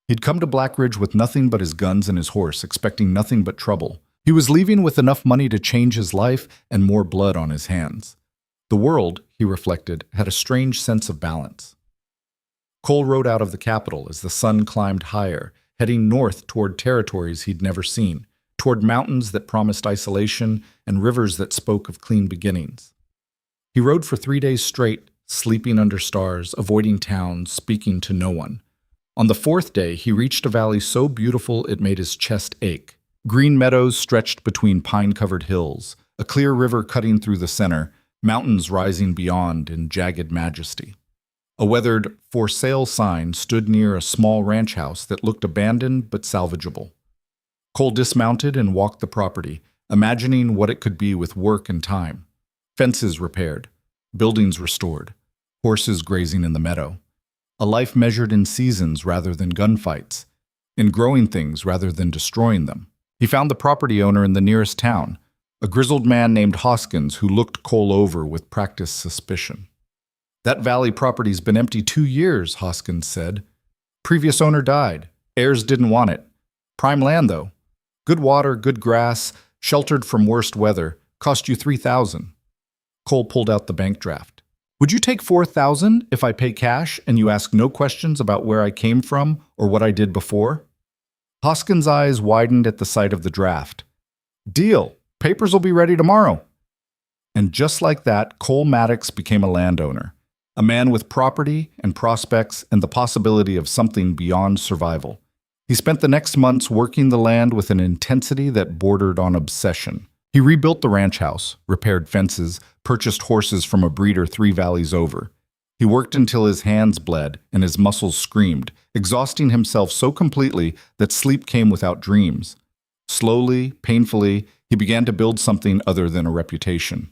He'd come to Blackridge with nothing but his guns and his horse, expecting nothing but trouble. He was leaving with enough money to change his life and more blood on his hands. The world, he reflected, had a strange sense of balance. Cole rode out of the capital as the sun climbed higher, heading north toward territories he'd never seen, toward mountains that promised isolation and rivers that spoke of clean beginnings. He rode for 3 days straight, sleeping under stars, avoiding towns, speaking to no one. On the 4th day, he reached a valley so beautiful it made his chest ache. Green meadows stretched between pine-covered hills, a clear river cutting through the center, mountains rising beyond in jagged majesty. A weathered "for sale" sign stood near a small ranch house that looked abandoned but salvageable. Cole dismounted and walked the property, imagining what it could be with work and time. Fences repaired, buildings restored, horses grazing in the meadow. A life measured in seasons rather than gunfights, in growing things rather than destroying them. He found the property owner in the nearest town, a grizzled man named Hoskins who looked Cole over with practiced suspicion. "That valley property's been empty 2 years," Hoskins said. "Previous owner died. Heirs didn't want it. Prime land, though. Good water, good grass, sheltered from worst weather. Cost you $3,000. Cole pulled out the bank draft. "Would you take $4,000 if I pay cash and you ask no questions about where I came from or what I did before?" Hoskins' eyes widened at the sight of the draft. "Deal. Papers will be ready tomorrow." And just like that, Cole Maddox became a landowner, a man with property and prospects and the possibility of something beyond survival. He spent the next months working the land with an intensity that bordered on obsession. He rebuilt the ranch house, repaired fences, purchased horses from a breeder 3 valleys over. He worked until his hands bled and his muscles screamed, exhausting himself so completely that sleep came without dreams. Slowly, painfully, he began to build something other than a reputation.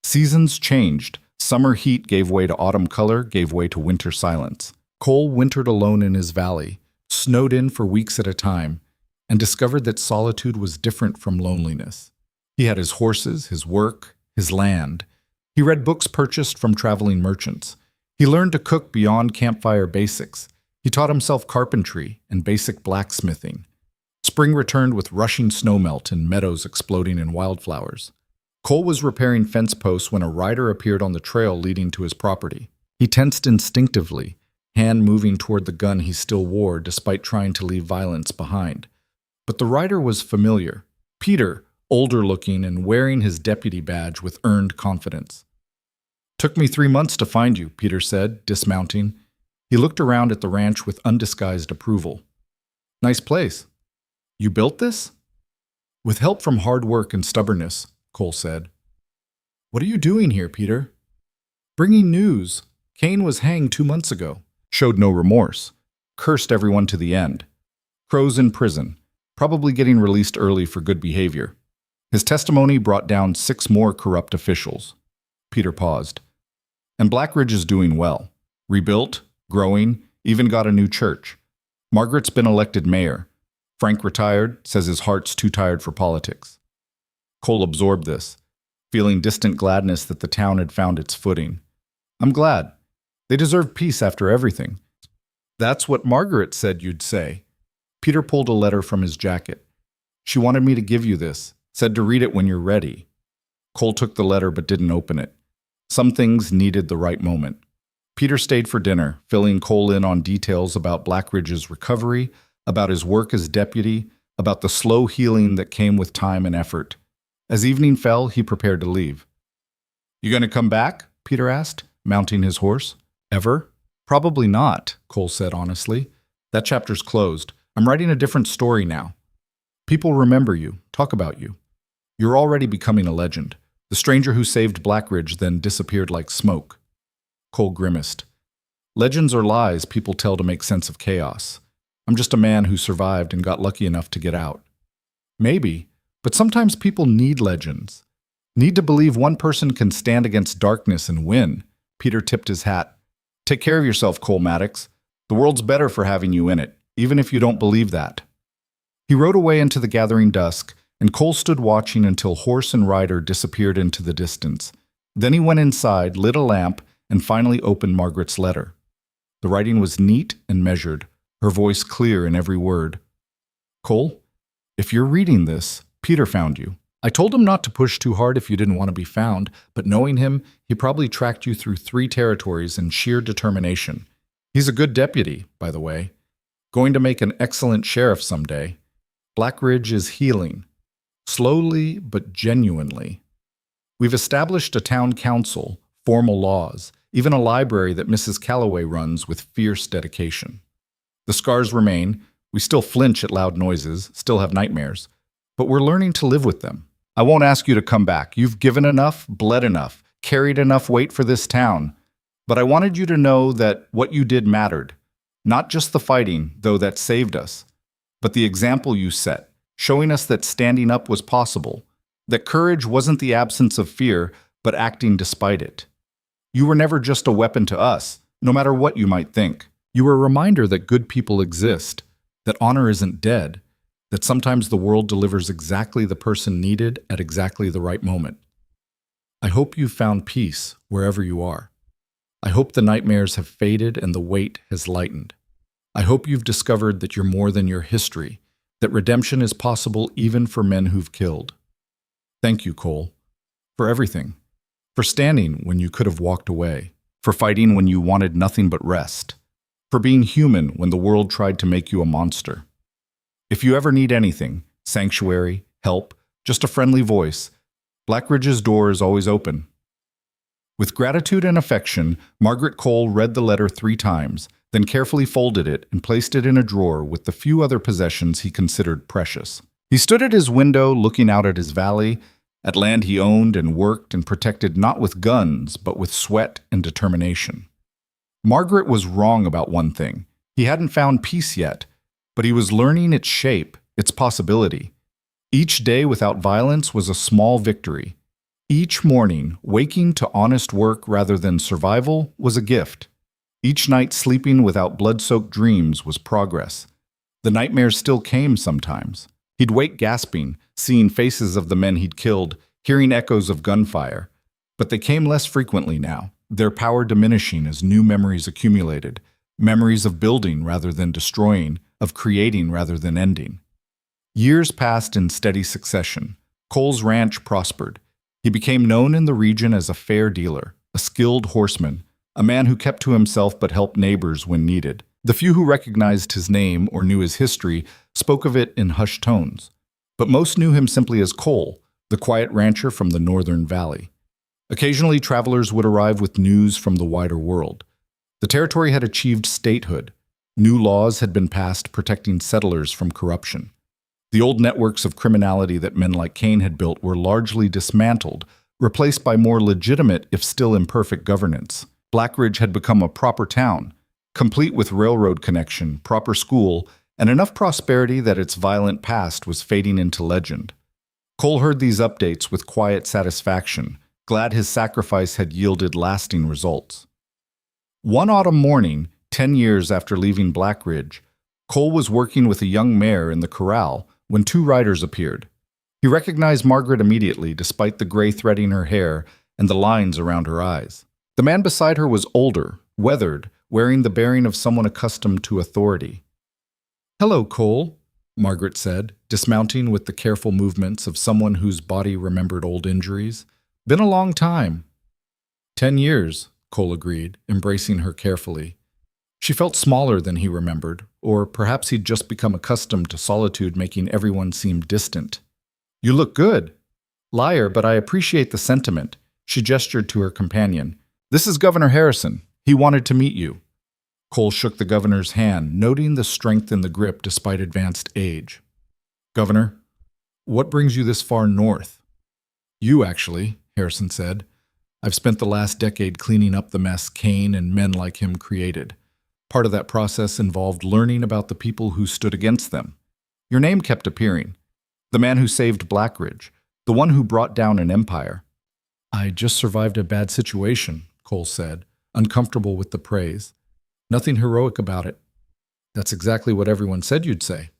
Seasons changed. Summer heat gave way to autumn color, gave way to winter silence. Cole wintered alone in his valley, snowed in for weeks at a time, and discovered that solitude was different from loneliness. He had his horses, his work, his land. He read books purchased from traveling merchants. He learned to cook beyond campfire basics. He taught himself carpentry and basic blacksmithing. Spring returned with rushing snowmelt and meadows exploding in wildflowers. Cole was repairing fence posts when a rider appeared on the trail leading to his property. He tensed instinctively, hand moving toward the gun he still wore despite trying to leave violence behind. But the rider was familiar. Peter, older-looking and wearing his deputy badge with earned confidence. "Took me 3 months to find you," Peter said, dismounting. He looked around at the ranch with undisguised approval. "Nice place. You built this?" "With help from hard work and stubbornness," Cole said. "What are you doing here, Peter?" "Bringing news. Kane was hanged 2 months ago. Showed no remorse. Cursed everyone to the end. Crow's in prison, probably getting released early for good behavior. His testimony brought down 6 more corrupt officials." Peter paused. "And Blackridge is doing well. Rebuilt, growing, even got a new church. Margaret's been elected mayor. Frank retired, says his heart's too tired for politics." Cole absorbed this, feeling distant gladness that the town had found its footing. "I'm glad. They deserve peace after everything." "That's what Margaret said you'd say." Peter pulled a letter from his jacket. "She wanted me to give you this, said to read it when you're ready." Cole took the letter but didn't open it. Some things needed the right moment. Peter stayed for dinner, filling Cole in on details about Blackridge's recovery, about his work as deputy, about the slow healing that came with time and effort. As evening fell, he prepared to leave. "You going to come back?" Peter asked, mounting his horse. "Ever?" "Probably not," Cole said honestly. "That chapter's closed. I'm writing a different story now. People remember you, talk about you. You're already becoming a legend. The stranger who saved Blackridge then disappeared like smoke." Cole grimaced. "Legends are lies people tell to make sense of chaos. I'm just a man who survived and got lucky enough to get out." "Maybe, but sometimes people need legends. Need to believe one person can stand against darkness and win." Peter tipped his hat. "Take care of yourself, Cole Maddox. The world's better for having you in it, even if you don't believe that." He rode away into the gathering dusk, and Cole stood watching until horse and rider disappeared into the distance. Then he went inside, lit a lamp, and finally opened Margaret's letter. The writing was neat and measured, her voice clear in every word. "Cole, if you're reading this, Peter found you. I told him not to push too hard if you didn't want to be found, but knowing him, he probably tracked you through 3 territories in sheer determination. He's a good deputy, by the way. Going to make an excellent sheriff someday. Blackridge is healing. Slowly but genuinely. We've established a town council, formal laws, even a library that Mrs. Calloway runs with fierce dedication. The scars remain. We still flinch at loud noises, still have nightmares, but we're learning to live with them. I won't ask you to come back. You've given enough, bled enough, carried enough weight for this town. But I wanted you to know that what you did mattered. Not just the fighting, though that saved us, but the example you set, showing us that standing up was possible, that courage wasn't the absence of fear, but acting despite it. You were never just a weapon to us, no matter what you might think. You were a reminder that good people exist, that honor isn't dead, that sometimes the world delivers exactly the person needed at exactly the right moment. I hope you've found peace wherever you are. I hope the nightmares have faded and the weight has lightened. I hope you've discovered that you're more than your history, that redemption is possible even for men who've killed. Thank you, Cole, for everything. For standing when you could have walked away, for fighting when you wanted nothing but rest, for being human when the world tried to make you a monster. If you ever need anything, sanctuary, help, just a friendly voice, Blackridge's door is always open. With gratitude and affection, Margaret Cole read the letter 3 times, then carefully folded it and placed it in a drawer with the few other possessions he considered precious. He stood at his window looking out at his valley, at land he owned and worked and protected not with guns, but with sweat and determination. Margaret was wrong about one thing. He hadn't found peace yet, but he was learning its shape, its possibility. Each day without violence was a small victory. Each morning, waking to honest work rather than survival was a gift. Each night sleeping without blood-soaked dreams was progress. The nightmares still came sometimes. He'd wake gasping, seeing faces of the men he'd killed, hearing echoes of gunfire. But they came less frequently now, their power diminishing as new memories accumulated, memories of building rather than destroying, of creating rather than ending. Years passed in steady succession. Cole's ranch prospered. He became known in the region as a fair dealer, a skilled horseman, a man who kept to himself but helped neighbors when needed. The few who recognized his name or knew his history spoke of it in hushed tones, but most knew him simply as Cole, the quiet rancher from the northern valley. Occasionally, travelers would arrive with news from the wider world. The territory had achieved statehood. New laws had been passed protecting settlers from corruption. The old networks of criminality that men like Cain had built were largely dismantled, replaced by more legitimate, if still imperfect, governance. Blackridge had become a proper town, complete with railroad connection, proper school, and enough prosperity that its violent past was fading into legend. Cole heard these updates with quiet satisfaction, glad his sacrifice had yielded lasting results. One autumn morning, 10 years after leaving Blackridge, Cole was working with a young mare in the corral when 2 riders appeared. He recognized Margaret immediately, despite the gray threading her hair and the lines around her eyes. The man beside her was older, weathered, wearing the bearing of someone accustomed to authority. "Hello, Cole," Margaret said, dismounting with the careful movements of someone whose body remembered old injuries. "Been a long time." 10 years, Cole agreed, embracing her carefully. She felt smaller than he remembered, or perhaps he'd just become accustomed to solitude making everyone seem distant. "You look good." "Liar, but I appreciate the sentiment," she gestured to her companion. "This is Governor Harrison. He wanted to meet you." Cole shook the governor's hand, noting the strength in the grip despite advanced age. "Governor, what brings you this far north?" "You, actually," Harrison said. "I've spent the last decade cleaning up the mess Cain and men like him created. Part of that process involved learning about the people who stood against them. Your name kept appearing. The man who saved Blackridge, the one who brought down an empire." "I just survived a bad situation," Cole said, uncomfortable with the praise. "Nothing heroic about it." "That's exactly what everyone said you'd say."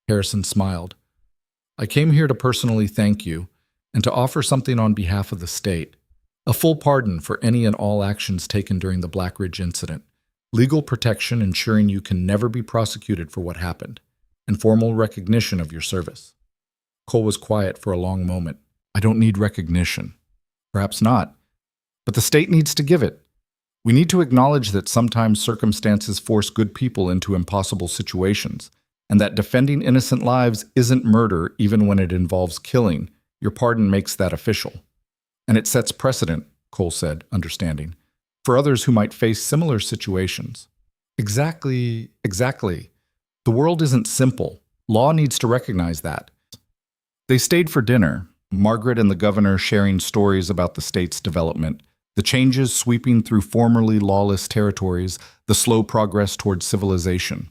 Harrison smiled. "I came here to personally thank you and to offer something on behalf of the state. A full pardon for any and all actions taken during the Blackridge incident. Legal protection ensuring you can never be prosecuted for what happened, and formal recognition of your service." Cole was quiet for a long moment. I don't need recognition. Perhaps not. But the state needs to give it. We need to acknowledge that sometimes circumstances force good people into impossible situations, and that defending innocent lives isn't murder even when it involves killing. Your pardon makes that official. And it sets precedent, Cole said, understanding, for others who might face similar situations. Exactly. The world isn't simple. Law needs to recognize that. They stayed for dinner, Margaret and the governor sharing stories about the state's development, the changes sweeping through formerly lawless territories, the slow progress toward civilization.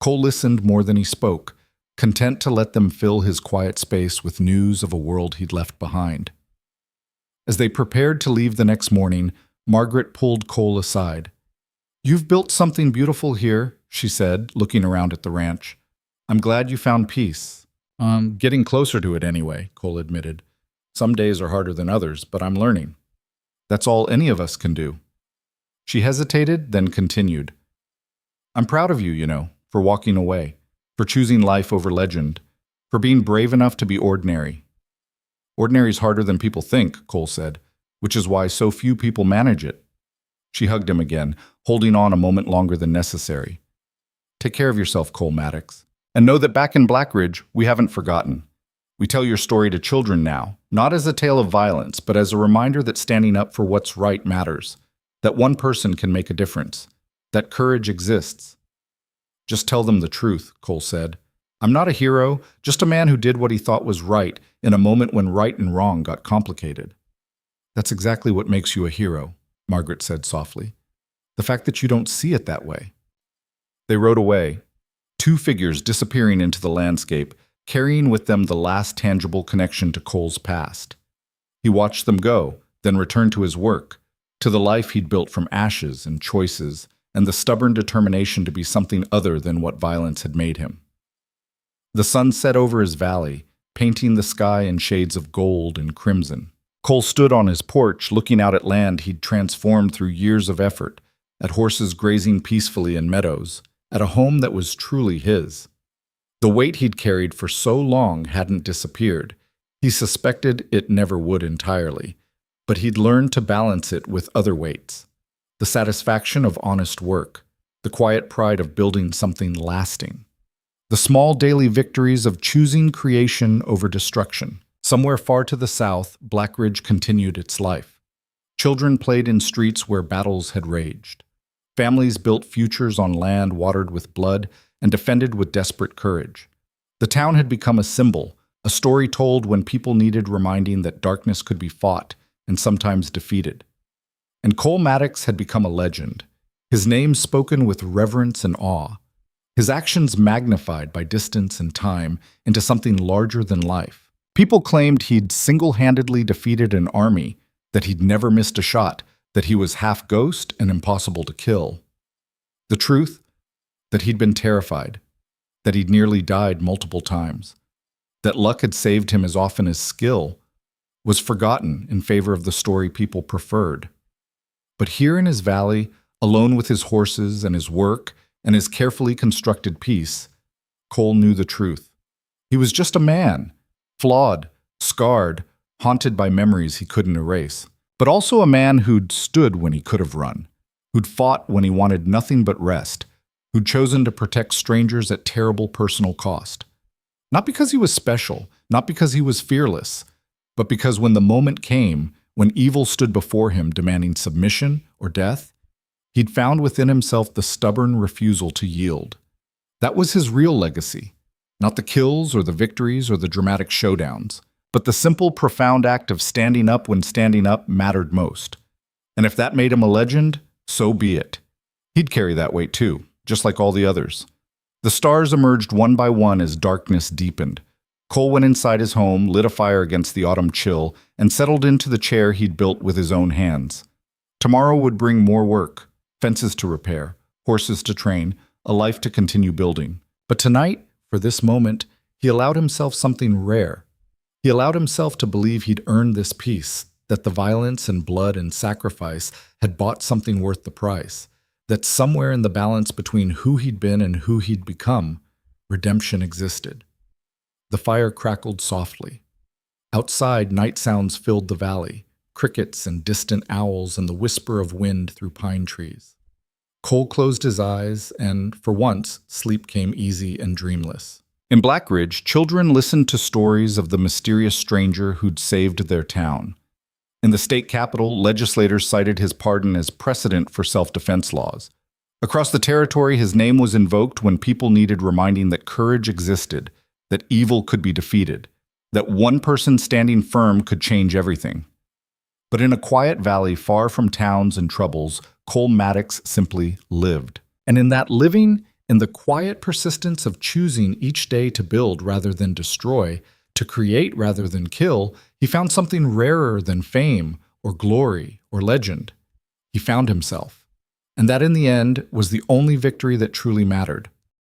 Cole listened more than he spoke, content to let them fill his quiet space with news of a world he'd left behind. As they prepared to leave the next morning, Margaret pulled Cole aside. "You've built something beautiful here," she said, looking around at the ranch. "I'm glad you found peace." Getting closer to it anyway," Cole admitted. "Some days are harder than others, but I'm learning. That's all any of us can do." She hesitated, then continued. "I'm proud of you, for walking away, for choosing life over legend, for being brave enough to be ordinary." "Ordinary's harder than people think," Cole said, "which is why so few people manage it." She hugged him again, holding on a moment longer than necessary. "Take care of yourself, Cole Maddox. And know that back in Blackridge, we haven't forgotten. We tell your story to children now, not as a tale of violence, but as a reminder that standing up for what's right matters, that one person can make a difference, that courage exists." "Just tell them the truth," Cole said. "I'm not a hero, just a man who did what he thought was right in a moment when right and wrong got complicated." "That's exactly what makes you a hero," Margaret said softly. "The fact that you don't see it that way." They rode away, two figures disappearing into the landscape, carrying with them the last tangible connection to Cole's past. He watched them go, then returned to his work, to the life he'd built from ashes and choices, and the stubborn determination to be something other than what violence had made him. The sun set over his valley, painting the sky in shades of gold and crimson. Cole stood on his porch, looking out at land he'd transformed through years of effort, at horses grazing peacefully in meadows, at a home that was truly his. The weight he'd carried for so long hadn't disappeared. He suspected it never would entirely, but he'd learned to balance it with other weights. The satisfaction of honest work, the quiet pride of building something lasting, the small daily victories of choosing creation over destruction. Somewhere far to the south, Blackridge continued its life. Children played in streets where battles had raged. Families built futures on land watered with blood and defended with desperate courage. The town had become a symbol, a story told when people needed reminding that darkness could be fought and sometimes defeated. And Cole Maddox had become a legend, his name spoken with reverence and awe, his actions magnified by distance and time into something larger than life. People claimed he'd single-handedly defeated an army, that he'd never missed a shot, that he was half ghost and impossible to kill. The truth? That he'd been terrified, that he'd nearly died multiple times, that luck had saved him as often as skill, was forgotten in favor of the story people preferred. But here in his valley, alone with his horses and his work and his carefully constructed peace, Cole knew the truth. He was just a man, flawed, scarred, haunted by memories he couldn't erase, but also a man who'd stood when he could have run, who'd fought when he wanted nothing but rest, who'd chosen to protect strangers at terrible personal cost. Not because he was special, not because he was fearless, but because when the moment came, when evil stood before him demanding submission or death, he'd found within himself the stubborn refusal to yield. That was his real legacy, not the kills or the victories or the dramatic showdowns, but the simple, profound act of standing up when standing up mattered most. And if that made him a legend, so be it. He'd carry that weight too, just like all the others. The stars emerged one by one as darkness deepened. Cole went inside his home, lit a fire against the autumn chill, and settled into the chair he'd built with his own hands. Tomorrow would bring more work, fences to repair, horses to train, a life to continue building. But tonight, for this moment, he allowed himself something rare. He allowed himself to believe he'd earned this peace, that the violence and blood and sacrifice had bought something worth the price, that somewhere in the balance between who he'd been and who he'd become, redemption existed. The fire crackled softly. Outside, night sounds filled the valley, crickets and distant owls and the whisper of wind through pine trees. Cole closed his eyes, and, for once, sleep came easy and dreamless. In Blackridge, children listened to stories of the mysterious stranger who'd saved their town. In the state capital, legislators cited his pardon as precedent for self-defense laws. Across the territory, his name was invoked when people needed reminding that courage existed, that evil could be defeated, that one person standing firm could change everything. But in a quiet valley far from towns and troubles, Cole Maddox simply lived. And in that living, in the quiet persistence of choosing each day to build rather than destroy, to create rather than kill, he found something rarer than fame or glory or legend. He found himself. And that in the end was the only victory that truly mattered.